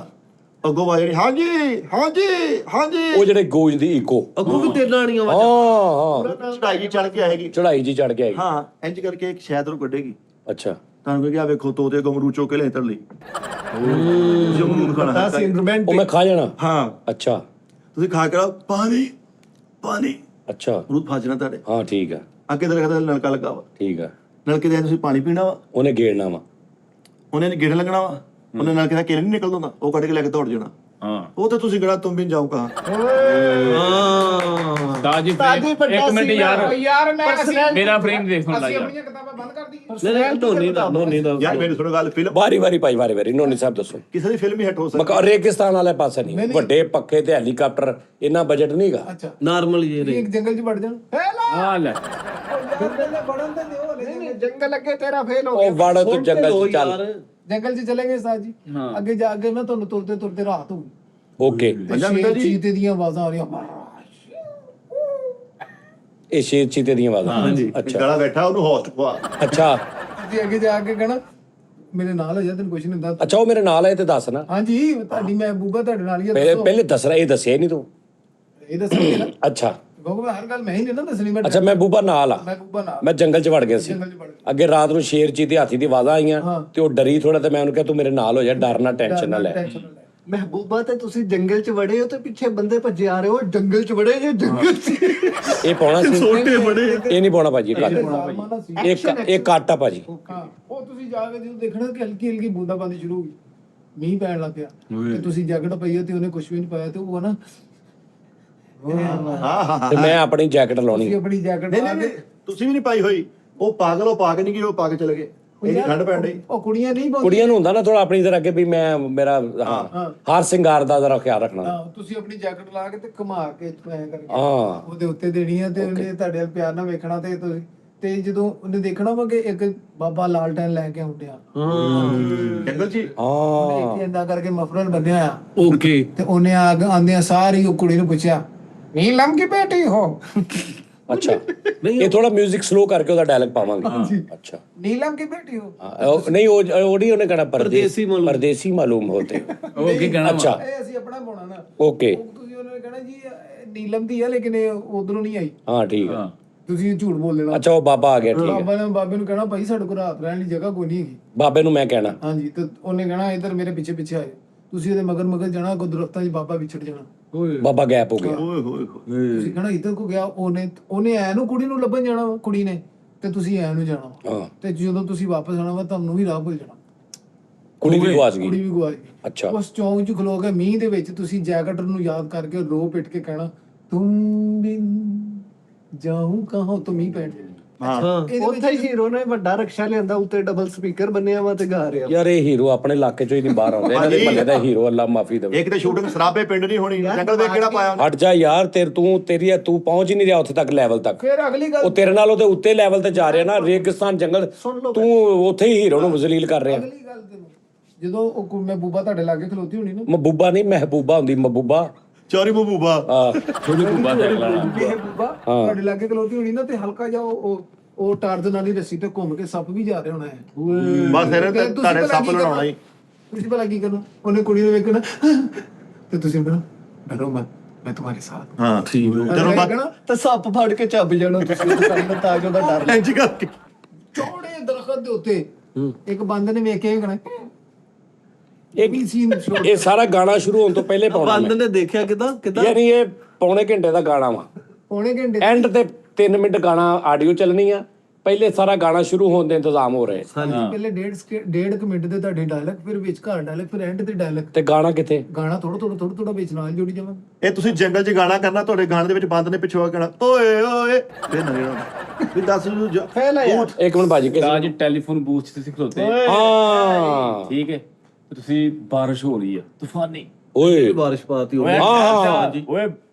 D: ਅੱਗੋਂ ਆਵਾਜ਼ ਜਿਹੜੀ ਹਾਂਜੀ ਹਾਂਜੀ ਹਾਂਜੀ,
C: ਉਹ ਜਿਹੜੇ ਗੋਜ ਦੀ ਇਕੋ।
G: ਅੱਗੋਂ ਵੀ ਤੇਰੇ ਨਾਲ ਨਹੀਂ
C: ਹਾਂ
G: ਆਵਾਜ਼।
C: ਹਾਂ
D: ਚੜਾਈ ਚੜ ਕੇ ਆਏਗੀ।
C: ਚੜਾਈ ਜੀ ਚੜ ਕੇ ਆਈ।
D: ਹਾਂ ਇੰਜ ਕਰਕੇ ਇੱਕ ਸ਼ਾਇਦ ਨੂੰ ਕੱਢੇਗੀ,
C: ਅੱਛਾ
D: ਤੁਹਾਨੂੰ ਕਹੇਗੀ ਆ ਵੇਖੋ ਤੋਤੇ ਗਮਰੂ ਚੋ ਕੇ ਲੈ ਤਰ ਲਈ ਜਮਰੂ ਖਾਣਾ
A: ਦਾ ਸੀਨ
C: ਉਹ
A: ਰੋਮਾਂਟਿਕ।
C: ਮੈਂ ਖਾ ਜਾਣਾ।
D: ਹਾਂ
C: ਅੱਛਾ
D: ਤੁਸੀਂ ਖਾ ਕੇ ਆਓ, ਪਾਣੀ ਪਾਣੀ
C: ਅੱਛਾ
D: ਰੂਤ ਫਾਜਣਾ ਤੁਹਾਡੇ
C: ਹਾਂ ਠੀਕ ਆ
D: ਅੱਗੇ ਦਰਖਤ ਦਾ ਨਲਕਾ ਲੱਗਾ ਵਾ,
C: ਠੀਕ ਆ।
D: ਨਲਕੇ ਦੇ ਤੁਸੀਂ ਪਾਣੀ ਪੀਣਾ ਵਾ,
C: ਉਹਨੇ ਗੇੜਨਾ ਵਾ।
D: ਉਹਨੇ ਗੇੜ ਲੱਗਣਾ ਵਾ, ਉਹਨੇ ਨਾਲ ਕਿਹਾ ਕੇਲੇ ਨਹੀਂ ਨਿਕਲਦਾ ਹੁੰਦਾ, ਉਹ ਕੱਢ ਕੇ ਲੈ ਕੇ ਦੌੜ ਜਾਣਾ।
B: ਹਾਂ
D: ਉਹ ਤੇ ਤੁਸੀਂ ਕਿਹੜਾ ਤੁਮ ਵੀ ਜਾਓ ਕਹਾਂ।
B: ਤਾਜੀ
A: ਤਾਜੀ ਵੱਡਾ
B: ਇੱਕ ਮਿੰਟ
A: ਸੀ
B: ਯਾਰ
E: ਮੈਂ
B: ਮੇਰਾ ਫਰੇਮ ਦੇਖ ਸੁਣ ਲੈ
E: ਅਸੀਂ
B: ਯਾਰ।
E: ਆਪਣੀਆਂ ਕਿਤਾਬਾਂ ਬੰਦ ਕਰ ਦਈਏ।
G: ਨਹੀਂ ਧੋਨੀ ਦਾ
D: ਯਾਰ ਮੇਰੀ ਸੁਣੋ ਗੱਲ, ਫਿਲਮ
C: ਵਾਰੀ ਭਾਈ ਵਾਰੀ ਨੋਨੀ ਸਾਹਿਬ ਦੱਸੋ।
D: ਕਿਸੇ ਦੀ ਫਿਲਮ ਹੀ ਹਿੱਟ ਹੋ ਸਕਦੀ।
C: ਮਕਾ ਰੇਗਿਸਤਾਨ ਵਾਲੇ ਪਾਸੇ ਨਹੀਂ, ਵੱਡੇ ਪੱਖੇ ਤੇ ਹੈਲੀਕਾਪਟਰ ਇੰਨਾ ਬਜਟ ਨਹੀਂਗਾ।
E: ਅੱਛਾ
G: ਨਾਰਮਲ ਜੇ
E: ਇੱਕ ਜੰਗਲ 'ਚ ਵੜ ਜਾਣ ਫੇਲ
B: ਆ ਲੈ
E: ਵੜਨ ਤੇ ਦਿਓ ਹਲੇ ਜੰਗਲ ਅੱਗੇ ਤੇਰਾ ਫੇਲ ਹੋ
C: ਉਹ ਵੜ ਤੂੰ ਜੰਗਲ ਚ ਚੱਲ।
E: ਜੰਗਲ 'ਚ ਚਲੇ ਗਏ ਉਸਤਾਦ ਜੀ ਅੱਗੇ ਜਾ ਕੇ ਨਾ ਤੁਹਾਨੂੰ ਤੁਰਦੇ ਤੁਰਦੇ ਰਾਤ ਹੋ ਗਈ
C: ਓਕੇ,
E: ਸ਼ੇਰ ਚੀਤੇ ਦੀਆਂ ਆਵਾਜ਼ਾਂ ਆ ਰਹੀਆਂ
C: ਇਹ ਸ਼ੇਰ ਚੀਤੇ ਦੀਆਂ ਆਵਾਜ਼ਾਂ। ਅੱਛਾ
D: ਗਲਾ ਬੈਠਾ ਉਹਨੂੰ ਹੋਸਟ ਪਵਾ।
C: ਅੱਛਾ
E: ਤੁਸੀਂ ਅੱਗੇ ਜਾ ਕੇ ਕਹਣਾ ਮੇਰੇ ਨਾਲ ਹੋ ਜਾ ਤੈਨੂੰ ਕੁਝ ਨਹੀਂ ਹੁੰਦਾ।
C: ਅੱਛਾ ਉਹ ਮੇਰੇ ਨਾਲ ਆਏ ਤੇ ਦੱਸ ਨਾ।
E: ਹਾਂਜੀ ਤੁਹਾਡੀ ਮਹਿਬੂਬਾ ਤੁਹਾਡੇ ਨਾਲ ਹੀ ਆ
C: ਪਹਿਲੇ ਦੱਸਣਾ, ਇਹ ਦੱਸਿਆ ਨਹੀਂ ਤੂੰ।
E: ਇਹ ਦੱਸਣਗੇ ਨਾ
C: ਅੱਛਾ
E: ਕਿਉਂਕਿ ਹਰ ਗੱਲ ਮੈਂ ਹੀ ਨਹੀਂ ਨਾ ਦੱਸਣੀ ਮੈਂ
C: ਅੱਛਾ ਮਹਿਬੂਬਾ ਨਾਲ ਆ।
E: ਮਹਿਬੂਬਾ ਨਾਲ
C: ਮੈਂ ਜੰਗਲ ਚ ਵੜ ਗਿਆ ਸੀ
E: ਜੰਗਲ 'ਚ ਵੜ ਗਏ।
C: ਅੱਗੇ ਰਾਤ ਨੂੰ ਸ਼ੇਰ ਚੀਤੇ ਹਾਥੀ ਦੀ ਆਵਾਜ਼ਾਂ ਆਈਆਂ ਤੇ ਉਹ ਡਰੀ ਥੋੜਾ, ਤੇ ਮੈਂ ਉਹਨੂੰ ਕਿਹਾ ਤੂੰ ਮੇਰੇ ਨਾਲ ਹੋ ਜਾ, ਡਰ ਨਾ ਟੈਨਸ਼ਨ ਨਾ ਲੈ।
E: ਟੈਨਸ਼ਨ ਨਾ ਲੈ।
A: ਮਹਿਬੂਬਾ ਤੇ ਤੁਸੀਂ ਜੰਗਲ 'ਚ ਵੜੇ ਹੋ ਤੇ ਪਿੱਛੇ ਬੰਦੇ ਭੱਜੇ ਆ ਰਹੇ ਹੋ, ਜੰਗਲ 'ਚ ਵੜੇ ਜੇ ਜੰਗਲ 'ਚ।
C: ਇਹ ਪਾਉਣਾ ਸੀ, ਇਹ ਨਹੀਂ ਪਾਉਣਾ ਭਾਜੀ।
E: ਜ਼ਾਲਮਾਂ ਨਾ ਸੀ।
C: ਇਹ ਕੱਟ ਆ ਭਾਜੀ।
E: ਹਾਂ ਉਹ ਤੁਸੀਂ ਜਾ ਕੇ ਜਦੋਂ ਦੇਖਣਾ ਕਿ ਹਲਕੀ ਹਲਕੀ ਬੂੰਦਾਬਾਂਦੀ ਸ਼ੁਰੂ ਹੋ ਗਈ, ਮੀਂਹ ਪੈਣ ਲੱਗ ਪਿਆ ਤੇ ਤੁਸੀਂ ਜੈਕਟ ਪਾਈ ਹੈ ਤੇ ਉਹਨੇ ਕੁਝ ਵੀ ਨਹੀਂ ਪਾਇਆ ਤੇ ਉਹ ਨਾ
C: ਤੇ ਮੈਂ ਆਪਣੀ ਜੈਕਟ ਲਾਉਣੀ।
E: ਤੁਸੀਂ ਆਪਣੀ ਜੈਕਟ
D: ਨਹੀਂ
E: ਪਾ
D: ਨਹੀਂ
E: ਕੇ
D: ਤੁਸੀਂ ਵੀ ਨਹੀਂ ਪਾਈ ਹੋਈ। ਉਹ ਪਾਗਲ, ਉਹ ਪਾ ਕੇ ਨਹੀਂ ਗਈ, ਉਹ ਪਾ ਕੇ ਚਲੇ ਗਏ। ਇਹ ਠੰਡ ਪੈਣ ਡਈ।
E: ਉਹ ਕੁੜੀਆਂ ਨਹੀਂ ਪਾਉਂਦੀਆਂ।
C: ਕੁੜੀਆਂ ਨੂੰ ਹੁੰਦਾ ਨਾ ਥੋੜਾ ਆਪਣੀ ਤਰ੍ਹਾਂ ਕਿ ਵੀ ਮੈਂ ਮੇਰਾ ਹਰ ਸਿੰਗਾਰ ਦਾ ਜ਼ਰਾ ਖਿਆਲ ਰੱਖਣਾ।
E: ਹਾਂ ਤੁਸੀਂ ਆਪਣੀ ਜੈਕਟ ਲਾ ਕੇ ਤੇ ਘੁਮਾ ਕੇ ਐਂ ਕਰਕੇ
C: ਹਾਂ
E: ਉਹਦੇ ਉੱਤੇ ਦੇਣੀ ਆ ਤੇ ਉਹਨੇ ਤੁਹਾਡੇ ਵੱਲ ਪਿਆਰ ਨਾਲ ਵੇਖਣਾ ਤੇ ਤੁਸੀਂ ਤੇ ਜਦੋਂ ਉਹਨੇ ਦੇਖਣਾ ਵਾ ਕਿ ਇੱਕ ਬਾਬਾ ਲਾਲਟੈਨ ਲੈ ਕੇ ਆਉਂਦਿਆ
D: ਜੰਗਲ 'ਚ ਹੀ।
C: ਹਾਂ
E: ਇੰਦਾ ਕਰਕੇ ਮਫਰਲ ਬੰਨਿਆ ਆ
G: ਓਕੇ
E: ਤੇ ਉਹਨੇ ਆਂਦਿਆਂ ਸਾਰੀ ਉਹ ਕੁੜੀ ਨੂੰ ਪੁੱਛਿਆ ਨੀਲਮ ਕੀ ਬੇਟੀ ਹੋ।
C: ਅੱਛਾ ਇਹ ਥੋੜਾ 뮤직 ਸਲੋ ਕਰਕੇ ਉਹਦਾ ਡਾਇਲੌਗ ਪਾਵਾਂਗੇ। ਅੱਛਾ
E: नीलम की बेटी हो।
C: ਨਹੀਂ ਉਹ ਨਹੀਂ ਉਹਨੇ ਕਹਿਣਾ ਪਰਦੇਸੀ ਮਾਲੂਮ ਹੋਤੇ।
B: ਉਹ ਕੀ ਕਹਿਣਾ
C: ਅੱਛਾ
E: ਇਹ ਅਸੀਂ ਆਪਣਾ ਪਾਉਣਾ ਨਾ
C: ਓਕੇ
E: ਉਹ ਤੁਸੀਂ ਉਹਨਾਂ ਨੇ ਕਹਿਣਾ ਜੀ ਇਹ ਨੀਲਮ ਦੀ ਆ ਲੇਕਿਨ ਇਹ ਉਧਰੋਂ ਨਹੀਂ ਆਈ,
C: ਹਾਂ ਠੀਕ ਹੈ।
E: ਤੁਸੀਂ ਝੂਠ ਬੋਲ ਦੇਣਾ।
C: ਅੱਛਾ ਉਹ ਬਾਬਾ ਆ ਗਿਆ, ਠੀਕ ਹੈ।
E: ਬਾਬੇ ਨੂੰ ਕਹਿਣਾ ਭਾਈ ਸਾਡੇ ਕੋਲ ਰਾਤ ਰਹਿਣ ਲਈ ਜਗ੍ਹਾ ਕੋਈ ਨਹੀਂ ਹੈਗੀ।
C: ਬਾਬੇ ਨੂੰ ਮੈਂ ਕਹਿਣਾ
E: ਹਾਂਜੀ ਤੇ ਉਹਨੇ ਕਹਿਣਾ ਇੱਧਰ ਮੇਰੇ ਪਿੱਛੇ ਪਿੱਛੇ ਆਏ, ਤੁਸੀਂ ਇਹਦੇ ਮਗਰ ਮਗਰ ਜਾਣਾ, ਕੋ ਦਰਖਤਾਂ 'ਚ ਬਾਬਾ ਵਿਛੜ ਜਾਣਾ।
C: ਬਾਬਾ ਗੈਪ ਹੋ ਗਿਆ।
D: ਓਏ ਹੋਏ ਹੋਏ।
E: ਤੁਸੀਂ ਕਹਿਣਾ ਇੱਧਰ ਕੋ ਗਿਆ, ਉਹਨੇ ਐ ਨੂੰ ਕੁੜੀ ਨੂੰ ਲੱਭਣ ਜਾਣਾ ਵਾ, ਕੁੜੀ ਨੇ ਤੇ ਤੁਸੀਂ ਐ ਨੂੰ ਜਾਣਾ ਵਾ।
C: ਹਾਂ
E: ਤੇ ਜਦੋਂ ਤੁਸੀਂ ਵਾਪਸ ਆਣਾ ਵਾ ਤੁਹਾਨੂੰ ਵੀ ਰਾਹ ਭੁੱਲ ਜਾਣਾ,
C: ਕੁੜੀ ਵੀ ਗਵਾਚ
E: ਕੁੜੀ
C: ਗਈ।
E: ਵੀ ਗਵਾਚ ਗਈ।
C: ਅੱਛਾ
E: ਉਸ ਚੌਂਕ 'ਚ ਖਲੋ ਕੇ ਮੀਂਹ ਦੇ ਵਿੱਚ ਤੁਸੀਂ ਜੈਕਟ ਨੂੰ ਯਾਦ ਕਰਕੇ ਰੋ ਪਿੱਟ ਕੇ ਕਹਿਣਾ ਤੁਮ ਬਿਨ ਜਾਊਂ ਕਹਾਂ ਤੋਂ ਮੀਂਹ ਪੈਣ ਜਾਣਾ। ਇਹਦੇ ਵਿੱਚ
A: ਉੱਥੇ ਹੀ ਹੀਰੋ ਨੇ ਵੱਡਾ ਰਕਸ਼ਾ ਲਿਆਂਦਾ, ਉੱਤੇ ਡਬਲ ਸਪੀਕਰ ਬੰਨਿਆ ਵਾ ਤੇ ਗਾ ਰਿਹਾ।
C: ਯਾਰ ਇਹ ਹੀਰੋ ਆਪਣੇ ਇਲਾਕੇ ਚੋਂ ਹੀ ਨਹੀਂ ਬਾਹਰ ਆਉਂਦੇ, ਇਹਨਾਂ ਦੇ ਮਹੱਲੇ ਦਾ ਹੀਰੋ, ਅੱਲਾ ਮਾਫੀ ਦੇਵੇ।
D: ਇੱਕ ਤੇ ਸ਼ੂਟਿੰਗ ਸਰਾਬੇ ਪਿੰਡ ਨਹੀਂ ਹੋਣੀ, ਜੰਗਲ ਵੇਖ ਕਿਹੜਾ ਪਾਇਆ ਉਹਨੇ।
C: ਹਟ ਜਾ ਯਾਰ, ਤੂੰ ਪਹੁੰਚ ਹੀ ਨਹੀਂ ਰਿਹਾ ਉੱਥੇ ਤੱਕ ਲੈਵਲ ਤੱਕ।
E: ਫਿਰ ਅਗਲੀ ਗੱਲ
C: ਉਹ ਤੇਰੇ ਨਾਲ ਉਹਦੇ ਉੱਤੇ ਲੈਵਲ ਤੇ ਜਾ ਰਿਹਾ ਨਾ, ਰੇਗਿਸਤਾਨ ਜੰਗਲ, ਤੂੰ ਉੱਥੇ ਹੀ ਹੀਰੋ ਨੂੰ ਜ਼ਲੀਲ ਕਰ ਰਿਹਾ।
E: ਅਗਲੀ ਗੱਲ ਤੈਨੂੰ ਜਦੋਂ ਉਹ ਮਹਿਬੂਬਾ ਤੁਹਾਡੇ ਲਾਗੇ ਖਲੋਤੀ ਹੋਣੀ ਨਾ,
C: ਮਹਬੂਬਾ ਨਹੀਂ ਮਹਿਬੂਬਾ ਹੁੰਦੀ, ਮਹਬੂਬਾ।
D: ਚੋਰੀ ਬੂਬਾ।
B: ਥੋੜੀ ਕੁੱਬਾ ਦੇਖ ਲੈਣਾ।
E: ਮਹਿਬੂਬਾ ਤੁਹਾਡੇ ਲਾਗੇ ਖਲੋਤੀ ਹੋਣੀ ਨਾ ਤੇ ਹਲਕਾ ਜਿਹਾ ਉਹ ਟਾਰਜ਼ਨ ਵਾਲੀ ਰੱਸੀ ਤੇ ਘੁੰਮ ਕੇ ਸੱਪ ਵੀ ਜਾ ਰਿਹਾ ਹੋਣਾ ਹੈ।
D: ਬਸ ਇਹਨੇ ਤੇ ਤੁਹਾਡੇ ਸੱਪ ਲੜਾਉਣਾ ਹੀ।
E: ਤੁਸੀਂ ਭਲਾ ਕੀ ਕਰਨਾ, ਉਹਨੇ ਕੁੜੀ ਨੂੰ ਵੇਖਣਾ ਤੇ ਤੁਸੀਂ ਕਹਿਣਾ ਡਰੋ ਮਤ, ਮੈਂ ਤੁਹਾਡੇ ਸਾਥ।
D: ਹਾਂ ਠੀਕ।
A: ਜਦੋਂ ਮੈਂ ਤਾਂ ਸੱਪ ਫੜ ਕੇ ਚੱਬ ਜਾਣਾ ਤੁਸੀਂ ਤਾਂ ਕਿ ਉਹਦਾ ਡਰ
D: ਇੰਜ ਕਰਕੇ
E: ਚੌੜੇ ਦਰਖਤ ਦੇ ਉੱਤੇ ਇੱਕ ਬੰਦੇ ਨੇ ਵੇਖਿਆ ਕਹਣਾ ਇਹ ਵੀ ਸੀਨ
C: ਇਹ ਸਾਰਾ ਗਾਣਾ ਸ਼ੁਰੂ ਹੋਣ ਤੋਂ ਪਹਿਲੇ ਪਾਉਣਾ
G: ਬੰਦ ਨੇ ਦੇਖਿਆ ਕਿਦਾਂ
C: ਯਾਨੀ ਇਹ ਪੌਣੇ ਘੰਟੇ ਦਾ ਗਾਣਾ ਵਾ।
E: ਪੌਣੇ ਘੰਟੇ
C: ਐਂਡ ਤੇ 3 ਮਿੰਟ ਗਾਣਾ ਆਡੀਓ ਚੱਲਣੀ ਆ, ਪਹਿਲੇ ਸਾਰਾ ਗਾਣਾ ਸ਼ੁਰੂ ਹੋਣ ਦੇ ਇੰਤਜ਼ਾਮ ਹੋ ਰਹੇ।
E: ਪਹਿਲੇ ਡੇਢ ਕੁ ਮਿੰਟ ਦੇ ਤੁਹਾਡੇ ਡਾਇਲੌਗ, ਫਿਰ ਵਿਚਕਾਰ ਡਾਇਲੌਗ, ਫਿਰ ਐਂਡ ਤੇ ਡਾਇਲੌਗ।
C: ਤੇ ਗਾਣਾ ਕਿੱਥੇ?
E: ਗਾਣਾ ਥੋੜਾ ਵਿੱਚ ਨਾਲ ਜੋੜੀ ਜਾਵਾਂ।
D: ਇਹ ਤੁਸੀਂ ਜੰਗਲ 'ਚ ਗਾਣਾ ਕਰਨਾ, ਤੁਹਾਡੇ ਗਾਣੇ ਦੇ ਵਿੱਚ ਬੰਦ ਨੇ ਪਿੱਛੋਂ ਕਹਿਣਾ ਓਏ ਓਏ ਫਿਰ ਨਾ ਜਿਹੜਾ ਵੀ ਦੱਸ
A: ਫੇਲ ਆ ਯਾਰ।
C: ਇੱਕ ਮਿੰਟ ਬਾਜੀ ਕਿਸੇ
B: ਤਾਜ ਟੈਲੀਫੋਨ ਬੂਥ 'ਚ ਤੁਸੀਂ ਖਲੋਤੇ,
C: ਹਾਂ
B: ਠੀਕ ਹੈ, ਤੇ ਤੁਸੀਂ ਬਾਰਿਸ਼ ਹੋ ਰਹੀ ਹੈ ਤੂਫਾਨੀ।
C: ਓਏ
G: ਬਾਰਿਸ਼ ਪਾਤੀ ਹੋ
B: ਓਏ
C: ਹਾਂ।
B: ਓਏ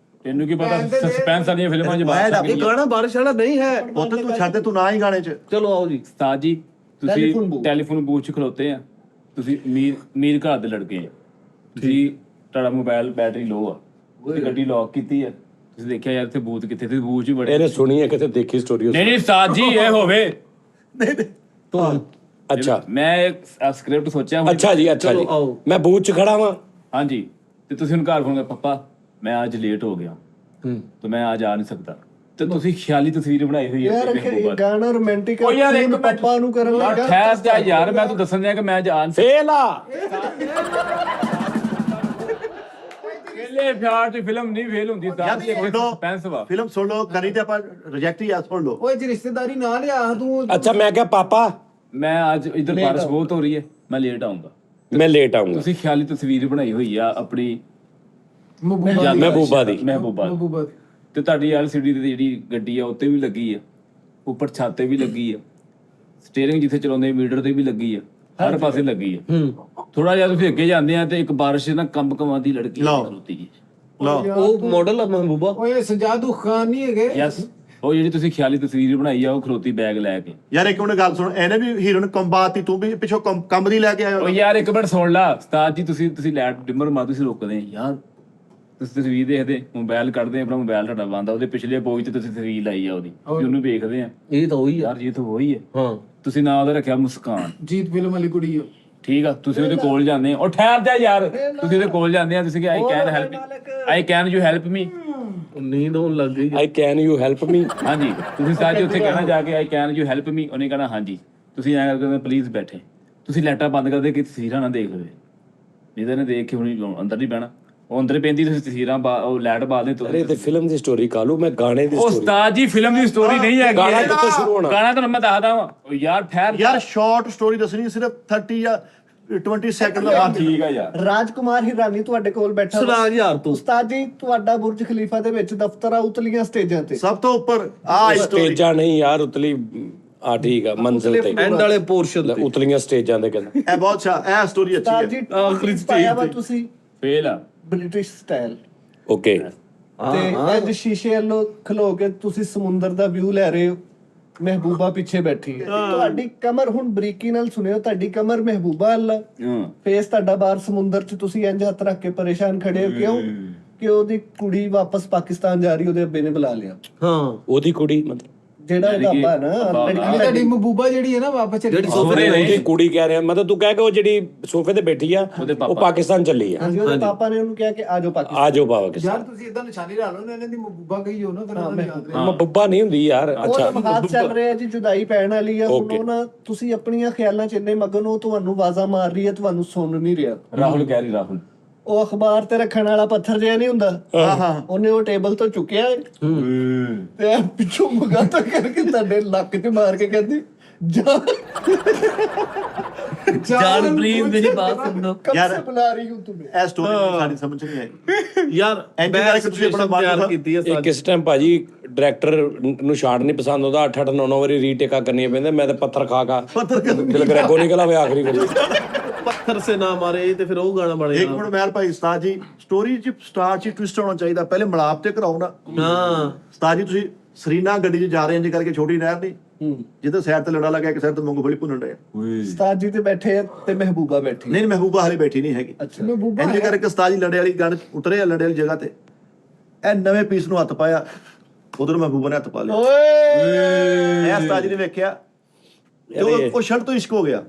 B: ਤੈਨੂੰ ਕੀ ਪਤਾ ਸਸਪੈਂਸ ਵਾਲੀਆਂ ਫਿਲਮਾਂ 'ਚ ਬਾਰਿਸ਼ ਆ
G: ਇਹ ਗਾਣਾ ਬਾਰਿਸ਼ ਵਾਲਾ ਨਹੀਂ ਹੈ।
D: ਉੱਥੇ ਤੂੰ ਛੱਡ ਦੇ, ਤੂੰ ਨਾ ਹੀ ਗਾਣੇ 'ਚ।
G: ਚਲੋ ਆਓ ਜੀ।
B: ਉਸਤਾਦ ਜੀ ਤੁਸੀਂ ਟੈਲੀਫੋਨ ਬੂਥ 'ਚ ਖਲੋਤੇ ਆ, ਤੁਸੀਂ ਅਮੀਰ ਘਰ ਦੇ ਲੜਕੇ ਆ, ਤੁਸੀਂ ਤੁਹਾਡਾ ਮੋਬਾਈਲ ਬੈਟਰੀ ਲੋ ਆ, ਤੁਸੀਂ ਗੱਡੀ ਲੌਕ ਕੀਤੀ ਆ, ਤੁਸੀਂ ਦੇਖਿਆ ਯਾਰ ਇੱਥੇ ਬੂਥ ਕਿੱਥੇ, ਤੁਸੀਂ ਬੂਥ 'ਚ ਬੜੇ।
C: ਇਹਨੇ ਸੁਣੀ ਹੈ ਕਿਤੇ, ਦੇਖੀ ਸਟੋਰੀ?
B: ਨਹੀਂ ਉਸਤਾਦ ਜੀ ਇਹ ਹੋਵੇ।
C: ਅੱਛਾ
B: ਮੈਂ ਸਕ੍ਰਿਪਟ ਸੋਚਿਆ ਹੋਇਆ।
C: ਅੱਛਾ ਜੀ, ਅੱਛਾ ਜੀ, ਮੈਂ ਬੂਥ 'ਚ ਖੜਾ ਵਾਂ।
B: ਹਾਂਜੀ ਤੇ ਤੁਸੀਂ ਹੁਣ ਘਰ ਫੋਨ ਕਰ, ਪਪਾ ਮੈਂ ਅੱਜ ਲੇਟ ਹੋ ਗਿਆ ਤੇ ਮੈਂ ਅੱਜ ਆ ਨਹੀਂ ਸਕਦਾ, ਤੇ ਤੁਸੀਂ ਖਿਆਲੀ ਤਸਵੀਰ ਬਣਾਈ ਹੋਈ ਹੈ
A: ਯਾਰ ਗਾਣਾ ਰੋਮਾਂਟਿਕ
B: ਉਹ ਯਾਰ ਇੱਕ ਮਿੰਟ
A: ਪਾਪਾ ਨੂੰ ਕਰਨ ਲੱਗਾ।
B: ਠਹਿਰ ਜਾ ਯਾਰ, ਮੈਂ ਤੂੰ ਦੱਸਣ ਦਿਆ ਕਿ ਮੈਂ ਅੱਜ ਆ ਨਹੀਂ
C: ਫੇਲ ਆ।
B: ਸਕਦਾ। ਪਿਆਰ ਦੀ ਫਿਲਮ ਨਹੀਂ ਫੇਲ ਹੁੰਦੀ ਤਾਂ ਸਸਪੈਂਸ ਵਾ।
D: ਫਿਲਮ ਸੁਣ ਲਓ, ਕਰੀ ਤੇ ਆਪਾਂ ਰਿਜੈਕਟ ਹੀ ਆ, ਸੁਣ ਲਓ।
E: ਓਏ ਜੇ ਰਿਸ਼ਤੇਦਾਰੀ ਨਾ ਲਿਆ ਤੂੰ।
C: ਅੱਛਾ ਮੈਂ ਕਿਹਾ ਪਾਪਾ
B: ਮੈਂ ਅੱਜ ਇਧਰ ਬਾਰਿਸ਼ ਬਹੁਤ ਹੋ ਰਹੀ ਹੈ, ਮੈਂ ਲੇਟ ਆਉਂਗਾ।
C: ਮੈਂ ਲੇਟ ਆਉਂਗਾ।
B: ਤੁਸੀਂ ਖਿਆਲੀ ਤਸਵੀਰ ਬਣਾਈ ਹੋਈ ਆ ਆਪਣੀ
C: ਮਹਿਬੂਬਾ ਦੀ
B: ਤੇ ਤੁਹਾਡੀ LCD ਦੀ ਜਿਹੜੀ ਗੱਡੀ ਆ ਉੱਤੇ ਵੀ ਲੱਗੀ ਆ, ਉੱਪਰ ਛੱਤ ਤੇ ਵੀ ਲੱਗੀ ਆ, ਸਟੀਅਰਿੰਗ ਜਿੱਥੇ ਚਲਾਉਂਦੇ ਮੀਟਰ ਤੇ ਵੀ ਲੱਗੀ ਆ, ਹਰ ਪਾਸੇ ਲੱਗੀ ਆ। ਥੋੜਾ ਜਿਹਾ ਤੁਸੀਂ ਅੱਗੇ ਜਾਂਦੇ ਆ ਤੇ ਇੱਕ ਬਾਰਿਸ਼ ਨਾਲ ਕੰਬ ਕਮਾਂਦੀ ਲੜਕੀ ਖਲੋਤੀ ਜੀ।
G: ਉਹ ਮਾਡਲ ਆ ਮਹਿਬੂਬਾ।
E: ਓਏ ਸਜਾਦੂ ਖਾਨ ਨਹੀਂ ਹੈਗੇ?
B: ਯੈਸ, ਉਹ ਜਿਹੜੀ ਤੁਸੀਂ ਖਿਆਲੀ ਤਸਵੀਰ ਬਣਾਈ ਆ ਉਹ ਖਲੋਤੀ ਬੈਗ ਲੈ ਕੇ।
D: ਯਾਰ ਇੱਕ ਮਿੰਟ ਗੱਲ ਸੁਣ, ਇਹਨੇ ਵੀ ਹੀਰੋ ਨੂੰ ਕੰਬਾਤੀ, ਤੂੰ ਵੀ ਪਿੱਛੋਂ ਕੰਬ ਦੀ ਲੈ ਕੇ ਆਇਆ
B: ਉਹ ਯਾਰ ਇੱਕ ਮਿੰਟ ਸੁਣ ਲਾ ਉਸਤਾਦ ਜੀ, ਤੁਸੀਂ ਲੈਟ ਡਿਮਰ ਮਾਰ ਤੁਸੀਂ ਰੋਕਦੇ ਆ ਯਾਰ। ਤੁਸੀਂ ਤਸਵੀਰ ਦੇਖਦੇ, ਮੋਬਾਈਲ ਕੱਢਦੇ, ਆਪਣਾ ਮੋਬਾਈਲ ਤੁਹਾਡਾ ਬੰਦ ਆ, ਉਹਦੇ ਪਿਛਲੇ ਪੋਜ ਤੇ ਤੁਸੀਂ ਤਸਵੀਰ ਲਾਈ ਆ ਉਹਦੀ, ਉਹਨੂੰ ਵੇਖਦੇ ਆ।
G: ਇਹ ਤਾਂ ਉਹੀ ਆ
B: ਯਾਰ ਜੀ ਤਾਂ ਉਹੀ ਹੈ।
G: ਹਾਂ,
B: ਤੁਸੀਂ ਨਾਂ ਉਹਦਾ ਰੱਖਿਆ ਮੁਸਕਾਨ,
E: ਜੀਤ ਫਿਲਮ ਵਾਲੀ ਕੁੜੀ ਆ।
B: ਠੀਕ ਆ। ਤੁਸੀਂ ਉਹਦੇ ਕੋਲ ਜਾਂਦੇ ਆ, ਉਹ ਠਹਿਰ ਜਾ ਯਾਰ, ਤੁਸੀਂ ਉਹਦੇ ਕੋਲ ਜਾਂਦੇ ਆ, ਤੁਸੀਂ ਕਿ I can you help me.
G: ਨੀਂਦ ਆਉਣ ਲੱਗ ਗਈ।
C: I can you help me.
B: ਹਾਂਜੀ, ਤੁਸੀਂ ਸਾਜ ਉੱਥੇ ਕਹਿਣਾ ਜਾ ਕੇ I can you help me, ਉਹਨੇ ਕਹਿਣਾ ਹਾਂਜੀ। ਤੁਸੀਂ ਐਂ ਕਰਕੇ ਪਲੀਜ਼ ਬੈਠੇ, ਤੁਸੀਂ ਲੈਟਾਂ ਬੰਦ ਕਰਦੇ ਕਿ ਤਸਵੀਰਾਂ ਨਾ ਦੇਖ ਲਵੇ, ਨਹੀਂ ਤਾਂ ਇਹਨੇ ਦੇਖ ਕੇ ਹੁਣ ਅੰਦਰ ਨਹੀਂ ਬਹਿਣਾ। ਉਹ ਅੰਦਰ ਪੈਂਦੀ, ਤੁਸੀਂ ਤਸਵੀਰਾਂ ਉਹ ਲੈਟ ਬਾਲਦੇ।
C: ਅਰੇ ਤੇ ਫਿਲਮ ਦੀ ਸਟੋਰੀ ਕਾਲੂ, ਮੈਂ ਗਾਣੇ ਦੀ ਸਟੋਰੀ।
B: ਉਸਤਾਦ ਜੀ ਫਿਲਮ ਦੀ ਸਟੋਰੀ ਨਹੀਂ ਹੈ,
C: ਗਾਣਾ ਕਿੱਥੋਂ ਸ਼ੁਰੂ ਹੋਣਾ?
B: ਗਾਣਾ ਤੁਹਾਨੂੰ ਮੈਂ ਦੱਸਦਾ ਵਾਂ। ਉਹ ਯਾਰ ਠਹਿਰ
D: ਯਾਰ ਸ਼ਾਰਟ ਸਟੋਰੀ ਦੱਸਣੀ, ਸਿਰਫ 30 ਜਾਂ 20 ਸੈਕਿੰਡ ਦਾ ਬਾਅਦ।
B: ਠੀਕ ਆ ਯਾਰ।
A: ਰਾਜਕੁਮਾਰ ਹਿਰਾਨੀ ਤੁਹਾਡੇ ਕੋਲ ਬੈਠਾ ਵਾ।
G: ਸੁਣਾ ਯਾਰ ਤੂੰ।
A: ਉਸਤਾਦ ਜੀ, ਤੁਹਾਡਾ ਬੁਰਜ ਖਲੀਫਾ ਦੇ ਵਿੱਚ ਦਫ਼ਤਰ ਆ, ਉਤਲੀਆਂ ਸਟੇਜਾਂ ਤੇ।
D: ਸਭ ਤੋਂ ਉੱਪਰ ਆ ਸਟੋਰੀ।
C: ਸਟੇਜਾਂ ਨਹੀਂ ਯਾਰ, ਉਤਲੀ ਆ ਠੀਕ ਆ, ਮੰਜ਼ਿਲ ਤੇ
G: ਐਂਡ ਵਾਲੇ ਪੋਰਸ਼ਨ ਤੇ
C: ਉਤਲੀਆਂ ਸਟੇਜਾਂ ਤੇ ਕਹਿੰਦਾ।
D: ਇਹ ਬਹੁਤ ਅੱਛਾ, ਇਹ ਸਟੋਰੀ
A: ਉਸਤਾਦ
D: ਅੱਛੀ
A: ਜੀ
D: ਹੈ।
A: ਆਖਰੀ ਪਾਇਆ ਵਾ ਤੁਸੀਂ
B: ਫੇਲ ਆ।
A: ਬ੍ਰਿਟਿਸ਼ ਸਟਾਈਲ
C: ਓਕੇ,
A: ਤੇ ਅੱਜ ਸ਼ੀਸ਼ੇ ਵੱਲੋਂ ਖਲੋ ਕੇ ਤੁਸੀਂ ਸਮੁੰਦਰ ਦਾ ਵਿਊ ਲੈ ਰਹੇ ਹੋ, ਮਹਿਬੂਬਾ ਪਿੱਛੇ ਬੈਠੀ ਹੈ। ਤੁਹਾਡੀ ਕਮਰ, ਹੁਣ ਬਰੀਕੀ ਨਾਲ ਸੁਣਿਓ, ਤੁਹਾਡੀ ਕਮਰ ਮਹਿਬੂਬਾ ਵੱਲ, ਫੇਸ ਤੁਹਾਡਾ ਬਾਹਰ ਸਮੁੰਦਰ 'ਚ, ਤੁਸੀਂ ਇੰਜ ਹੱਥ ਰੱਖ ਕੇ ਪਰੇਸ਼ਾਨ ਖੜੇ ਹੋ। ਕਿਉਂ? ਕਿ ਉਹਦੀ ਕੁੜੀ ਵਾਪਸ ਪਾਕਿਸਤਾਨ ਜਾ ਰਹੀ, ਉਹਦੇ ਅੱਬੇ ਨੇ ਬੁਲਾ ਲਿਆ।
G: ਹਾਂ,
C: ਉਹਦੀ ਕੁੜੀ ਮਤਲਬ
A: ਜਿਹੜਾ ਉਹਦਾ ਅੱਬਾ ਨਾ ਲੜਕੀ
E: ਤੁਹਾਡੀ ਮਹਿਬੂਬਾ ਜਿਹੜੀ ਹੈ ਨਾ ਵਾਪਸ
G: ਜਿਹੜੀ
C: ਸੋਫੇ ਤੇ ਉਹਦੀ ਕੁੜੀ ਕਹਿ ਰਿਹਾ, ਮਤਲਬ ਤੂੰ ਕਹਿ ਕੇ ਉਹ ਜਿਹੜੀ ਸੋਫੇ ਤੇ ਬੈਠੀ ਆ ਉਹ ਪਾਕਿਸਤਾਨ ਚੱਲੀ ਆ।
A: ਹਾਂਜੀ, ਉਹਦੇ ਪਾਪਾ ਨੇ ਉਹਨੂੰ ਕਿਹਾ ਕਿ ਆ ਜਾਓ ਪਾਕਿਸਤਾਨ।
C: ਆ ਜਾਓ ਪਾਕਿਸਤਾਨ।
E: ਯਾਰ ਤੁਸੀਂ ਇਦਾਂ ਨਿਸ਼ਾਨੀ ਲਾ ਲਓ ਨਾ, ਇਹਨਾਂ ਦੀ ਮਹਿਬੂਬਾ ਕਹੀ ਹੋ ਨਾ, ਫਿਰ ਉਹਨਾਂ ਨੂੰ ਯਾਦ ਰਹੇ।
C: ਮਹਿਬੂਬਾ ਨਹੀਂ ਹੁੰਦੀ ਯਾਰ। ਅੱਛਾ,
A: ਉਹ ਹਾथ ਚੱਲ ਰਿਹਾ ਜੀ, ਜੁਦਾਈ ਪੈਣ ਵਾਲੀ ਆ ਹੁਣ। ਉਹ ਨਾ, ਤੁਸੀਂ ਆਪਣੀਆਂ ਖਿਆਲਾਂ 'ਚ ਇੰਨੇ ਮਗਨ ਹੋ, ਤੁਹਾਨੂੰ ਆਵਾਜ਼ਾਂ ਮਾਰ ਰਹੀ ਹੈ, ਤੁਹਾਨੂੰ ਸੁਣ ਨਹੀਂ ਰਿਹਾ।
B: ਰਾਹੁਲ ਕਹਿ ਰਹੀ, ਰਾਹੁਲ
A: ਉਹ ਅਖਬਾਰ ਤੇ ਰੱਖਣ ਵਾਲਾ ਪੱਥਰ ਜਿਹਾ ਨਹੀਂ ਹੁੰਦਾ, ਉਹਨੇ ਉਹ ਟੇਬਲ ਤੋਂ ਚੁੱਕਿਆ ਤੇ ਪਿੱਛੋਂ ਮੁਗਾਤਾ ਕਰਕੇ ਤੁਹਾਡੇ ਲੱਕ 'ਚ ਮਾਰ ਕੇ ਕਹਿੰਦੀ
G: ਜਾਨ ਪਲੀਜ਼ ਮੇਰੀ ਬਾਤ ਸੁਣ ਲਓ
A: ਯਾਰ, ਬੁਲਾ ਰਹੀ ਹੂੰ ਤੁਮੇ।
D: ਇਹ ਸਟੋਰੀ ਸਾਡੀ ਸਮਝ ਨਹੀਂ ਆਈ
G: ਯਾਰ।
D: ਇੰਜ ਕਰਕੇ ਤੁਸੀਂ ਆਪਣਾ
G: ਤਿਆਰ ਕੀਤੀ ਹੈ
C: ਇਹ ਕਿਸ ਟਾਈਮ ਭਾਜੀ ਡਾਇਰੈਕਟਰ ਨੂੰ ਸ਼ਾਟ ਨਹੀਂ ਪਸੰਦ ਆਉਂਦਾ, 8-8 9-9 ਵਾਰੀ ਰੀਟੇਕਾਂ ਕਰਨੀਆਂ ਪੈਂਦੀਆਂ। ਮੈਂ ਤਾਂ ਪੱਥਰ ਖਾ ਦਿਲ ਕਰਿਆ ਗੋਲੀ ਨਿਕਲ ਆਵੇ ਆਖਰੀ ਵਾਰੀ।
G: ਪੱਥਰ ਸੇ ਨਾ ਮਾਰੇ ਤੇ ਫਿਰ ਉਹ ਗਾਣਾ ਬਣ
D: ਇੱਕ
G: ਜਾਣਾ।
D: ਮਿੰਟ ਮੈਰ ਭਾਈ, ਉਸਤਾਦ ਜੀ ਸਟੋਰੀ 'ਚ ਸਟਾਰ 'ਚ ਟਵਿਸਟ ਹੋਣਾ ਚਾਹੀਦਾ। ਪਹਿਲੇ ਮਲਾਪ ਤੇ ਕਰਾਓ ਨਾ।
G: ਹਾਂ,
D: ਉਸਤਾਦ ਜੀ ਤੁਸੀਂ ਸਰੀਨਾ ਗੱਡੀ 'ਚ ਜਾ ਰਹੇ ਇੰਜ ਕਰਕੇ, ਛੋਟੀ ਨਹਿਰ ਨਹੀਂ ਜਿੱਥੇ ਸਾਈਡ ਤੇ ਲੜਾ ਲੱਗਾ, ਇੱਕ ਸਾਈਡ ਤੇ ਮੂੰਗਫਲੀ ਭੁੰਨਣ ਡਿਆ।
A: ਉਸਤਾਦ ਜੀ ਤੇ ਬੈਠੇ ਆ ਤੇ ਮਹਿਬੂਬਾ ਬੈਠੀ।
D: ਨਹੀਂ, ਮਹਿਬੂਬਾ ਹਾਲੇ ਬੈਠੀ ਨਹੀਂ ਹੈਗੀ।
A: ਅੱਛਾ,
D: ਇੰਜ ਕਰਕੇ ਉਸਤਾਦ ਜੀ ਲੜੇ ਵਾਲੀ ਗੱਲ ਉਤਰੇ ਆ, ਲੜੇ ਵਾਲੀ ਜਗ੍ਹਾ ਤੇ ਇਹ ਨਵੇਂ ਪੀਸ ਨੂੰ ਹੱਥ ਪਾਇਆ, ਉਧਰ ਮਹਿਬੂਬਾ ਨੇ ਹੱਥ ਪਾ ਲਿਆ। ਇਹ ਉਸਤਾਦ ਜੀ ਨੇ ਵੇਖਿਆ ਤੇ ਉਹ ਸ਼ਰਟ ਤੋਂ ਇਸ਼ਕ ਹੋ ਗਿਆ।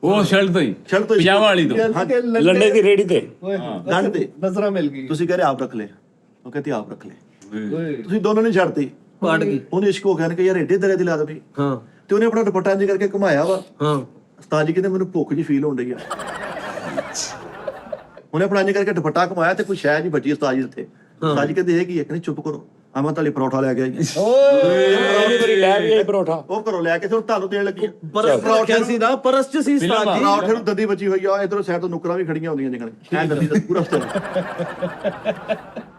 B: ਉਹ ਸ਼ਰਟ ਤੋਂ ਹੀ,
D: ਸ਼ਰਟ ਤੋਂ
B: ਪਜਾਮਾ ਵਾਲੀ ਤੋਂ,
C: ਲੰਡੇ ਦੀ ਰੇੜੀ ਤੇ
D: ਗੰਢ ਤੇ
A: ਨਜ਼ਰਾਂ ਮਿਲ ਗਈ।
D: ਤੁਸੀਂ ਕਹਿੰਦੇ ਆਪ ਰੱਖ ਲੈ, ਉਹ ਕਹਿੰਦੀ ਆਪ ਰੱਖ ਲੈ। ਤੁਸੀਂ ਦੋਨੋਂ ਨੇ ਛੱਡਤੀ,
G: ਪਾੜ ਗਈ।
D: ਉਹਨੇ ਇਸ਼ਕ ਹੋ ਗਿਆ ਕਿ ਯਾਰ ਏਡੇ ਦਰਿਆ ਦੀ ਲਾ ਦਵੀ।
G: ਹਾਂ
D: ਤੇ ਉਹਨੇ ਆਪਣਾ ਦੁਪੱਟਾ ਇੰਜ ਕਰਕੇ ਘੁਮਾਇਆ ਵਾ।
G: ਹਾਂ,
D: ਉਸਤਾਦ ਜੀ ਕਹਿੰਦੇ ਮੈਨੂੰ ਭੁੱਖ ਜੀ ਫੀਲ ਹੋਣ ਡਈ ਆ। ਉਹਨੇ ਆਪਣਾ ਇੰਜ ਕਰਕੇ ਦੁਪੱਟਾ ਘੁਮਾਇਆ ਤੇ ਕੋਈ ਸ਼ੈ ਨਹੀਂ ਬਚੀ ਉਸਤਾਦ ਜੀ ਉੱਤੇ। ਉਸਤਾਦ ਜੀ ਕਹਿੰਦੇ ਇਹ ਕੀ ਹੈ? ਕਹਿੰਦੇ ਚੁੱਪ ਕਰੋ, ਆ ਮੈਂ ਤੁਹਾਡੇ ਪਰੌਠਾ ਲੈ ਕੇ ਆਈ।
C: ਲੈ ਵੀ ਆਈ ਪਰੌਠਾ,
D: ਉਹ ਘਰੋਂ ਲੈ ਕੇ ਤੇ ਹੁਣ ਤੁਹਾਨੂੰ ਦੇਣ ਲੱਗੀ।
G: ਪਰਸ ਰੱਖਿਆ ਸੀ ਨਾ, ਪਰਸ ਚ ਸੀ ਉਸਤਾਦ ਜੀ।
D: ਪਰੌਠੇ ਨੂੰ ਦੰਦੀ ਬਚੀ ਹੋਈ ਆ, ਇਧਰੋਂ ਸਾਈਡ ਤੋਂ ਨੁਕਰਾਂ ਵੀ ਖੜੀਆਂ ਹੁੰਦੀਆਂ ਜਿਵੇਂ ਐ ਦੰਦੀ ਦਾ ਪੂਰਾ ਸਟੋਰ।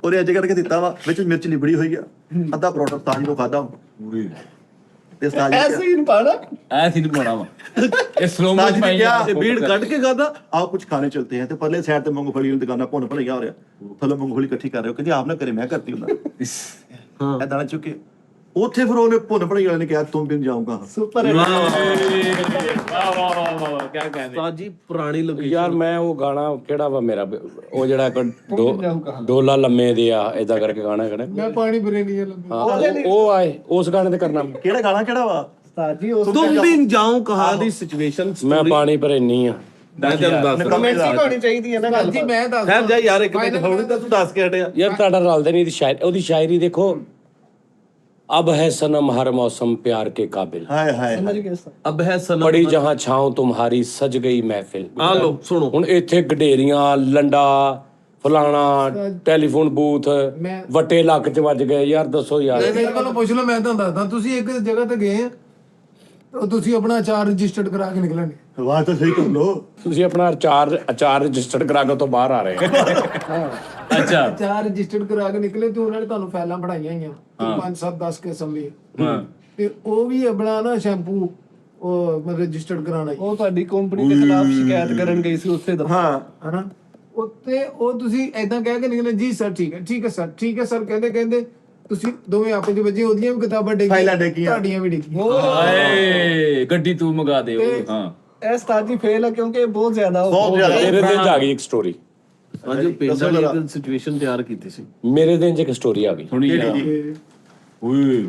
D: ਉਹਨੇ ਅੱਜ ਕਰਕੇ ਦਿੱਤਾ ਵਾ, ਵਿੱਚ ਮਿਰਚ ਲਿਬੜੀ ਹੋਈ ਆ। ਅੱਧਾ ਪਰੌਠਾ ਉਸਤਾਦ ਜੀ ਨੂੰ ਖਾਦਾ ਤੇ ਉਸਤਾਦ ਜੀ
A: ਐਸੇ ਹੀ ਪਾਣਾ
B: ਐ ਸੀ ਬਣਾ ਵਾ ਇਹ ਸਲੋ
D: ਉਸਤਾਦ ਜੀ ਨੇ ਕਿਹਾ
G: ਤੇ ਬੀੜ ਕੱਢ ਕੇ ਖਾਦਾ।
D: आओ कुछ खाने चलते हैं। तो परले साइड ते मूंगफली वाली दुकान भुन भुनैया हो रहा, थल्लों मूंगफली इकट्ठी कर रहे हो, कहती आप ना करे मैं करती हूं ना।
G: हाँ
D: ਇਹ ਦਾਣਾ ਚੁੱਕੇ ਉੱਥੇ ਫਿਰ ਉਹਨੇ ਭੁਨ ਭੁਨੈया ਵਾਲੇ ਨੇ ਕਿਹਾ ਤੁਮ ਵੀ ਜਾਊਂਗਾ।
A: ਸੁਪਰ ਹੈ।
B: ਵਾਹ ਕੀ ਕਹਿੰਦੇ
G: ਉਸਤਾਦ ਜੀ ਪੁਰਾਣੀ ਲੋਕੇਸ਼ਨ।
C: ਯਾਰ ਮੈਂ ਉਹ ਗਾਣਾ ਕਿਹੜਾ ਵਾ ਮੇਰਾ, ਉਹ ਜਿਹੜਾ ਇੱਕ ਡੋਲਾ ਲੰਮੇ ਦੇ ਆ ਏਦਾਂ ਕਰਕੇ ਗਾਣਾ ਕਿਹੜਾ,
E: ਮੈਂ ਪਾਣੀ ਭਰੇ ਨਹੀਂ ਲੰਮੇ।
C: ਹਾਂ ਉਹ ਆਏ ਉਸ ਗਾਣੇ ਤੇ ਕਰਨਾ।
D: ਕਿਹੜਾ ਗਾਣਾ ਕਿਹੜਾ ਵਾ?
A: ਉਸਤਾਦ ਜੀ ਉਸ
G: ਤੁਮ ਵੀ ਜਾਓ ਕਹਾ ਦੀ ਸਿਚੁਏਸ਼ਨ
C: ਮੈਂ ਪਾਣੀ ਭਰੇ ਨਹੀਂ ਆ।
G: ਮੈਂ ਤੈਨੂੰ ਦੱਸ
A: ਰੋਮਾਂਟਿਕ ਹੋਣੀ ਚਾਹੀਦੀ ਹੈ ਨਾ ਗੱਲ।
E: ਜੀ ਮੈਂ ਦੱਸ
G: ਖੈਰ ਜਾ ਯਾਰ, ਇੱਕ ਮਿੰਟ ਹੋਣੀ ਤਾਂ ਤੂੰ ਦੱਸ ਕੇ ਹਟਿਆ।
C: ਯਾਰ ਤੁਹਾਡਾ ਰਲਦੇ ਨਹੀਂ। ਉਹਦੀ ਸ਼ਾਇਰੀ ਦੇਖੋ, अब है सनम हर मौसम प्यार के काबिल,
D: ਹਾਏ ਹਾਏ
A: ਸਮਝ ਗਏ ਉਸਤਾਦ।
G: ਅਬ ਹੈ ਸਨਮ
C: पड़ी जहां छांव तुम्हारी सज गई महफिल।
G: ਆ ਲੋ ਸੁਣੋ।
C: ਹੁਣ ਇੱਥੇ ਗਡੇਰੀਆਂ, ਲੰਡਾ, ਫਲਾਣਾ, ਟੈਲੀਫੋਨ ਬੂਥ, ਵੱਟੇ ਲੱਕ ਚ ਵੱਜ ਗਏ। ਯਾਰ ਦੱਸੋ ਯਾਰ,
E: ਮੇਰੇ ਕੋਲੋਂ ਪੁੱਛ ਲਓ, ਮੈਂ ਤੁਹਾਨੂੰ ਦੱਸਦਾ। ਤੁਸੀਂ ਇੱਕ ਜਗ੍ਹਾ ਤੇ ਗਏ ਆ, ਤੁਸੀਂ ਆਪਣਾ ਆਚਾਰ ਰਜਿਸਟਰਡ ਕਰਾ ਕੇ ਨਿਕਲਣਗੇ।
D: ਆਵਾਜ਼ ਤਾਂ ਸਹੀ ਕਰ ਲੋ।
C: ਤੁਸੀਂ ਆਪਣਾ ਅਚਾਰ ਰਜਿਸਟਰਡ ਕਰਾ ਕੇ ਤੋਂ ਬਾਹਰ ਆ ਰਹੇ ਹੋ।
B: ਅੱਛਾ
E: 4 ਰਜਿਸਟਰਡ ਕਰਾ ਕੇ ਨਿਕਲੇ ਤੇ ਉਹਨਾਂ ਨੇ ਤੁਹਾਨੂੰ ਫਾਈਲਾਂ ਬਣਾਈਆਂ ਹੋਈਆਂ 5 7 10 ਕਿਸਮ ਦੀ
B: ਹਾਂ
E: ਤੇ ਉਹ ਵੀ ਆਪਣਾ ਨਾ ਸ਼ੈਂਪੂ ਉਹ ਮਤਲਬ ਰਜਿਸਟਰਡ ਕਰਾਣਾ
A: ਉਹ ਤੁਹਾਡੀ ਕੰਪਨੀ ਦੇ ਖਿਲਾਫ ਸ਼ਿਕਾਇਤ ਕਰਨ ਗਈ ਸੀ ਉਸੇ ਦਾ।
D: ਹਾਂ
E: ਹਨਾ ਉੱਤੇ ਉਹ ਤੁਸੀਂ ਐਦਾਂ ਕਹਿ ਕੇ ਨਿਕਲੇ ਜੀ ਸਰ ਠੀਕ ਹੈ ਸਰ ਕਹਿੰਦੇ ਤੁਸੀਂ ਦੋਵੇਂ ਆਪਸ ਵਿੱਚ ਵੱਜੇ, ਉਹਦੀਆਂ ਵੀ ਕਿਤਾਬਾਂ
D: ਫਾਈਲਾਂ
E: ਡੇਗੀਆਂ
D: ਡਿੱਗੀਆਂ।
E: ਤੁਹਾਡੀਆਂ ਵੀ ਡੇਗੀਆਂ।
B: ਹਾਏ ਗੱਡੀ ਤੂੰ ਮੰਗਾ ਦੇ ਉਹ ਹਾਂ
A: ਇਹ ਉਸਤਾਦ ਜੀ ਫੇਲ ਹੈ ਕਿਉਂਕਿ ਇਹ ਬਹੁਤ ਜ਼ਿਆਦਾ
D: ਬਹੁਤ ਜ਼ਿਆਦਾ।
C: ਮੇਰੇ ਦਿਨ 'ਚ ਆ ਗਈ ਇੱਕ ਸਟੋਰੀ।
G: ਅੱਜ ਪਿੰਡ ਵਾਲੀ ਇੱਕ ਸਿਚੁਏਸ਼ਨ ਤਿਆਰ ਕੀਤੀ ਸੀ।
C: ਮੇਰੇ ਦਿਨ 'ਚ ਇੱਕ ਸਟੋਰੀ ਆ ਗਈ।
B: ਸੁਣੀ ਜਾ ਓਏ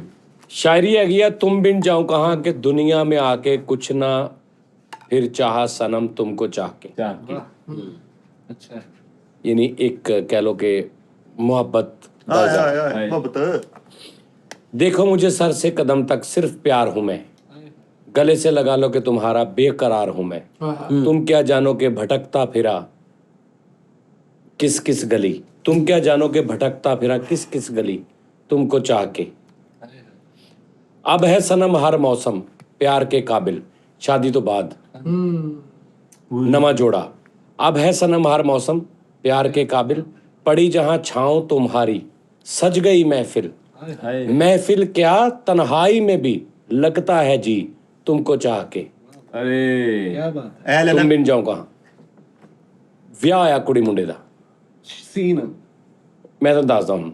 C: शायरी हैगी है, तुम बिन जाऊं कहाँ कि दुनिया में आके कुछ ना फिर चाहा सनम तुमको चाह के।
B: ਚਾਹ ਕੇ
A: ਅੱਛਾ
C: यानी एक कह लो कि मोहब्बत दा इज़हार।
D: ਆਏ ਮੁਹੱਬਤ।
C: देखो मुझे सर से कदम तक सिर्फ प्यार हूं मैं, गले से लगा लो कि तुम्हारा बेकरार हूं मैं। तुम क्या जानो कि भटकता फिरा किस किस गली, तुम क्या जानो कि भटकता फिरा किस किस गली तुमको चाह के। अब है सनम हर मौसम प्यार के काबिल, शादी तो बाद नवा जोड़ा। अब है सनम हर मौसम प्यार के काबिल, पड़ी जहां छाँव तुम्हारी सज गई महफिल।
B: ਹਾਏ
C: महफिल क्या तन्हाई में भी लगता है जी तुमको चाह के।
B: ਅਰੇ
A: ਕੀ ਬਾਤ
D: ਐ ਲੈ ਲੈ
C: तुम बिन जाऊं कहाँ। ਵਿਆਹ ਆਇਆ ਕੁੜੀ ਮੁੰਡੇ ਦਾ।
A: ਸੀਨ
C: ਮੈਂ ਤੁਹਾਨੂੰ ਦੱਸਦਾ ਹੁਣ।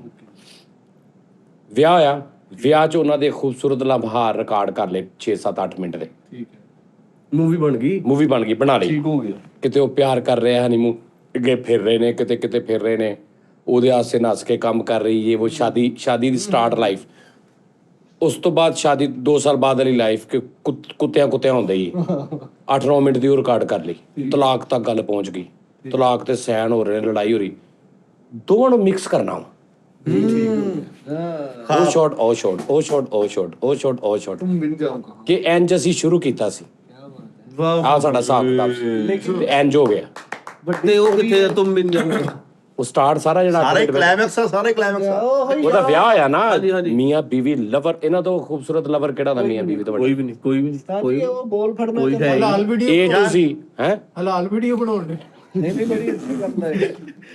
C: ਵਿਆਹ ਹੋਇਆ, ਵਿਆਹ 'ਚ ਉਹਨਾਂ ਦੇ ਖੂਬਸੂਰਤ ਲਮਹਾ ਰਿਕਾਰਡ ਕਰ ਲਏ 6-7-8 ਮਿੰਟ ਦੇ।
A: ਠੀਕ ਹੈ
G: ਮੂਵੀ ਬਣ ਗਈ।
C: ਮੂਵੀ ਬਣ ਗਈ, ਬਣਾ ਲਈ।
A: ਠੀਕ ਹੋ ਗਿਆ।
C: ਕਿਤੇ ਉਹ ਪਿਆਰ ਕਰ ਰਿਹਾ ਹਨੀਮੂਨ ਅੱਗੇ ਫਿਰ ਰਹੇ ਨੇ, ਕਿਤੇ ਕਿਤੇ ਫਿਰ ਰਹੇ ਨੇ, ਉਹਦੇ ਆਸੇ ਨੱਸ ਕੇ ਕੰਮ ਕਰ ਰਹੀ ਇਹ ਉਹ ਸ਼ਾਦੀ ਦੀ ਸਟਾਰਟ ਲਾਈਫ। ਉਸ ਤੋਂ ਬਾਅਦ ਸ਼ਾਦੀ 2 ਸਾਲ ਬਾਅਦ ਵਾਲੀ ਲਾਈਫ ਕਿ ਕੁੱਤਿਆਂ ਹੁੰਦੇ ਹੀ 8-9 ਮਿੰਟ ਦੀ ਉਹ ਰਿਕਾਰਡ ਕਰ ਲਈ। ਤਲਾਕ ਤੱਕ ਗੱਲ ਪਹੁੰਚ ਗਈ, ਤਲਾਕ ਤੇ ਸੈਨ ਹੋ ਰਹੇ, ਲੜਾਈ ਹੋ ਰਹੀ, ਦੋਵਾਂ ਨੂੰ ਮਿਕਸ ਕਰਨਾ ਵਾ। ਉਹ ਸ਼ਾਟ ਉਹ ਸ਼ਾਟ ਉਹ ਸ਼ਾਟ ਉਹ ਸ਼ਾਟ ਉਹ ਸ਼ਾਟ ਉਹ ਸ਼ਾਟ
A: ਤੁਮ ਬਿਨ ਜਾਊਂਗਾ
C: ਕਿ ਇੰਜ ਅਸੀਂ ਸ਼ੁਰੂ ਕੀਤਾ ਸੀ।
G: ਵਾਹ
C: ਆਹ ਸਾਡਾ ਹਿਸਾਬ ਕਿਤਾਬ ਸੀ ਤੇ ਇੰਜ ਹੋ ਗਿਆ।
G: ਤੇ ਉਹ ਕਿੱਥੇ ਆ ਤੁਮ ਬਿਨ ਜਾਊਂ।
C: ਉਹ ਸਟਾਰਟ ਸਾਰਾ ਜਿਹੜਾ
D: ਸਾਰੇ ਕਲਾਈਮੈਕਸ ਆ, ਸਾਰੇ ਕਲਾਈਮੈਕਸ ਆ।
C: ਉਹਦਾ ਵਿਆਹ ਹੋਇਆ ਨਾ,
G: ਹਾਂਜੀ।
C: ਮੀਆਂ ਬੀਵੀ ਲਵਰ। ਇਹਨਾਂ ਤੋਂ ਖੂਬਸੂਰਤ ਲਵਰ ਕਿਹੜਾ ਹੁੰਦਾ ਮੀਆਂ ਬੀਵੀ ਤੋਂ ਵੱਡਾ?
G: ਕੋਈ ਵੀ ਨਹੀਂ
A: ਉਸਤਾਦ ਜੀ ਉਹ ਬੋਲ ਫੜਨਾ
G: ਕੋਈ ਹੈ
E: ਹਲਾਲ ਵੀਡੀਓ
C: ਇਹ ਤੁਸੀਂ ਹੈ
E: ਹਲਾਲ ਵੀਡੀਓ ਬਣਾਉਣ ਦੇ
A: ਨਹੀਂ ਬੜੀ ਅੱਛੀ ਗੱਲ ਹੈ।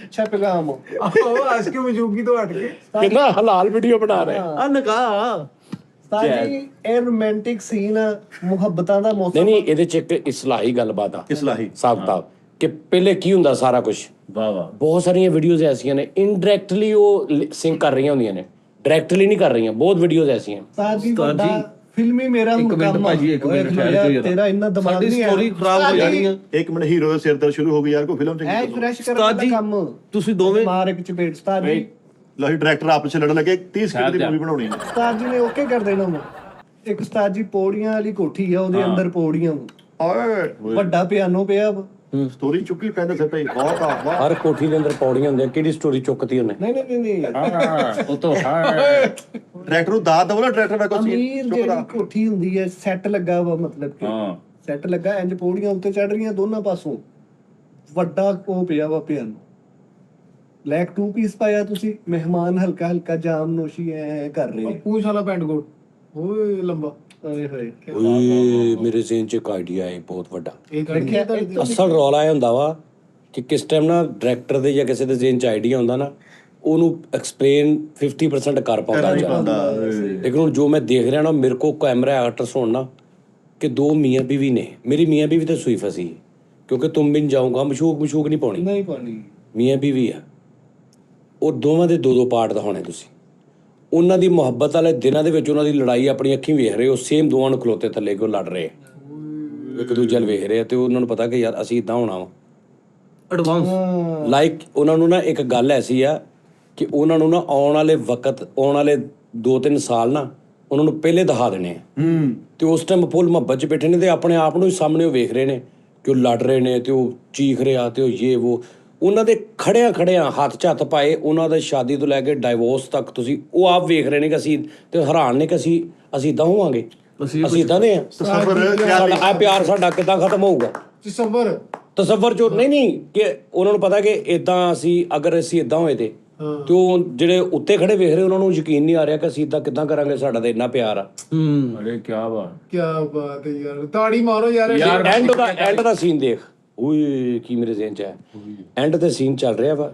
A: ਅੱਛਾ ਪੈਗਾਮ
E: ਆਹੋ ਅੱਜ ਕੇ ਮੌਜੂਦਗੀ ਤੋਂ ਹਟ ਕੇ
C: ਕਿੰਨਾ ਹਲਾਲ ਵੀਡੀਓ ਬਣਾ ਰਹੇ।
G: ਆ ਨਕਾਹ।
A: ਉਸਤਾਦ ਜੀ ਇਹ ਰੋਮਾਂਟਿਕ ਸੀਨ ਮੁਹੱਬਤਾਂ ਦਾ
C: ਨਹੀਂ
A: ਮੌਸਮ।
C: ਨਹੀਂ, ਇਹਦੇ ਚ ਇੱਕ ਇਸਲਾਹੀ ਗੱਲਬਾਤ ਆ,
D: ਇਸਲਾਹੀ
C: ਹਿਸਾਬ ਕਿਤਾਬ ਕਿ ਪਹਿਲੇ ਕੀ ਹੁੰਦਾ ਸਾਰਾ ਕੁਝ।
B: ਵਾਹ ਵਾਹ
C: ਬਹੁਤ ਸਾਰੀਆਂ ਵੀਡੀਓਜ਼ ਐਸੀਆਂ ਨੇ ਇਨਡਾਇਰੈਕਟਲੀ ਉਹ ਸਿੰਕ ਕਰ ਰਹੀਆਂ ਹੁੰਦੀਆਂ ਨੇ, ਡਾਇਰੈਕਟਲੀ ਨਹੀਂ ਕਰ ਰਹੀਆਂ। ਬਹੁਤ ਵੀਡੀਓਜ਼ ਐਸੀਆਂ।
A: ਉਸਤਾਦ ਜੀ ਵੱਡਾ ਫਿਲਮੀ ਮੇਰਾ
G: ਇੱਕ ਮਿੰਟ ਭਾਜੀ, ਇੱਕ ਮਿੰਟ ਠਹਿਰ ਜਾਓ ਜਰਾ।
A: ਤੇਰਾ ਇੰਨਾ ਦਿਮਾਗ
G: ਸਾਡੀ
A: ਨਹੀਂ
G: ਸਟੋਰੀ ਖਰਾਬ ਹੋ ਜਾਣੀ ਆ।
D: 1 ਮਿੰਟ ਹੀਰੋ ਦੇ ਸਿਰ ਦਰਦ ਸ਼ੁਰੂ ਹੋ ਗਈ ਯਾਰ, ਕੋਈ ਫਿਲਮ
A: ਐ
D: ਚ
A: ਫਰੈਸ਼
G: ਉਸਤਾਦ
A: ਕਰਨ ਦਾ
G: ਜੀ,
A: ਕੰਮ।
G: ਤੁਸੀਂ ਦੋਵੇਂ
A: ਮਾਰ ਇੱਕ ਚਪੇੜ ਉਸਤਾਦ ਜੀ।
D: ਲਾਹੀ ਡਾਇਰੈਕਟਰ ਆਪਸ ਵਿੱਚ ਲੜਨ ਲੱਗੇ 30 ਸਕਿੰਟ ਦੀ ਮੂਵੀ ਬਣਾਉਣੀ ਹੈ।
A: ਉਸਤਾਦ ਜੀ ਨੇ ਓਕੇ ਕਰ ਦੇਣਾ ਵਾ। ਇੱਕ ਉਸਤਾਦ ਜੀ ਪੌੜੀਆਂ ਵਾਲੀ ਕੋਠੀ ਆ, ਉਹਦੇ ਅੰਦਰ ਪੌੜੀਆਂ ਵਾ।
D: ਓਏ
A: ਵੱਡਾ ਪਿਆਨੋ ਪਿਆ ਵਾ।
D: ਸਟੋਰੀ ਚੁੱਕੀ ਕਹਿੰਦੇ ਸਿਰ ਤੇ ਬਹੁਤ ਆ ਵਾਹ।
C: ਹਰ ਕੋਠੀ ਦੇ ਅੰਦਰ ਪੌੜੀਆਂ ਹੁੰਦੀਆਂ। ਕਿਹੜੀ ਸਟੋਰੀ ਚੁੱਕਤੀ ਉਹਨੇ?
A: ਨਹੀਂ
B: ਉਹ ਤਾਂ ਹਾਂ
D: ਡਾਇਰੈਕਟਰ ਨੂੰ ਦਾਦ ਦਵੋ ਨਾ, ਡਾਇਰੈਕਟਰ ਮੈਂ ਕੋਈ
A: ਅਮੀਰ
D: ਸੀਨ
A: ਜਿਹੜੀ ਕੋਠੀ ਹੁੰਦੀ ਹੈ, ਸੈੱਟ ਲੱਗਾ ਵਾ, ਮਤਲਬ ਕਿ
B: ਹਾਂ
A: ਸੈੱਟ ਲੱਗਾ ਇੰਜ ਪੌੜੀਆਂ ਉੱਤੇ ਚੜ ਰਹੀਆਂ ਦੋਨਾਂ ਪਾਸੋਂ। ਵੱਡਾ ਉਹ ਪਿਆ ਵਾ ਪਿਆਨੋ। ਬਲੈਕ 2 ਪੀਸ ਪਾਇਆ ਤੁਸੀਂ, ਮਹਿਮਾਨ ਹਲਕਾ ਹਲਕਾ ਜਾਮ ਨੋਸ਼ੀ ਐ ਕਰ ਰਹੇ ਨੇ।
E: ਪੂਛ ਵਾਲਾ ਪੈਂਟ ਕੋਟ ਓਏ ਲੰਬਾ
A: ਓਏ ਹੋਏ
C: ਓਏ ਮੇਰੇ ਜ਼ਿਹਨ 'ਚ ਇੱਕ ਆਈਡੀਆ ਹੈ ਬਹੁਤ ਵੱਡਾ।
E: ਇਹ ਕੱਢਿਆ ਤਾਂ
C: ਅਸਲ ਰੌਲਾ ਇਹ ਹੁੰਦਾ ਵਾ ਕਿ ਕਿਸ ਟਾਈਮ ਨਾ ਡਾਇਰੈਕਟਰ ਦੇ ਜਾਂ ਕਿਸੇ ਦੇ ਜ਼ਿਹਨ 'ਚ ਆਈਡੀਆ ਹੁੰਦਾ ਨਾ, ਉਹਨੂੰ ਐਕਸਪਲੇਨ 50% ਕਰ ਪਾਉਂਦਾ ਜਾਂਦਾ। ਲੇਕਿਨ ਹੁਣ ਜੋ ਮੈਂ ਦੇਖ ਰਿਹਾ ਨਾ, ਮੇਰੇ ਕੋਲ ਕੈਮਰਾ ਆਰਟਿਸਟ ਹੋਣ ਨਾ ਕਿ 2 ਮੀਆਂ ਬੀਵੀ ਨੇ। ਮੇਰੀ ਮੀਆਂ ਬੀਵੀ ਤਾਂ ਸੂਈ ਫਸੀ ਹੈ ਕਿਉਂਕਿ ਤੁਮ ਬਿਨ ਜਾਊਂਗਾ ਮਸ਼ੂਕ ਨਹੀਂ ਪਾਉਣੀ,
A: ਨਹੀਂ ਪਾਣੀ।
C: ਮੀਆਂ ਬੀਵੀ ਆ। ਉਹ ਦੋਵਾਂ ਦੇ 2-2 ਪਾਰਟ ਦਿਖਾਉਣੇ ਤੁਸੀਂ। ਉਹਨਾਂ ਦੀ ਮੁਹੱਬਤ ਵਾਲੇ ਦਿਨਾਂ ਦੇ ਵਿੱਚ ਉਹਨਾਂ ਦੀ ਲੜਾਈ ਆਪਣੀ ਅੱਖੀਂ ਵੇਖ ਰਹੇ ਹੋ। ਸੇਮ ਦੋਵਾਂ ਨੂੰ ਖਲੋਤੇ ਥੱਲੇ ਕਿਉਂ ਲੜ ਰਹੇ ਇੱਕ ਦੂਜੇ ਨਾਲ ਵੇਖ ਰਹੇ ਆ ਤੇ ਉਹਨਾਂ ਨੂੰ ਪਤਾ ਕਿ ਯਾਰ ਅਸੀਂ ਇਦਾਂ ਹੋਣਾ ਵਾ।
G: ਐਡਵਾਂਸ
C: ਲਾਈਕ ਉਹਨਾਂ ਨੂੰ ਨਾ ਇੱਕ ਗੱਲ ਐਸੀ ਆ ਕਿ ਉਹਨਾਂ ਨੂੰ ਨਾ ਆਉਣ ਵਾਲੇ ਵਕਤ, ਆਉਣ ਵਾਲੇ 2-3 ਸਾਲ ਨਾ ਉਹਨਾਂ ਨੂੰ ਪਹਿਲੇ ਦਿਖਾ ਦੇਣੇ ਆ। ਤੇ ਉਸ ਟਾਈਮ ਫੁੱਲ ਮੁਹੱਬਤ 'ਚ ਬੈਠੇ ਨੇ ਤੇ ਆਪਣੇ ਆਪ ਨੂੰ ਹੀ ਸਾਹਮਣੇ ਉਹ ਵੇਖ ਰਹੇ ਨੇ ਕਿ ਉਹ ਲੜ ਰਹੇ ਨੇ ਤੇ ਉਹ ਚੀਖ ਰਿਹਾ ਤੇ ਉਹ ਇਹ ਉਹ। ਉਹਨਾਂ ਦੇ ਖੜਿਆਂ ਹੱਥ 'ਚ ਹੱਥ ਪਾਏ, ਉਹਨਾਂ ਦੇ ਸ਼ਾਦੀ ਤੋਂ ਲੈ ਕੇ ਡਾਈਵੋਰਸ ਤੱਕ ਤੁਸੀਂ ਉਹ ਆਪ ਵੇਖ ਰਹੇ ਨੇ ਕਿ ਅਸੀਂ ਤੇ ਹੈਰਾਨ ਨੇ ਕਿ ਅਸੀਂ ਇਦਾਂ ਹੋਵਾਂਗੇ, ਅਸੀਂ ਇਦਾਂ ਦੇ ਆ। ਸਾਡਾ ਆ ਪਿਆਰ ਸਾਡਾ ਕਿੱਦਾਂ ਖਤਮ ਹੋਊਗਾ?
E: ਤਸੱਵਰ
C: ਤਸੱਵਰ ਚੋਂ ਨਹੀਂ ਕਿ ਉਹਨਾਂ ਨੂੰ ਪਤਾ ਕਿ ਇਦਾਂ ਅਸੀਂ ਅਗਰ ਅਸੀਂ ਇਦਾਂ ਹੋਏ ਤੇ ਤੇ ਉਹ ਜਿਹੜੇ ਉੱਤੇ ਖੜੇ ਵੇਖ ਰਹੇ ਉਹਨਾਂ ਨੂੰ ਯਕੀਨ ਨਹੀਂ ਆ ਰਿਹਾ ਕਿ ਅਸੀਂ ਇਦਾਂ ਕਿੱਦਾਂ ਕਰਾਂਗੇ, ਸਾਡਾ ਤਾਂ ਇੰਨਾ ਪਿਆਰ ਆ।
B: ਅਰੇ ਕੀ ਬਾਤ,
E: ਕੀ ਬਾਤ ਹੈ ਯਾਰ, ਤਾੜੀ ਮਾਰੋ ਯਾਰ।
C: ਐਂਡ ਦਾ ਸੀਨ ਦੇਖ, ਓਏ ਕੀ ਮੇਰੇ ਜ਼ਿਹਨ 'ਚ ਹੈ, ਐਂਡ ਤੇ ਸੀਨ ਚੱਲ ਰਿਹਾ ਵਾ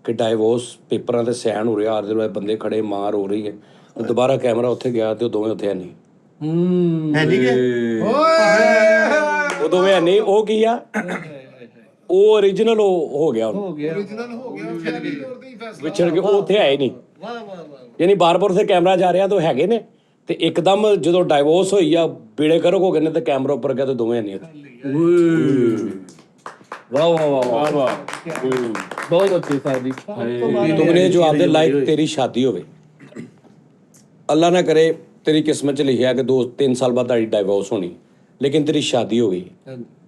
C: ਕਿ ਡਾਈਵੋਰਸ ਪੇਪਰਾਂ ਤੇ ਸਾਈਨ ਹੋ ਰਿਹਾ, ਆਰ ਦੇ ਵਾਲੇ ਬੰਦੇ ਖੜੇ, ਮਾਰ ਹੋ ਰਹੀ ਹੈ, ਦੁਬਾਰਾ ਕੈਮਰਾ ਉੱਥੇ ਗਿਆ ਤੇ ਉਹ ਦੋਵੇਂ ਉੱਥੇ ਨਹੀਂ,
D: ਹੈ ਨਹੀਂ ਕਿ
C: ਉਹ ਦੋਵੇਂ ਹੈ ਨਹੀਂ। ਉਹ ਕੀ ਆ, ਉਹ ਓਰੀਜਨਲ ਹੋ ਗਿਆ,
E: ਓਰੀਜਨਲ ਹੋ ਗਿਆ, ਫੈਮਿਲੀ ਤੌਰ ਤੇ ਹੀ ਫੈਸਲਾ।
C: ਵਿਛੜ ਕੇ ਉਹ ਉੱਥੇ ਆਏ ਨਹੀਂ, ਯਾਨੀ ਬਾਰ-ਬਾਰ ਉੱਥੇ ਕੈਮਰਾ ਜਾ ਰਿਹਾ ਤਾਂ ਹੈਗੇ ਨੇ, ਤੇ ਇੱਕਦਮ ਜਦੋਂ ਡਾਈਵੋਰਸ ਹੋਈ ਆ, ਬੇੜੇ ਕਰਕ ਹੋ ਗਏ ਨੇ ਤੇ ਕੈਮਰਾ ਉੱਪਰ ਗਿਆ ਤੇ ਦੋਵੇਂ ਨਹੀਂ ਉੱਥੇ।
B: ਵਾਹ ਵਾਹ ਵਾਹ ਵਾਹ ਵਾਹ, ਬਹੁਤ ਅੱਛੀ ਸਾਡੀ।
C: ਤੁਮਨੇ ਜੋ ਆਪਦੇ ਲਾਈਕ ਤੇਰੀ ਸ਼ਾਦੀ ਹੋਵੇ, ਅੱਲਾ ਨਾ ਕਰੇ ਤੇਰੀ ਕਿਸਮਤ 'ਚ ਲਿਖਿਆ ਕਿ 2-3 ਸਾਲ ਬਾਅਦ ਤੁਹਾਡੀ ਡਾਈਵੋਰਸ ਹੋਣੀ, ਲੇਕਿਨ ਤੇਰੀ ਸ਼ਾਦੀ ਹੋ ਗਈ,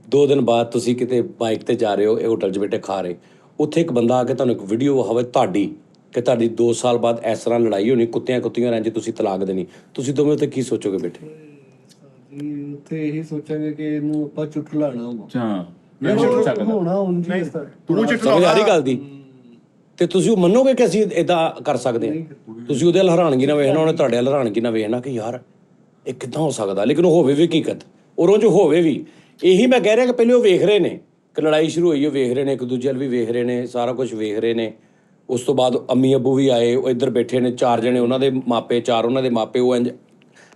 C: 2 ਦਿਨ ਬਾਅਦ ਤੁਸੀਂ ਕਿਤੇ ਬਾਈਕ ਤੇ ਜਾ ਰਹੇ ਹੋ, ਇਹ ਹੋਟਲ 'ਚ ਬੈਠੇ ਖਾ ਰਹੇ, ਉੱਥੇ ਇੱਕ ਬੰਦਾ ਆ ਕੇ ਤੁਹਾਨੂੰ ਇੱਕ ਵੀਡੀਓ ਹੋਵੇ ਤੁਹਾਡੀ ਕਿ ਤੁਹਾਡੀ 2 ਸਾਲ ਬਾਅਦ ਇਸ ਤਰ੍ਹਾਂ ਲੜਾਈ ਹੋਣੀ, ਕੁੱਤਿਆਂ ਰਹਿਣ 'ਚ ਤੁਸੀਂ ਤਲਾਕ ਦੇਣੀ, ਤੁਸੀਂ ਦੋਵੇਂ ਉੱਥੇ ਕੀ ਸੋਚੋਗੇ ਬੇਟੇ?
A: ਜੀ ਉੱਥੇ ਇਹੀ ਸੋਚਾਂਗੇ ਕਿ ਇਹਨੂੰ ਆਪਾਂ ਚੁਟਲਾਣਾ
B: ਹਾਂ, ਮੈਂ ਚੁੱਕ ਸਕਦਾ
A: ਹੋਣਾ ਹੁਣ ਜੀ ਇਸ
D: ਤੂੰ
C: ਸਮਝ ਆ ਰਹੀ ਗੱਲ ਦੀ? ਤੇ ਤੁਸੀਂ ਉਹ ਮੰਨੋਗੇ ਕਿ ਅਸੀਂ ਇਦਾਂ ਕਰ ਸਕਦੇ ਹਾਂ? ਤੁਸੀਂ ਉਹਦੇ ਵੱਲ ਹੈਰਾਨਗੀ ਨਾਲ ਵੇਖਣਾ, ਉਹਨੇ ਤੁਹਾਡੇ ਵੱਲ ਹੈਰਾਨਗੀ ਨਾਲ ਵੇਖਣਾ ਕਿ ਯਾਰ ਇਹ ਕਿੱਦਾਂ ਹੋ ਸਕਦਾ, ਲੇਕਿਨ ਉਹ ਹੋਵੇ ਵੀ ਹਕੀਕਤ, ਔਰ ਉਹ 'ਚ ਹੋਵੇ ਵੀ। ਇਹੀ ਮੈਂ ਕਹਿ ਰਿਹਾ ਕਿ ਪਹਿਲੇ ਉਹ ਵੇਖ ਰਹੇ ਨੇ ਕਿ ਲੜਾਈ ਸ਼ੁਰੂ ਹੋਈ, ਉਹ ਵੇਖ ਰਹੇ ਨੇ, ਇੱਕ ਦੂਜੇ ਵੱਲ ਵੀ ਵੇਖ ਰਹੇ ਨੇ, ਸਾਰਾ ਕੁਝ ਵੇਖ ਰਹੇ ਨੇ। ਉਸ ਤੋਂ ਬਾਅਦ ਅੰਮੀ ਅੱਬੂ ਵੀ ਆਏ, ਉਹ ਇੱਧਰ ਬੈਠੇ ਨੇ 4 ਜਣੇ, ਉਹਨਾਂ ਦੇ ਮਾਪੇ 4 ਉਹਨਾਂ ਦੇ ਮਾਪੇ, ਉਹ ਇੰਜ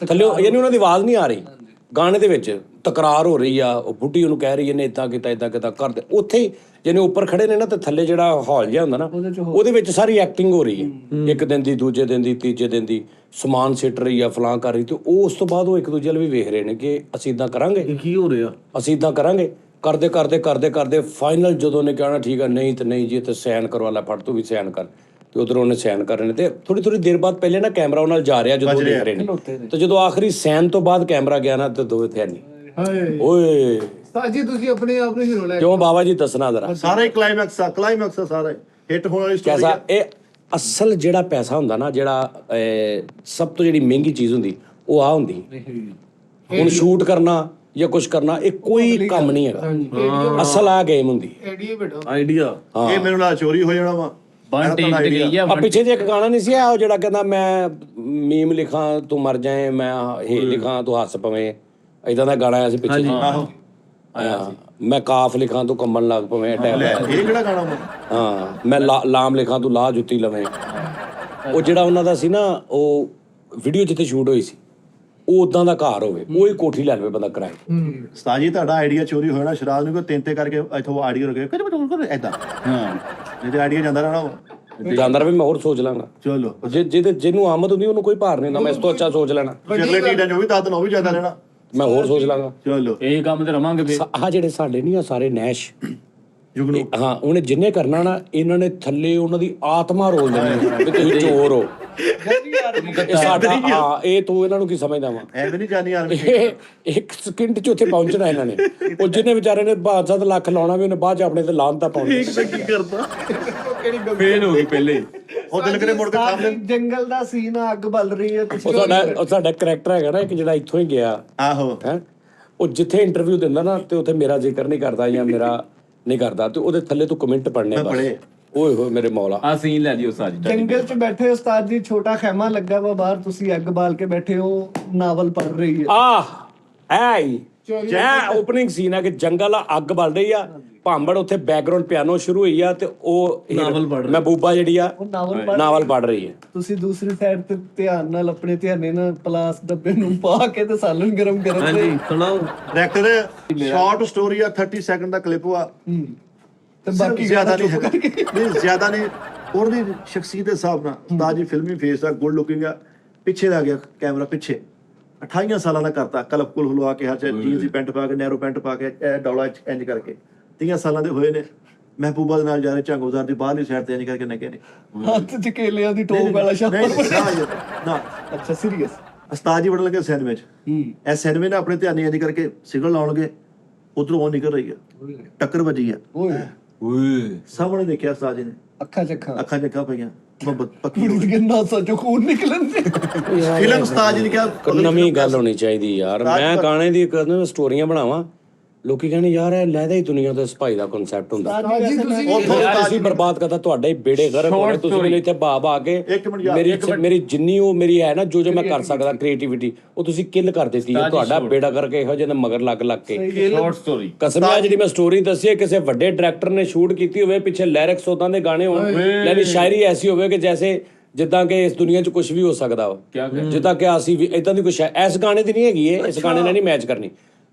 C: ਥੱਲੇ, ਯਾਨੀ ਉਹਨਾਂ ਦੀ ਆਵਾਜ਼ ਨਹੀਂ ਆ ਰਹੀ, ਗਾਣੇ ਦੇ ਵਿੱਚ ਤਕਰਾਰ ਹੋ ਰਹੀ ਆ, ਉਹ ਬੁੱਢੀ ਉਹਨੂੰ ਕਹਿ ਰਹੀ ਇਹਨੇ ਇੱਦਾਂ ਕੀਤਾ ਇੱਦਾਂ ਕੀਤਾ ਕਰਦੇ, ਉੱਥੇ ਹੀ ਜਿਹਨੇ ਉੱਪਰ ਖੜੇ ਨੇ ਨਾ, ਤੇ ਥੱਲੇ ਜਿਹੜਾ ਹਾਲ ਜਿਹਾ ਹੁੰਦਾ ਨਾ, ਉਹਦੇ ਵਿੱਚ ਸਾਰੀ ਐਕਟਿੰਗ ਹੋ ਰਹੀ ਹੈ, ਇੱਕ ਦਿਨ ਦੀ, ਦੂਜੇ ਦਿਨ ਦੀ, ਤੀਜੇ ਦਿਨ ਦੀ, ਸਮਾਨ ਸਿੱਟ ਰਹੀ ਆ, ਫਲਾਂ ਕਰ ਰਹੀ, ਤੇ ਉਹ ਉਸ ਤੋਂ ਬਾਅਦ ਉਹ ਇੱਕ ਦੂਜੇ ਵੱਲ ਵੀ ਵੇਖ ਰਹੇ ਨੇ ਕਿ ਅਸੀਂ ਇੱਦਾਂ ਕਰਾਂਗੇ,
G: ਕੀ ਹੋ ਰਿਹਾ,
C: ਅਸੀਂ ਇੱਦਾਂ ਕਰਾਂਗੇ, ਕਰਦੇ ਫਾਈਨਲ ਜਦੋਂ ਨੇ ਕਹਿਣਾ ਠੀਕ ਆ, ਨਹੀਂ ਤੇ ਨਹੀਂ ਜੀ, ਤੇ ਸਾਈਨ ਕਰਵਾ ਲੈ, ਫੜ ਤੂੰ ਵੀ ਸਾਈਨ ਕਰ, ਤੇ ਉਧਰੋਂ ਉਹਨੇ ਸਾਈਨ ਕਰ ਰਹੇ ਨੇ, ਤੇ ਥੋੜੀ ਦੇਰ ਬਾਅਦ ਪਹਿਲੇ ਨਾ ਕੈਮਰਾ ਉਹਨਾਂ ਨਾਲ ਜਾ ਰਿਹਾ ਜਦੋਂ ਦੇਖ ਰਹੇ ਨੇ, ਤੇ ਜਦੋਂ ਆਖਰੀ ਸਾਈਨ ਤੋਂ ਬਾਅਦ ਕੈਮਰਾ ਗਿਆ ਨਾ, ਤੇ ਦੋਵੇਂ ਥੇ ਨਹੀਂ। ਓਏ
E: ਸਾਜੀ ਤੁਸੀਂ ਆਪਣੇ ਆਪ ਨੂੰ ਹੀਰੋ ਲੈ
C: ਕਿਉਂ ਬਾਬਾ ਜੀ ਦੱਸਣਾ ਜ਼ਰਾ,
D: ਸਾਰਾ ਹੀ ਕਲਾਈਮੈਕਸ ਆ ਸਾਰਾ ਹਿੱਟ ਹੋਣ ਵਾਲੀ ਸਟੋਰੀ
C: ਕੈਸਾ ਇਹ ਅਸਲ ਜਿਹੜਾ ਪੈਸਾ ਹੁੰਦਾ ਨਾ, ਜਿਹੜਾ ਸਭ ਤੋਂ ਜਿਹੜੀ ਮਹਿੰਗੀ ਚੀਜ਼ ਹੁੰਦੀ, ਉਹ ਆ ਹੁੰਦੀ। ਹੁਣ ਸ਼ੂਟ ਕਰਨਾ ਜਾਂ ਕੁਝ ਕਰਨਾ, ਇਹ ਕੋਈ ਕੰਮ ਨਹੀਂ ਹੈਗਾ, ਅਸਲ ਆ ਗੇਮ ਹੁੰਦੀ।
E: ਆਈਡੀਆ ਬੇਟਾ,
G: ਆਈਡੀਆ
D: ਇਹ ਮੈਨੂੰ ਨਾਲ ਚੋਰੀ ਹੋ ਜਾਣਾ ਵਾ।
B: ਬਨ ਟੀਮ ਤੇ ਗਈ ਆ।
C: ਆ ਪਿੱਛੇ ਜੇ ਇੱਕ ਗਾਣਾ ਨਹੀਂ ਸੀ ਆ, ਉਹ ਜਿਹੜਾ ਕਹਿੰਦਾ ਮੈਂ ਮੀਮ ਲਿਖਾਂ ਤੂੰ ਮਰ ਜਾਏ, ਮੈਂ ਹੇਲ ਲਿਖਾਂ ਤੂੰ ਹੱਸ ਪਵੇਂ, ਇਦਾਂ ਦਾ ਗਾਣਾ ਆਇਆ ਸੀ ਪਿੱਛੇ।
D: ਆਹੋ
C: ਮੈਂ ਕਾਫ ਲਿਖਾਂ ਤੂੰ ਕੰਬਣ ਲੱਗ ਪਵੇਂ,
D: ਇਹ ਕਿਹੜਾ ਗਾਣਾ ਵਾ?
C: ਹਾਂ ਮੈਂ ਲਾਮ ਲਿਖਾਂ ਤੂੰ ਲਾਹ ਜੁੱਤੀ ਲਵੇਂ। ਉਹ ਜਿਹੜਾ ਉਹਨਾਂ ਦਾ ਸੀ ਨਾ, ਉਹ ਵੀਡੀਓ ਜਿੱਥੇ ਸ਼ੂਟ ਹੋਈ ਸੀ, ਉਹ ਉਦਾਂ ਦਾ ਘਰ ਹੋਵੇ, ਉਹ ਹੀ ਕੋਠੀ ਲੈ ਲਵੇ ਬੰਦਾ ਕਿਰਾਏ।
D: ਉਸਤਾਦ ਜੀ ਤੁਹਾਡਾ ਆਈਡੀਆ ਚੋਰੀ ਹੋ ਜਾਣਾ, ਸ਼ਰਾਬ ਨੂੰ ਕੋਈ 3 ਕਰਕੇ ਇੱਥੋਂ ਆਈਡੀਆ ਰੁਕੇ ਏਦਾਂ,
B: ਹਾਂ,
D: ਨਹੀਂ ਤੇ ਆਈਡੀਆ ਜਾਂਦਾ ਰਹਿਣਾ।
C: ਜਾਨਦਾਰ ਵੀ ਮੈਂ ਹੋਰ ਸੋਚ ਲਾਂਗਾ,
D: ਚਲੋ
C: ਜਿਹਨੂੰ ਆਮਦ ਹੁੰਦੀ ਉਹਨੂੰ ਕੋਈ ਭਾਰ ਨਹੀਂ ਹੁੰਦਾ, ਮੈਂ ਇਸ ਤੋਂ ਅੱਛਾ ਸੋਚ ਲੈਣਾ,
D: ਅਗਲੇ ਟੀਡਾ ਜੋ ਵੀ ਦੱਸ ਦੇਣਾ ਉਹ ਵੀ ਜਾਂਦਾ ਰਹਿਣਾ।
C: ਮੈਂ ਹੋਰ ਸੋਚ ਲਾਂਗਾ।
D: ਚਲੋ
B: ਇਹ ਕੰਮ ਤੇ ਰਵਾਂਗੇ ਫੇਰ।
C: ਆਹ ਜਿਹੜੇ ਸਾਡੇ ਨਹੀਂ ਆ ਸਾਰੇ ਨੈਸ਼,
D: ਜੁਗਨੂ
C: ਹਾਂ ਉਹਨੇ ਜਿੰਨੇ ਕਰਨਾ ਨਾ, ਇਹਨਾਂ ਨੇ ਥੱਲੇ ਉਹਨਾਂ ਦੀ ਆਤਮਾ ਰੋਲ ਦੇਣੀ ਵੀ ਤੁਸੀਂ ਚੋਰ ਹੋ। ਇਹ ਸਾਡਾ ਹਾਂ, ਇਹ ਤੂੰ ਇਹਨਾਂ ਨੂੰ ਕੀ ਸਮਝਦਾ ਵਾ,
D: ਐਵੇਂ ਨਹੀਂ ਜਾਣੀ ਆਰਮੀ।
C: ਇਹ 1 ਸਕਿੰਟ ਚ ਉੱਥੇ ਪਹੁੰਚਣਾ ਇਹਨਾਂ ਨੇ। ਉਹ ਜਿਹਨੇ ਵਿਚਾਰੇ ਨੇ 5-7 ਲੱਖ ਲਾਉਣਾ ਵੀ, ਉਹਨੇ ਬਾਅਦ ਚ ਆਪਣੇ ਤੇ ਲਾਹਨਤਾਂ ਪਾਉਣੀ।
G: ਕੀ ਕਰਦਾ,
B: ਫੇਲ ਹੋ ਗਈ ਪਹਿਲੇ।
D: ਉਹ ਦਿਲ ਕਰੇ ਮੁੜ ਕੇ ਸਾਹਮਣੇ
A: ਜੰਗਲ ਦਾ ਸੀਨ ਆ, ਅੱਗ ਬਲ ਰਹੀ ਹੈ, ਤੁਸੀਂ
C: ਉਹ ਸਾਡਾ ਕਰੈਕਟਰ ਹੈਗਾ ਨਾ ਇੱਕ, ਜਿਹੜਾ ਇੱਥੋਂ ਹੀ ਗਿਆ
D: ਆਹੋ
C: ਹੈ, ਉਹ ਜਿੱਥੇ ਇੰਟਰਵਿਊ ਦਿੰਦਾ ਨਾ, ਤੇ ਉੱਥੇ ਮੇਰਾ ਜ਼ਿਕਰ ਨਹੀਂ ਕਰਦਾ ਜਾਂ ਮੇਰਾ ਨਹੀਂ ਕਰਦਾ, ਤੇ ਉਹਦੇ ਥੱਲੇ ਤੂੰ ਕਮੈਂਟ ਪੜਨੇ ਬਸ। ਓਏ ਹੋਏ ਮੇਰੇ ਮੌਲਾ,
B: ਆ ਸੀਨ ਲੈ ਦਿਓ ਸਾਜ।
A: ਜੰਗਲ 'ਚ ਬੈਠੇ ਉਸਤਾਦ ਜੀ, ਛੋਟਾ ਖੈਮਾ ਲੱਗਾ ਵਾ ਬਾਹਰ, ਤੁਸੀਂ ਅੱਗ ਬਾਲ ਕੇ ਬੈਠੇ ਹੋ, ਨਾਵਲ ਪੜ੍ਹ ਰਹੀ ਹੈ। ਇਹ
C: ਓਪਨਿੰਗ ਸੀਨ ਹੈ ਕਿ ਜੰਗਲ ਆ, ਅੱਗ ਬਲ ਰਹੀ ਆ, ਭਾਂਬੜ ਉੱਥੇ ਬੈਕਗ੍ਰਾਉਂਡ ਪਿਆਨੋ ਸ਼ੁਰੂ ਹੋਈ ਆ, ਤੇ ਉਹ ਮਹਿਬੂਬਾ ਜਿਹੜੀ ਆ ਨਾਵਲ ਪੜ੍ਹ ਰਹੀ ਹੈ।
A: ਤੁਸੀਂ ਦੂਸਰੀ ਸਾਈਡ ਤੇ ਧਿਆਨ ਨਾਲ, ਆਪਣੇ ਧਿਆਨੇ ਨਾਲ ਪਲਾਸ ਡੱਬੇ ਨੂੰ ਪਾ ਕੇ ਤੇ ਸਾਲਨ ਗਰਮ ਕਰਨ ਦੇ।
G: ਹਾਂਜੀ ਸੁਣਾਓ।
D: ਡਾਇਰੈਕਟਰ ਸ਼ਾਰਟ ਸਟੋਰੀ ਆ, 30 ਸੈਕਿੰਡ ਦਾ ਕਲਿੱਪ ਆ,
A: ਤੇ ਬਾਕੀ
D: ਜ਼ਿਆਦਾ ਨਹੀਂ ਹੈਗਾ, ਨਹੀਂ ਜ਼ਿਆਦਾ ਨਹੀਂ। ਉਹਦੀ ਸ਼ਖਸੀਅਤ ਦੇ ਹਿਸਾਬ ਨਾਲ ਉਸਤਾਦ ਜੀ ਫਿਲਮੀ ਫੇਸ ਆ, ਗੁੱਡ ਲੁਕਿੰਗ ਆ, ਪਿੱਛੇ ਦਾ ਗਿਆ ਕੈਮਰਾ ਪਿੱਛੇ, 28 ਸਾਲਾਂ ਦਾ ਕਰਤਾ, ਕਲਪਕੁਲ ਹਲਵਾ ਕੇ, ਹਰ ਜੀਨਸ ਦੀ ਪੈਂਟ ਪਾ ਕੇ, ਨੈਰੋ ਪੈਂਟ ਪਾ ਕੇ, ਡੌਲਾ ਇੰਜ ਕਰਕੇ, 30 ਸਾਲਾਂ ਦੇ ਹੋਏ ਨੇ। ਮਹਿਬੂਬਾ ਦੇ ਨਾਲ ਜਾ ਰਹੇ, ਝੰਗੋਜ਼ਾਰ ਦੀ ਬਾਹਰਲੀ ਸਾਈਡ ਤੇ ਇੰਜ ਕਰਕੇ ਨਕੇ ਨੇ,
A: ਹੱਥ 'ਚ ਕੇਲਿਆਂ ਦੀ ਟੋਪ ਵਾਲਾ ਛਾਪਾ।
D: ਨਾ
A: ਅੱਛਾ ਸੀਰੀਅਸ।
D: ਉਸਤਾਦ ਜੀ ਵੜਨ ਲੱਗੇ ਸਿਨੇਮੇ 'ਚ, ਇਹ ਸਿਨੇਮੇ ਨੇ ਆਪਣੇ ਧਿਆਨ ਇੰਜ ਕਰਕੇ ਸਿਗਨਲ ਲਾਉਣਗੇ, ਉਧਰੋਂ ਉਹ ਨਿਕਲ ਰਹੀ ਆ, ਟੱਕਰ ਵੱਜੀ ਆ,
A: ਓਏ
D: ਸਾਹਮਣੇ ਦੇਖਿਆ ਉਸਤਾਦ ਜੀ ਨੇ,
A: ਅੱਖਾਂ 'ਚ ਅੱਖਾਂ
D: ਪਈਆਂ, ਮੁਹੱਬਤ ਪੱਕੀ।
A: ਕਿੰਨਾ ਸੱਚੋ ਖੂਨ ਨਿਕਲਣ ਦੇ।
D: ਫਿਲਮ ਉਸਤਾਦ ਜੀ ਨੇ ਕਿਹਾ
C: ਨਵੀਂ ਗੱਲ ਹੋਣੀ ਚਾਹੀਦੀ ਯਾਰ। ਮੈਂ ਗਾਣੇ ਦੀ ਸਟੋਰੀਆਂ ਬਣਾਵਾਂ, ਲੋਕੀ ਕਹਿੰਦੇ ਯਾਰ ਇਹ ਲੈਦਾ ਹੀ ਦੁਨੀਆ ਦਾ ਸਪਾਈ ਦਾ ਕਨਸੈਪਟ ਹੁੰਦਾ
E: ਉਸਤਾਦ ਜੀ ਤੁਸੀਂ
C: ਯਾਰ ਅਸੀਂ ਬਰਬਾਦ ਕਰਤਾ ਤੁਹਾਡੇ ਹੀ ਬੇੜੇ ਗਰਕ ਹੋਣੇ ਤੁਸੀਂ ਮੈਨੂੰ ਇੱਥੇ ਆ ਕੇ ਮੇਰੀ ਜਿੰਨੀ ਉਹ ਮੇਰੀ ਹੈ ਨਾ ਜੋ ਮੈਂ ਕਰ ਸਕਦਾ ਕ੍ਰੀਏਟੀਵਿਟੀ ਉਹ ਤੁਸੀਂ ਕਿਲ ਕਰ ਦਿੱਤੀ ਹੈ ਤੁਹਾਡਾ ਬੇੜਾ ਕਰਕੇ ਇਹੋ ਜਿਹੇ ਮਗਰ ਲੱਗ ਕੇ
B: ਸ਼ਾਰਟ ਸਟੋਰੀ
C: ਕਸਮ ਹੈ ਜਿਹੜੀ ਮੈਂ ਸਟੋਰੀ ਦੱਸੀ ਹੈ ਕਿਸੇ ਵੱਡੇ ਡਾਇਰੈਕਟਰ ਨੇ ਸ਼ੂਟ ਕੀਤੀ ਹੋਵੇ ਪਿੱਛੇ ਲਿਰਿਕਸ ਉਦਾਂ ਦੇ ਗਾਣੇ ਹੋਣ ਲੈਣੀ ਸ਼ਾਇਰੀ ਐਸੀ ਹੋਵੇ ਕਿ ਜੈਸੇ ਜਿੱਦਾਂ ਕਿ ਇਸ ਦੁਨੀਆ 'ਚ ਕੁਝ ਵੀ ਹੋ ਸਕਦਾ ਵਾ ਜਿੱਦਾਂ ਕਿ ਅਸੀਂ ਵੀ ਇਦਾਂ ਦੀ ਕੋਈ ਇਸ ਗਾਣੇ ਦੀ ਨਹੀਂ ਹੈਗੀ ਇਸ ਗਾਣੇ ਨਾਲ ਨਹੀਂ ਮੈਚ ਕਰਨੀ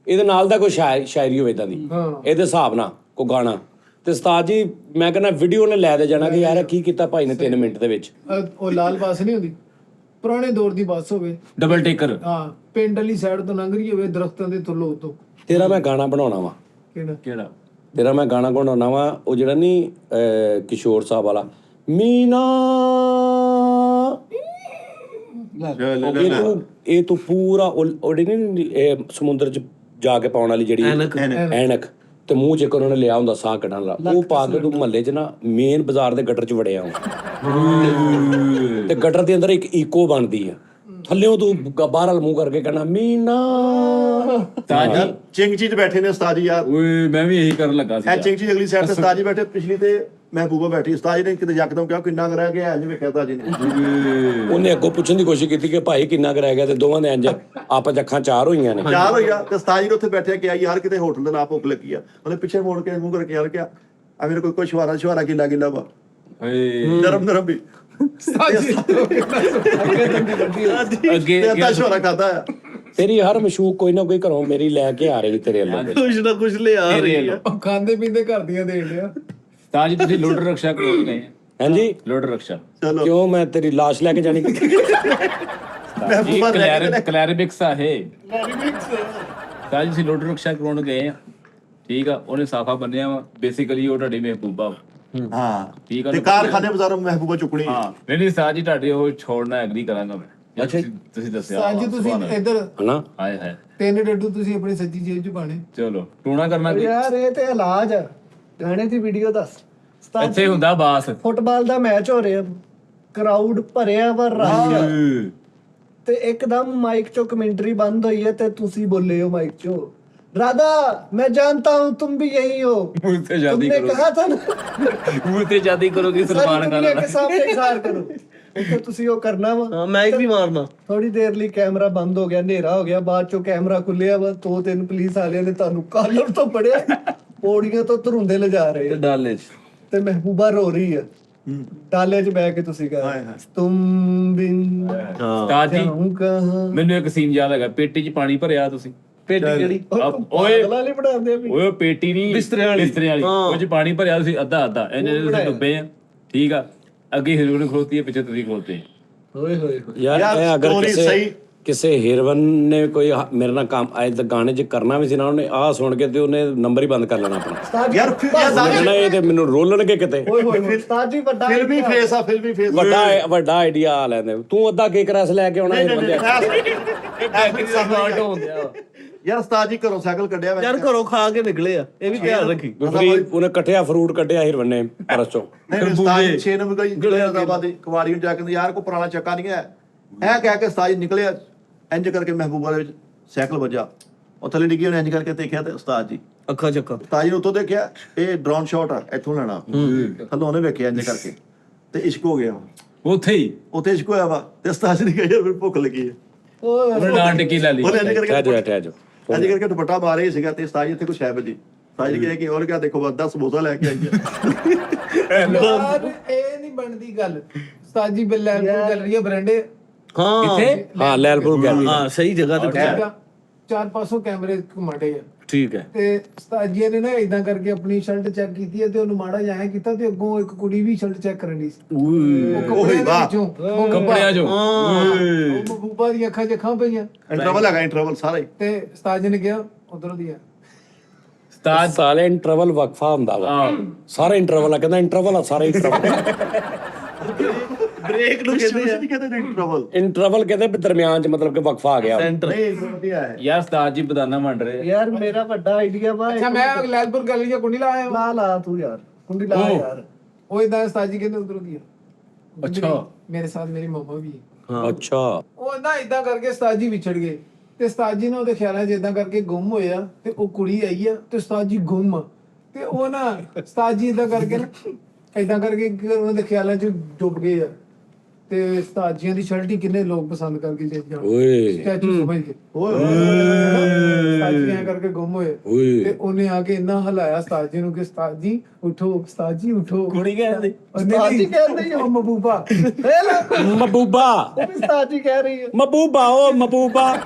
C: ਇਹਦੇ ਨਾਲ ਦਾ ਕੋਈ ਸ਼ਾਇਰੀ ਹੋਵੇ ਇਦਾਂ ਦੀ ਇਹਦੇ ਹਿਸਾਬ ਨਾਲ ਕੋਈ ਗਾਣਾ ਤੇ ਉਸਤਾਦ ਜੀ ਮੈਂ ਕਹਿੰਦਾ ਵੀਡੀਓ ਨੇ ਲੈ ਦੇ ਜਾਣਾ ਕਿ ਯਾਰ ਕੀ ਕੀਤਾ ਭਾਈ ਨੇ 3 ਮਿੰਟ ਦੇ ਵਿੱਚ
E: ਉਹ ਲਾਲ ਬੱਸ ਨਹੀਂ ਹੁੰਦੀ ਪੁਰਾਣੇ ਦੌਰ ਦੀ ਬੱਸ ਹੋਵੇ
B: ਡਬਲ ਟੇਕਰ
E: ਹਾਂ ਪਿੰਡ ਵਾਲੀ ਸਾਈਡ ਤੋਂ ਲੰਘ ਰਹੀ ਹੋਵੇ ਦਰਖਤਾਂ ਦੇ ਥੱਲੋਂ ਤੋਂ
C: ਤੇਰਾ ਮੈਂ ਗਾਣਾ ਬਣਾਉਣਾ ਵਾ
B: ਕਿਹੜਾ
C: ਤੇਰਾ ਮੈਂ ਗਾਣਾ ਬਣਾਉਣਾ ਵਾ ਉਹ ਜਿਹੜਾ ਨਹੀਂ ਕਿਸ਼ੋਰ ਸਾਹਿਬ ਵਾਲਾ ਮੀਨਾ ਇਹ ਤੂੰ ਪੂਰਾ ਉਹਦੇ ਨਹੀਂ ਸਮੁੰਦਰ 'ਚ ਜਾ ਕੇ ਪਾਉਣ ਵਾਲੀ ਜਿਹੜੀ ਐਨਕ ਤੇ ਮੂੰਹ 'ਚ ਉਹਨਾਂ ਨੇ ਲਿਆ ਹੁੰਦਾ ਸਾਹ ਕੱਢਣ ਵਾਲਾ ਉਹ ਪਾ ਕੇ ਤੂੰ ਮਹੱਲੇ 'ਚ ਨਾ ਮੇਨ ਬਾਜ਼ਾਰ ਦੇ ਗਟਰ 'ਚ ਵੜਿਆ ਤੇ ਗਟਰ ਦੇ ਅੰਦਰ ਇੱਕ ਈਕੋ ਬਣਦੀ ਆ ਥੱਲਿਓਂ ਤੂੰ ਬਾਹਰ ਵਾਲ ਮੂੰਹ ਕਰਕੇ ਕਹਿਣਾ ਮੀਨਾ
D: ਯਾਰ ਚਿੰਗਚੀ ਤੇ ਬੈਠੇ ਨੇ ਉਸਤਾਦ ਜੀ ਯਾਰ
B: ਓਏ ਮੈਂ ਵੀ ਇਹੀ ਕਰਨ ਲੱਗਾ ਸੀ
D: ਇਹ ਚਿੰਗਚੀ ਅਗਲੀ ਸਾਈਡ ਤੇ ਉਸਤਾਦ ਜੀ ਬੈਠੇ ਪਿਛਲੀ ਤੇ ਮਹਿਬੂਬਾ ਬੈਠੀ ਉਸਤਾਦ ਜੀ ਨੇ ਕਿਤੇ ਯਕਦਮ ਕਿਹਾ ਕਿੰਨਾ ਕੁ ਰਹਿ ਗਿਆ ਇੰਜ ਵੇਖਿਆ ਉਸਤਾਦ ਜੀ ਨੇ
C: ਉਹਨੇ ਅੱਗੋਂ ਪੁੱਛਣ ਦੀ ਕੋਸ਼ਿਸ਼ ਕੀਤੀ ਕਿ ਭਾਈ ਕਿੰਨਾ ਕੁ ਰਹਿ ਗਿਆ ਤੇ ਦੋਵਾਂ ਦੇ ਇੰਜ ਆਪਸ ਅੱਖਾਂ ਚਾਰ ਹੋਈਆਂ ਨੇ
D: ਚਾਰ ਹੋਈਆ ਤੇ ਉਸਤਾਦ ਜੀ ਨੇ ਉੱਥੇ ਬੈਠਿਆ ਕਿ ਯਾਰ ਕਿਤੇ ਹੋਟਲ ਦੇ ਨਾਲ ਭੁੱਖ ਲੱਗੀ ਆ ਉਹਨੇ ਪਿੱਛੇ ਮੋੜ ਕੇ ਮੂੰਹ ਕਰਕੇ ਯਾਰ ਕਿਹਾ ਆ ਮੇਰੇ ਕੋਈ ਸ਼ਵਾਰਾ ਗਿੱਲਾ ਵਾ ਨਰਮ ਵੀ
B: ਅੱਗੇ
D: ਅੱਧਾ ਸ਼ਵਾਰਾ ਖਾਦਾ ਆ
C: ਤੇਰੀ ਹਰ ਮਸ਼ੂਕ ਕੋਈ ਨਾ ਕੋਈ ਘਰੋਂ ਮੇਰੀ ਲੈ ਕੇ ਆ ਰਹੀ ਤੇਰੇ ਵੱਲੋਂ
G: ਕੁਛ ਨਾ ਕੁਛ ਲਿਆ ਰਹੀ ਆ
E: ਉਹ ਖਾਂਦੇ ਪੀਂਦੇ ਘਰ ਦੀਆਂ ਦੇਣ ਲਿਆ
B: ਤਾਂ ਜੀ ਤੁਸੀਂ ਲੁੱਟ ਰਕਸ਼ਾ ਕਰੋ ਗਏ
C: ਹਾਂਜੀ
B: ਲੁੱਟ ਰਕਸ਼ਾ
D: ਚਲੋ
C: ਕਿਉਂ ਮੈਂ ਤੇਰੀ ਲਾਸ਼ ਲੈ ਕੇ ਜਾਣੀ
D: ਮਹਿਬੂਬਾ
B: ਕਲੈਰਿਬਿਕਸ ਆ ਹੈ ਤਾਂ ਜੀ ਲੁੱਟ ਰਕਸ਼ਾ ਕਰਾਉਣ ਗਏ ਆ ਠੀਕ ਆ ਉਹਨੇ ਸਾਫਾ ਬੰਨਿਆ ਵਾ ਬੇਸਿਕਲੀ ਉਹ ਤੁਹਾਡੀ ਮਹਿਬੂਬਾ
D: ਹਾਂ
B: ਠੀਕ ਆ
D: ਤੇ ਕਾਰਖਾਨੇ ਬਾਜ਼ਾਰੋਂ ਮਹਿਬੂਬਾ ਚੁੱਕਣੀ
B: ਹਾਂ ਨਹੀਂ ਸਾਹ ਜੀ ਤੁਹਾਡੇ ਉਹ ਛੋੜਨਾ ਐਗਰੀ ਕਰਾਂਗਾ ਮੈਂ ਤੁਸੀਂ ਦੱਸਿਆ
E: ਸਾਜੀ ਤੁਸੀਂ ਇੱਧਰ
C: ਹਨਾ
B: ਹਾਏ ਹਾਏ
E: 3 ਡੱਡੂ ਤੁਸੀਂ ਆਪਣੀ ਸੱਜੀ ਜੇਬ 'ਚ ਪਾਣੇ
B: ਚਲੋ ਟੂਣਾ ਕਰਨਾ ਕੀ
A: ਯਾਰ ਇਹ ਤੇ ਇਲਾਜ ਆ ਗਾਣੇ ਦੀ ਵੀਡੀਓ ਦੱਸ ਉਸਤਾਦ
B: ਇੱਥੇ ਹੁੰਦਾ ਬਾਸ
A: ਫੁੱਟਬਾਲ ਦਾ ਮੈਚ ਹੋ ਰਿਹਾ ਕਰਾਊਡ ਭਰਿਆ ਵਾ ਰਸ਼ ਤੇ ਇੱਕਦਮ ਮਾਈਕ ਚੋਂ ਕਮੈਂਟਰੀ ਬੰਦ ਹੋਈ ਹੈ ਤੇ ਤੁਸੀਂ ਬੋਲੇ ਹੋ ਮਾਈਕ ਚੋਂ राधा मैं जानता हूँ तुम भी यही हो
B: मुझसे शादी
A: तुमने
B: करो।
A: कहा था ना
B: मुझसे शादी करोगी
A: सारी
B: सलमान
A: दुनिया
B: खान
A: के सामने इज़हार करो ਉੱਥੇ ਤੁਸੀਂ ਉਹ ਕਰਨਾ ਵਾ
G: ਹਾਂ ਮੈਂ ਵੀ ਮਾਰਨਾ
A: ਥੋੜੀ ਦੇਰ ਲਈ ਕੈਮਰਾ ਬੰਦ ਹੋ ਗਿਆ ਹਨੇਰਾ ਹੋ ਗਿਆ ਬਾਅਦ ਚੋਂ ਕੈਮਰਾ ਖੁੱਲਿਆ ਵਾ 2-3 ਪੁਲਿਸ ਵਾਲਿਆਂ ਨੇ ਤੁਹਾਨੂੰ ਕਾਲਰ ਤੋਂ ਫੜਿਆ ਪੌੜੀਆਂ ਤੋਂ ਧਰੁੰਦੇ ਲਿਜਾ ਰਹੇ ਆ
G: ਡਾਲੇ ਚ
A: ਤੇ ਮਹਿਬੂਬਾ ਰੋ ਰਹੀ ਆ ਡਾਲੇ 'ਚ ਬਹਿ ਕੇ ਤੁਸੀਂ ਕਹਾਂ ਤੁਮ ਬਿਨ
B: ਉਸਤਾਦ ਜੀ
A: ਜਾਊਂ ਕਹਾਂ
B: ਮੈਨੂੰ ਇੱਕ ਸੀਨ ਯਾਦ ਹੈਗਾ ਪੇਟੀ 'ਚ ਪਾਣੀ ਭਰਿਆ ਤੁਸੀਂ
G: ਪੇਟੀ ਕਿਹੜੀ
B: ਓਏ
A: ਅਗਲਾ ਨਹੀਂ ਬਣਾਉਂਦੇ ਵੀ
B: ਓਏ ਪੇਟੀ ਨਹੀਂ ਬਿਸਤਰੇ ਵਾਲੀ ਉਹ 'ਚ ਪਾਣੀ ਭਰਿਆ ਤੁਸੀਂ ਅੱਧਾ ਇਹਨੇ ਤੁਸੀਂ ਡੁੱਬੇ ਆ ਠੀਕ ਆ ਅੱਗੇ ਹੀਰੋਇਨ ਖਲੋਤੀ ਹੈ ਪਿੱਛੇ ਤੁਸੀਂ ਖਲੋਤੇ
A: ਓਏ ਹੋਏ
C: ਯਾਰ ਇਹ ਅਗਰ
D: story ਸਹੀ।
C: ਕਿਸੇ ਹੀਰੋਇਨ ਨੇ ਕੋਈ ਮੇਰੇ ਨਾਲ ਕੰਮ ਅੱਜ ਤੱਕ ਗਾਣੇ 'ਚ ਕਰਨਾ ਵੀ ਸੀ ਨਾ ਉਹਨੇ ਆਹ ਸੁਣ ਕੇ ਤੇ ਉਹਨੇ ਨੰਬਰ ਹੀ ਬੰਦ ਕਰ ਲੈਣਾ ਆਪਣਾ
D: ਯਾਰ
C: ਕਹਿੰਦਾ ਇਹ ਤੇ ਮੈਨੂੰ ਰੋਲਣਗੇ ਕਿਤੇ
A: ਓਏ ਹੋਏ ਉਸਤਾਦ ਜੀ ਵੱਡਾ
D: ਫਿਲਮੀ ਫੇਸ ਆ ਫਿਲਮੀ ਫੇਸ
C: ਵੱਡਾ ਆਈਡੀਆ ਆ ਲੈਂਦੇ ਤੂੰ ਅੱਧਾ ਕੇਕ ਰਸ ਲੈ ਕੇ ਆਉਣਾ ਇਹ ਬੰਦੇ
D: ਯਾਰ ਉਸਤਾਦ ਜੀ ਘਰੋਂ ਸਾਈਕਲ ਕੱਢਿਆ ਵਾ
G: ਯਾਰ ਘਰੋਂ ਖਾ ਕੇ ਨਿਕਲੇ ਆ ਇਹ ਵੀ ਧਿਆਨ ਰੱਖੀ
C: ਉਹਨੇ ਕੱਟਿਆ ਫਰੂਟ ਕੱਢਿਆ ਹੀਰੋਇਨ ਨੇ ਪਰਸ ਚੋਂ
D: ਨਹੀਂ ਉਸਤਾਦ ਜੀ 6 ਨੰਬਰ ਕੋਈ ਗਲਿਆਦਾਬਾਦ ਦੀ ਕੁਵਾਰੀ ਨੂੰ ਜਾ ਕੇ ਯਾਰ ਕੋ ਪੁਰਾਣਾ ਚੱਕਾ ਨਹੀਂ ਹੈ ਇਹ ਕਹਿ ਕੇ ਉਸਤਾਦ ਜੀ ਨਿਕਲਿਆ ਇੰਜ ਕਰਕੇ ਮਹਿਬੂਬਾ ਦੇ ਵਿੱਚ ਸਾਈਕਲ ਵੱਜਾ ਉਹ ਥੱਲੇ ਡਿੱਗੀ ਉਹਨੇ ਇੰਜ ਕਰਕੇ ਦੇਖਿਆ ਤੇ ਉਸਤਾਦ ਜੀ
G: ਅੱਖਾਂ ਚੱਕਾ
D: ਉਸਤਾਦ ਜੀ ਨੇ ਉੱਤੋਂ ਦੇਖਿਆ ਇਹ ਡਰੋਨ ਸ਼ਾਟ ਆ ਇੱਥੋਂ ਲੈਣਾ ਥੱਲੋਂ ਉਹਨੇ ਵੇਖਿਆ ਇੰਜ ਕਰਕੇ ਤੇ ਇਸ਼ਕ ਹੋ ਗਿਆ
B: ਉੱਥੇ ਹੀ
D: ਉੱਥੇ ਇਸ਼ਕ ਹੋਇਆ ਵਾ ਤੇ ਉਸਤਾਦ ਜੀ ਨੇ ਕਿਹਾ ਯਾਰ ਮੈਨੂੰ ਭੁੱਖ ਲੱਗੀ ਹੈ
B: ਉਹਨੇ ਡਾਂਟ ਟਿੱਕੀ ਲੈ ਲਈ
D: ਉਹਨੇ ਇੰਜ ਕਰਕੇ
C: ਠਹਿ ਜਾ
D: ਇੰਜ ਕਰਕੇ ਦੁਪੱਟਾ ਮਾਰੇ ਹੀ ਸੀਗਾ ਤੇ ਉਸਤਾਦ ਜੀ ਇੱਥੇ ਕੁਛ ਹੈ ਵੱਜੀ ਉਸਤਾਦ ਜੀ ਨੇ ਕਿਹਾ ਕਿ ਹੋਰ ਕਿਆ ਦੇਖੋ ਬਸ 10 ਸਮੋਸਾ ਲੈ ਕੇ ਆਈ ਹੈ
E: ਯਾਰ ਇਹ ਨਹੀਂ ਬਣਦੀ ਗੱਲ ਉਸਤਾਦ ਜੀ ਬਿੱਲਾਲਪੁਰ ਚੱਲ ਰਹੀ ਹੈ ਬਰੰਡੇ
G: ਹਾਂ
B: ਕਿੱਥੇ
C: ਹਾਂ ਲੈਲਪੁਰ ਗਿਆ
G: ਹਾਂ ਸਹੀ ਜਗ੍ਹਾ ਤੇ ਪਹੁੰਚਿਆ।
E: 4-500 ਕੈਮਰੇ ਘੁਮਾੜੇ ਆ
G: ਠੀਕ ਹੈ
E: ਤੇ ਉਸਤਾਦ ਜੀ ਨੇ ਨਾ ਇਦਾਂ ਕਰਕੇ ਆਪਣੀ ਸ਼ਰਟ ਚੈੱਕ ਕੀਤੀ ਹੈ ਤੇ ਉਹਨੂੰ ਮਾੜਾ ਜਿਹਾ ਕੀਤਾ ਤੇ ਅੱਗੋਂ ਇੱਕ ਕੁੜੀ ਵੀ ਸ਼ਰਟ ਚੈੱਕ ਕਰਨ ਦੀ ਸੀ ਉਹ ਕੱਪੜਿਆਂ ਦੇ ਵਿੱਚੋਂ
B: ਕੱਪੜਿਆਂ ਚੋਂ
E: ਉਹ ਮਹਿਬੂਬਾ ਦੀਆਂ ਅੱਖਾਂ 'ਚ ਅੱਖਾਂ ਪਈਆਂ
D: ਇੰਟਰਵਲ ਹੈਗਾ ਇੰਟਰਵਲ ਸਾਰਾ ਹੀ
E: ਤੇ ਉਸਤਾਦ ਜੀ ਨੇ ਕਿਹਾ ਉਧਰੋਂ ਦੀ ਆ
B: ਉਸਤਾਦ
C: ਸਾਲੇ ਇੰਟਰਵਲ ਵਕਫਾ ਹੁੰਦਾ ਵਾ ਸਾਰਾ ਇੰਟਰਵਲ ਆ ਕਹਿੰਦਾ ਇੰਟਰਵਲ ਆ ਸਾਰਾ ਇੰਟਰਵਲ
G: ਬ੍ਰੇਕ ਨੂੰ ਕਹਿੰਦੇ ਆ
D: ਨਹੀਂ ਕਹਿੰਦੇ ਇੰਟਰਵਲ
C: ਇੰਟਰਵਲ ਕਹਿੰਦੇ ਵੀ ਦਰਮਿਆਨ ਚ ਮਤਲਬ ਕਿ ਵਕਫਾ ਆ ਗਿਆ
G: ਸੈਂਟਰ
D: ਨਹੀਂ ਵਧੀਆ ਹੈ
B: ਯਾਰ ਉਸਤਾਦ ਜੀ ਬਦਾਨਾ ਵੰਡ ਰਹੇ
A: ਯਾਰ ਮੇਰਾ ਵੱਡਾ ਆਈਡੀਆ ਵਾ
E: ਅੱਛਾ ਮੈਂ ਲੈਲਪੁਰ ਗਲੀ 'ਚ ਕੁੰਡੀ ਲਾਇਆ
A: ਲਾ ਤੂੰ ਯਾਰ ਕੁੰਡੀ ਲਾ ਯਾਰ
E: ਉਹ ਇਦਾਂ ਉਸਤਾਦ ਜੀ ਕਹਿੰਦੇ ਉਧਰੋਂ ਦੀ ਆ
B: ਅੱਛਾ
E: ਮੇਰੇ ਸਾਥ ਮੇਰੀ ਮੰਮਾ ਵੀ ਹੈ
C: ਅੱਛਾ
E: ਉਹ ਨਾ ਇਦਾਂ ਕਰਕੇ ਉਸਤਾਦ ਜੀ ਵਿਛੜ ਗਏ ਤੇ ਉਸਤਾਦ ਜੀ ਨੇ ਉਹਦੇ ਖਿਆਲਾਂ 'ਚ ਏਦਾਂ ਕਰਕੇ ਗੁੰਮ ਹੋਇਆ ਤੇ ਉਹ ਕੁੜੀ ਆਈ ਆ ਤੇ ਉਸਤਾਦ ਜੀ ਗੁੰਮ ਆ। ਤੇ ਉਹ ਨਾ ਉਸਤਾਦ ਜੀ ਏਦਾਂ ਕਰਕੇ ਨਾ ਏਦਾਂ ਕਰਕੇ ਉਹਨਾਂ ਦੇ ਖਿਆਲਾਂ 'ਚ ਡੁੱਬ ਗਏ ਆ। ਤੇ ਉਸਤਾਦ ਜੀਆਂ ਦੀ ਸ਼ਰਟ ਹੀ ਕਿੰਨੇ ਲੋਕ ਪਸੰਦ ਕਰਕੇ ਲੈ ਜਾਣ
C: ਓਏ
E: ਸਟੈਚੂ ਸਮਝ ਕੇ ਉਸਤਾਦ ਜੀ ਐਂ ਕਰਕੇ ਗੁੰਮ ਹੋਏ
C: ਓਏ
E: ਤੇ ਉਹਨੇ ਆ ਕੇ ਇੰਨਾ ਹਲਾਇਆ ਉਸਤਾਦ ਜੀ ਨੂੰ ਕਿ ਉਸਤਾਦ ਜੀ ਉਠੋ, ਉਸਤਾਦ ਜੀ ਉਠੋ।
B: ਕੁੜੀ ਕਹਿੰਦੀ
A: ਉਸਤਾਦ ਜੀ ਕਹਿੰਦੇ
E: ਉਹ ਮਬੂਬਾ
C: ਮਬੂਬਾ
A: ਉਸਤਾਦ ਜੀ ਕਹਿ ਰਹੀ ਹੈ
C: ਮਬੂਬਾ ਉਹ ਮਬੂਬਾ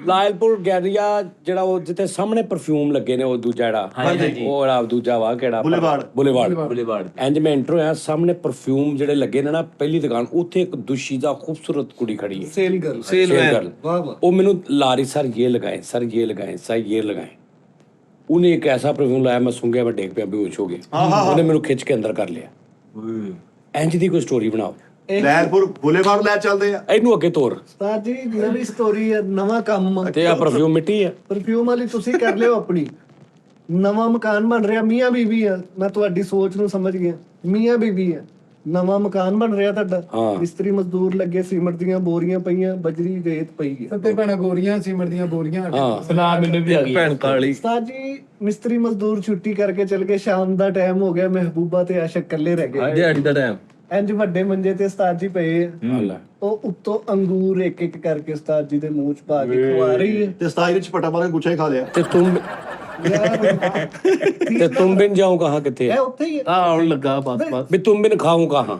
C: ਲਾਇਲਪੁਰ ਗੈਰੀਆ ਜਿਹੜਾ ਉਹ ਜਿੱਥੇ ਸਾਹਮਣੇ ਪਰਫਿਊਮ ਲੱਗੇ ਨੇ ਉਹ ਦੂਜਾ ਜਿਹੜਾ ਉਹ ਜਿਹੜਾ ਦੂਜਾ ਵਾ ਕਿਹੜਾ ਬੁਲੇਵਾਰਡ ਇੰਜ ਮੈਂ ਐਂਟਰ ਹੋਇਆ ਸਾਹਮਣੇ ਪਰਫਿਊਮ ਜਿਹੜੇ ਲੱਗੇ ਨੇ ਨਾ ਪਹਿਲੀ ਦੁਕਾਨ ਉੱਥੇ ਇੱਕ ਦੁਸ਼ੀਦਾ ਖੂਬਸੂਰਤ ਕੁੜੀ ਖੜੀ ਹੈ
A: ਸੇਲ ਗਰਲ
C: सेल वो मैंने ला रही सर ये लगाए सर ये लगाए सर ये लगाए उन्हें एक ऐसा परफ्यूम लाया मैं सूंघ गया मैं डेग पे बेहोश हो गया उन्हें मैंने खिंच के अंदर कर लिया इंज दी कोई स्टोरी बनाओ
D: ਲਹਿਰਪੁਰ ਬੁਲੇਵਾਰਡ ਲੈ ਚੱਲਦੇ ਆ
C: ਇਹਨੂੰ ਅੱਗੇ ਤੋਰ
A: ਉਸਤਾਦ ਜੀ ਨਵੀਂ ਸਟੋਰੀ ਹੈ, ਨਵਾਂ ਕੰਮ
C: ਤੇ ਆ ਪਰਫਿਊਮ ਮਿੱਟੀ ਹੈ
A: ਪਰਫਿਊਮ ਵਾਲੀ ਤੁਸੀਂ ਕਰ ਲਿਓ ਆਪਣੀ। ਨਵਾਂ ਮਕਾਨ ਬਣ ਰਿਹਾ, ਮੀਆਂ ਬੀਬੀ ਆ, ਮੈਂ ਤੁਹਾਡੀ ਸੋਚ ਨੂੰ ਸਮਝ ਗਿਆ, ਮੀਆਂ ਬੀਬੀ ਆ, ਨਵਾਂ ਮਕਾਨ ਬਣ ਰਿਹਾ ਤੁਹਾਡਾ, ਮਿਸਤਰੀ ਮਜ਼ਦੂਰ ਲੱਗੇ, ਸੀਮਟ ਦੀਆਂ ਬੋਰੀਆਂ ਪਈਆਂ, ਬਜਰੀ ਰੇਤ ਪਈ ਹੈ,
E: ਤੇ ਭੈਣਾ ਗੋਰੀਆਂ ਸੀਮਟ ਦੀਆਂ ਬੋਰੀਆਂ
B: ਸੁਣਾ ਮੈਨੂੰ ਵੀ ਆ ਗਈ
G: ਭੈਣ ਕਾਲੀ।
A: ਉਸਤਾਦ ਜੀ ਮਿਸਤਰੀ ਮਜ਼ਦੂਰ ਛੁੱਟੀ ਕਰਕੇ ਚਲ ਗਏ, ਸ਼ਾਮ ਦਾ ਟਾਈਮ ਹੋ ਗਿਆ, ਮਹਿਬੂਬਾ ਤੇ ਆਸ਼ਕ ਇਕੱਲੇ ਰਹਿ ਗਏ।
G: ਦਿਹਾੜੀ ਦਾ ਟਾਈਮ
A: ਇੰਜ ਵੱਡੇ ਮੰਜੇ ਤੇ ਉਸਤਾਦ ਜੀ ਪਏ ਆ, ਉਹ ਉੱਤੋਂ ਅੰਗੂਰ ਇੱਕ ਇੱਕ ਕਰਕੇ ਉਸਤਾਦ ਜੀ ਦੇ ਮੂੰਹ ਚ ਪਾ ਕੇ ਖਵਾ ਰਹੀ ਹੈ।
D: ਤੇ 27 ਵਿੱਚ ਪਟਾ ਮਾਰ ਕੇ ਗੁੱਛਾ ਹੀ ਖਾ ਲਿਆ।
C: ਤੇ तुम बिन जाऊं कहाँ किथे
A: ਇਹ ਉੱਥੇ ਹੀ ਹੈ।
G: ਆ ਹੁਣ ਲੱਗਾ ਬਸ
C: भी तुम बिन खाऊं कहाँ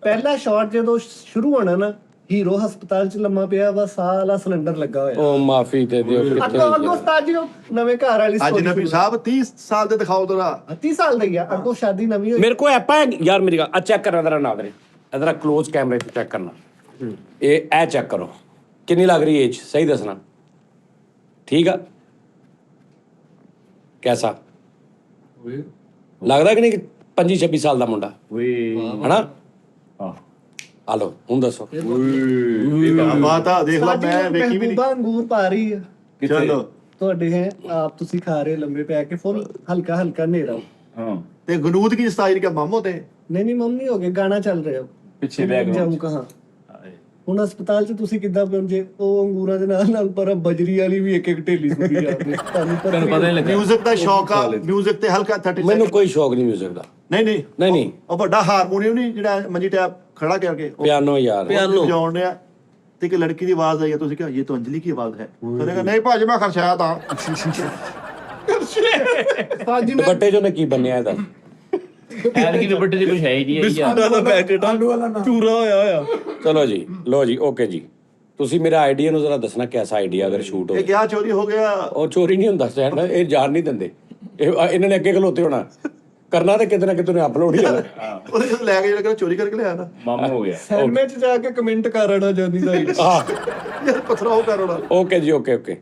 A: ਪਹਿਲਾ ਸ਼ਾਟ ਜਦੋਂ ਸ਼ੁਰੂ ਹੋਣਾ ਨਾ, ਹੀਰੋ ਹਸਪਤਾਲ ਚ ਲੰਮਾ ਪਿਆ ਵਾ, ਸਾਲਾ ਸਿਲੰਡਰ ਲੱਗਾ ਹੋਇਆ।
C: ओ माफी दे दियो
A: ਅੱਗੋਂ ਉਸਤਾਦ ਜੀ ਉਹ ਨਵੇਂ ਘਰ ਵਾਲੀ
D: ਅੱਜ ਨਬੀ ਸਾਹਿਬ 30 ਸਾਲ ਦੇ ਦਿਖਾਓ ਤਰਾ
A: 30 ਸਾਲ ਦਾ ਹੀ ਆ, ਅੱਗੋਂ ਸ਼ਾਦੀ ਨਵੀਂ ਹੋਈ।
C: मेरे को ऐप है यार मेरी गल चेक करना जरा नादरे इधर क्लोज कैमरे से चेक करना ए चेक करो कितनी लग रही एज सही दसना ठीक है कैसा लगदा कि नहीं 25-26 साल ਦਾ ਮੁੰਡਾ ਹਨਾ ਆ ਲੋ ਹੁਣ ਦੱਸੋ
D: ਬਾਤਾ ਦੇਖ ਲਾ,
A: ਸਾਡੀ
D: ਮੈਂ ਵੇਖੀ ਵੀ ਨਹੀਂ।
A: ਮਹਿਬੂਬਾ ਅੰਗੂਰ ਪਾ ਰਹੀ ਆ
D: ਚਲੋ
A: ਤੁਹਾਡੇ ਹੈ, ਆਪ ਤੁਸੀਂ ਖਾ ਰਹੇ ਲੰਬੇ ਪੈ ਕੇ, ਫੁੱਲ ਹਲਕਾ ਹਲਕਾ ਹਨੇਰਾ।
B: ਹਾਂ
D: ਤੇ ਗਨੂਦ ਕੀ 27 का ਮਾਮੋ ਤੇ
A: ਨਹੀਂ ਮੰਮੀ ਹੋ ਗਏ, ਗਾਣਾ ਚੱਲ ਰਿਹਾ
B: ਪਿੱਛੇ
A: ਮੈਂ ਜਾਊਂ ਕਹਾਂ। ਹੁਣ ਹਸਪਤਾਲ 'ਚ ਤੁਸੀਂ ਕਿੱਦਾਂ ਪਹੁੰਚੇ? ਉਹ ਅੰਗੂਰਾਂ ਦੇ ਨਾਲ ਨਾਲ ਪਰ ਬਜਰੀ ਵਾਲੀ ਵੀ ਇੱਕ ਇੱਕ ਢੇਲੀ ਸੁੱਕੀ ਜਾਂਦੀ, ਤੁਹਾਨੂੰ
B: ਪਤਾ ਨਹੀਂ ਲੱਗਾ
D: ਮਿਊਜ਼ਿਕ ਦਾ ਸ਼ੌਕ ਆ, ਮਿਊਜ਼ਿਕ ਤੇ ਹਲਕਾ 30
C: ਮੈਨੂੰ ਕੋਈ ਸ਼ੌਕ ਨਹੀਂ ਮਿਊਜ਼ਿਕ ਦਾ
D: ਨਹੀਂ ਉਹ ਵੱਡਾ ਹਾਰਮੋਨੀਅਮ ਨਹੀਂ ਜਿਹੜਾ ਮੰਜੀ ਟੈਪ ਖੜਾ ਕਰਕੇ
C: ਪਿਆਨੋ ਯਾਰ
D: ਵਜਾਉਣ ਡਿਆ ਤੇ ਇੱਕ ਲੜਕੀ ਦੀ ਆਵਾਜ਼ ਆਈ, ਤੁਸੀਂ ਕਿਹਾ ਇਹ ਤਾਂ ਅੰਜਲੀ ਕੀ ਆਵਾਜ਼ ਹੈ? ਕਹਿੰਦਾ ਨਹੀਂ ਭਾਜੀ ਮੈਂ ਖਰਚਾਇਆ ਤਾਂ
E: ਉਸਤਾਦ ਜੀ ਮੈਂ
C: ਦੁਪੱਟੇ ਚੋਂ ਨੇ ਕੀ ਬੰਨਿਆ ਇਹਦਾ
B: ਐਲ ਕੀ ਦੁਪੱਟੇ 'ਚ ਕੁਝ ਹੈ ਹੀ ਨਹੀਂ ਯਾਰ।
G: ਦਾ ਪੈਕੇਟ
E: ਆਲੂ ਵਾਲਾ ਨਾ
G: ਚੂਰਾ ਹੋਇਆ
C: ਚਲੋ ਜੀ ਲੋ ਜੀ ਓਕੇ ਜੀ ਤੁਸੀਂ ਮੇਰਾ ਆਈਡੀਆ ਨੂੰ ਜ਼ਰਾ ਦੱਸਣਾ ਕਿਹਦਾ ਆਈਡੀਆ ਅਗਰ ਸ਼ੂਟ ਹੋ
D: ਇਹ ਕਿਆ ਚੋਰੀ ਹੋ ਗਿਆ?
C: ਉਹ ਚੋਰੀ ਨਹੀਂ ਹੁੰਦਾ ਸਟੈਂਡ ਇਹ ਜਾਣ ਨਹੀਂ ਦਿੰਦੇ ਇਹਨਾਂ ਨੇ ਅੱਗੇ ਖਲੋਤੇ ਹੋਣਾ ਕਰਨਾ ਤੇ ਕਿਤੇ ਨਾ ਕਿਤੇ ਨੇ ਅਪਲੋਡ ਹੀ ਜਾਣਾ
D: ਉਹਨੇ ਜਦੋਂ ਲੈ ਕੇ ਜਿਹੜਾ ਚੋਰੀ ਕਰਕੇ ਲਿਆ ਨਾ,
B: ਮਾਮਾ ਹੋ ਗਿਆ
A: ਸੈਲਮੇ 'ਚ ਜਾ ਕੇ ਕਮੈਂਟ ਕਰ ਆਣਾ ਜਾਂਦੀ ਦਾ
C: ਹਾਂ
D: ਯਾਰ ਪਥਰਾ ਉਹ ਕਰੋਣਾ।
C: ਓਕੇ ਜੀ ਓਕੇ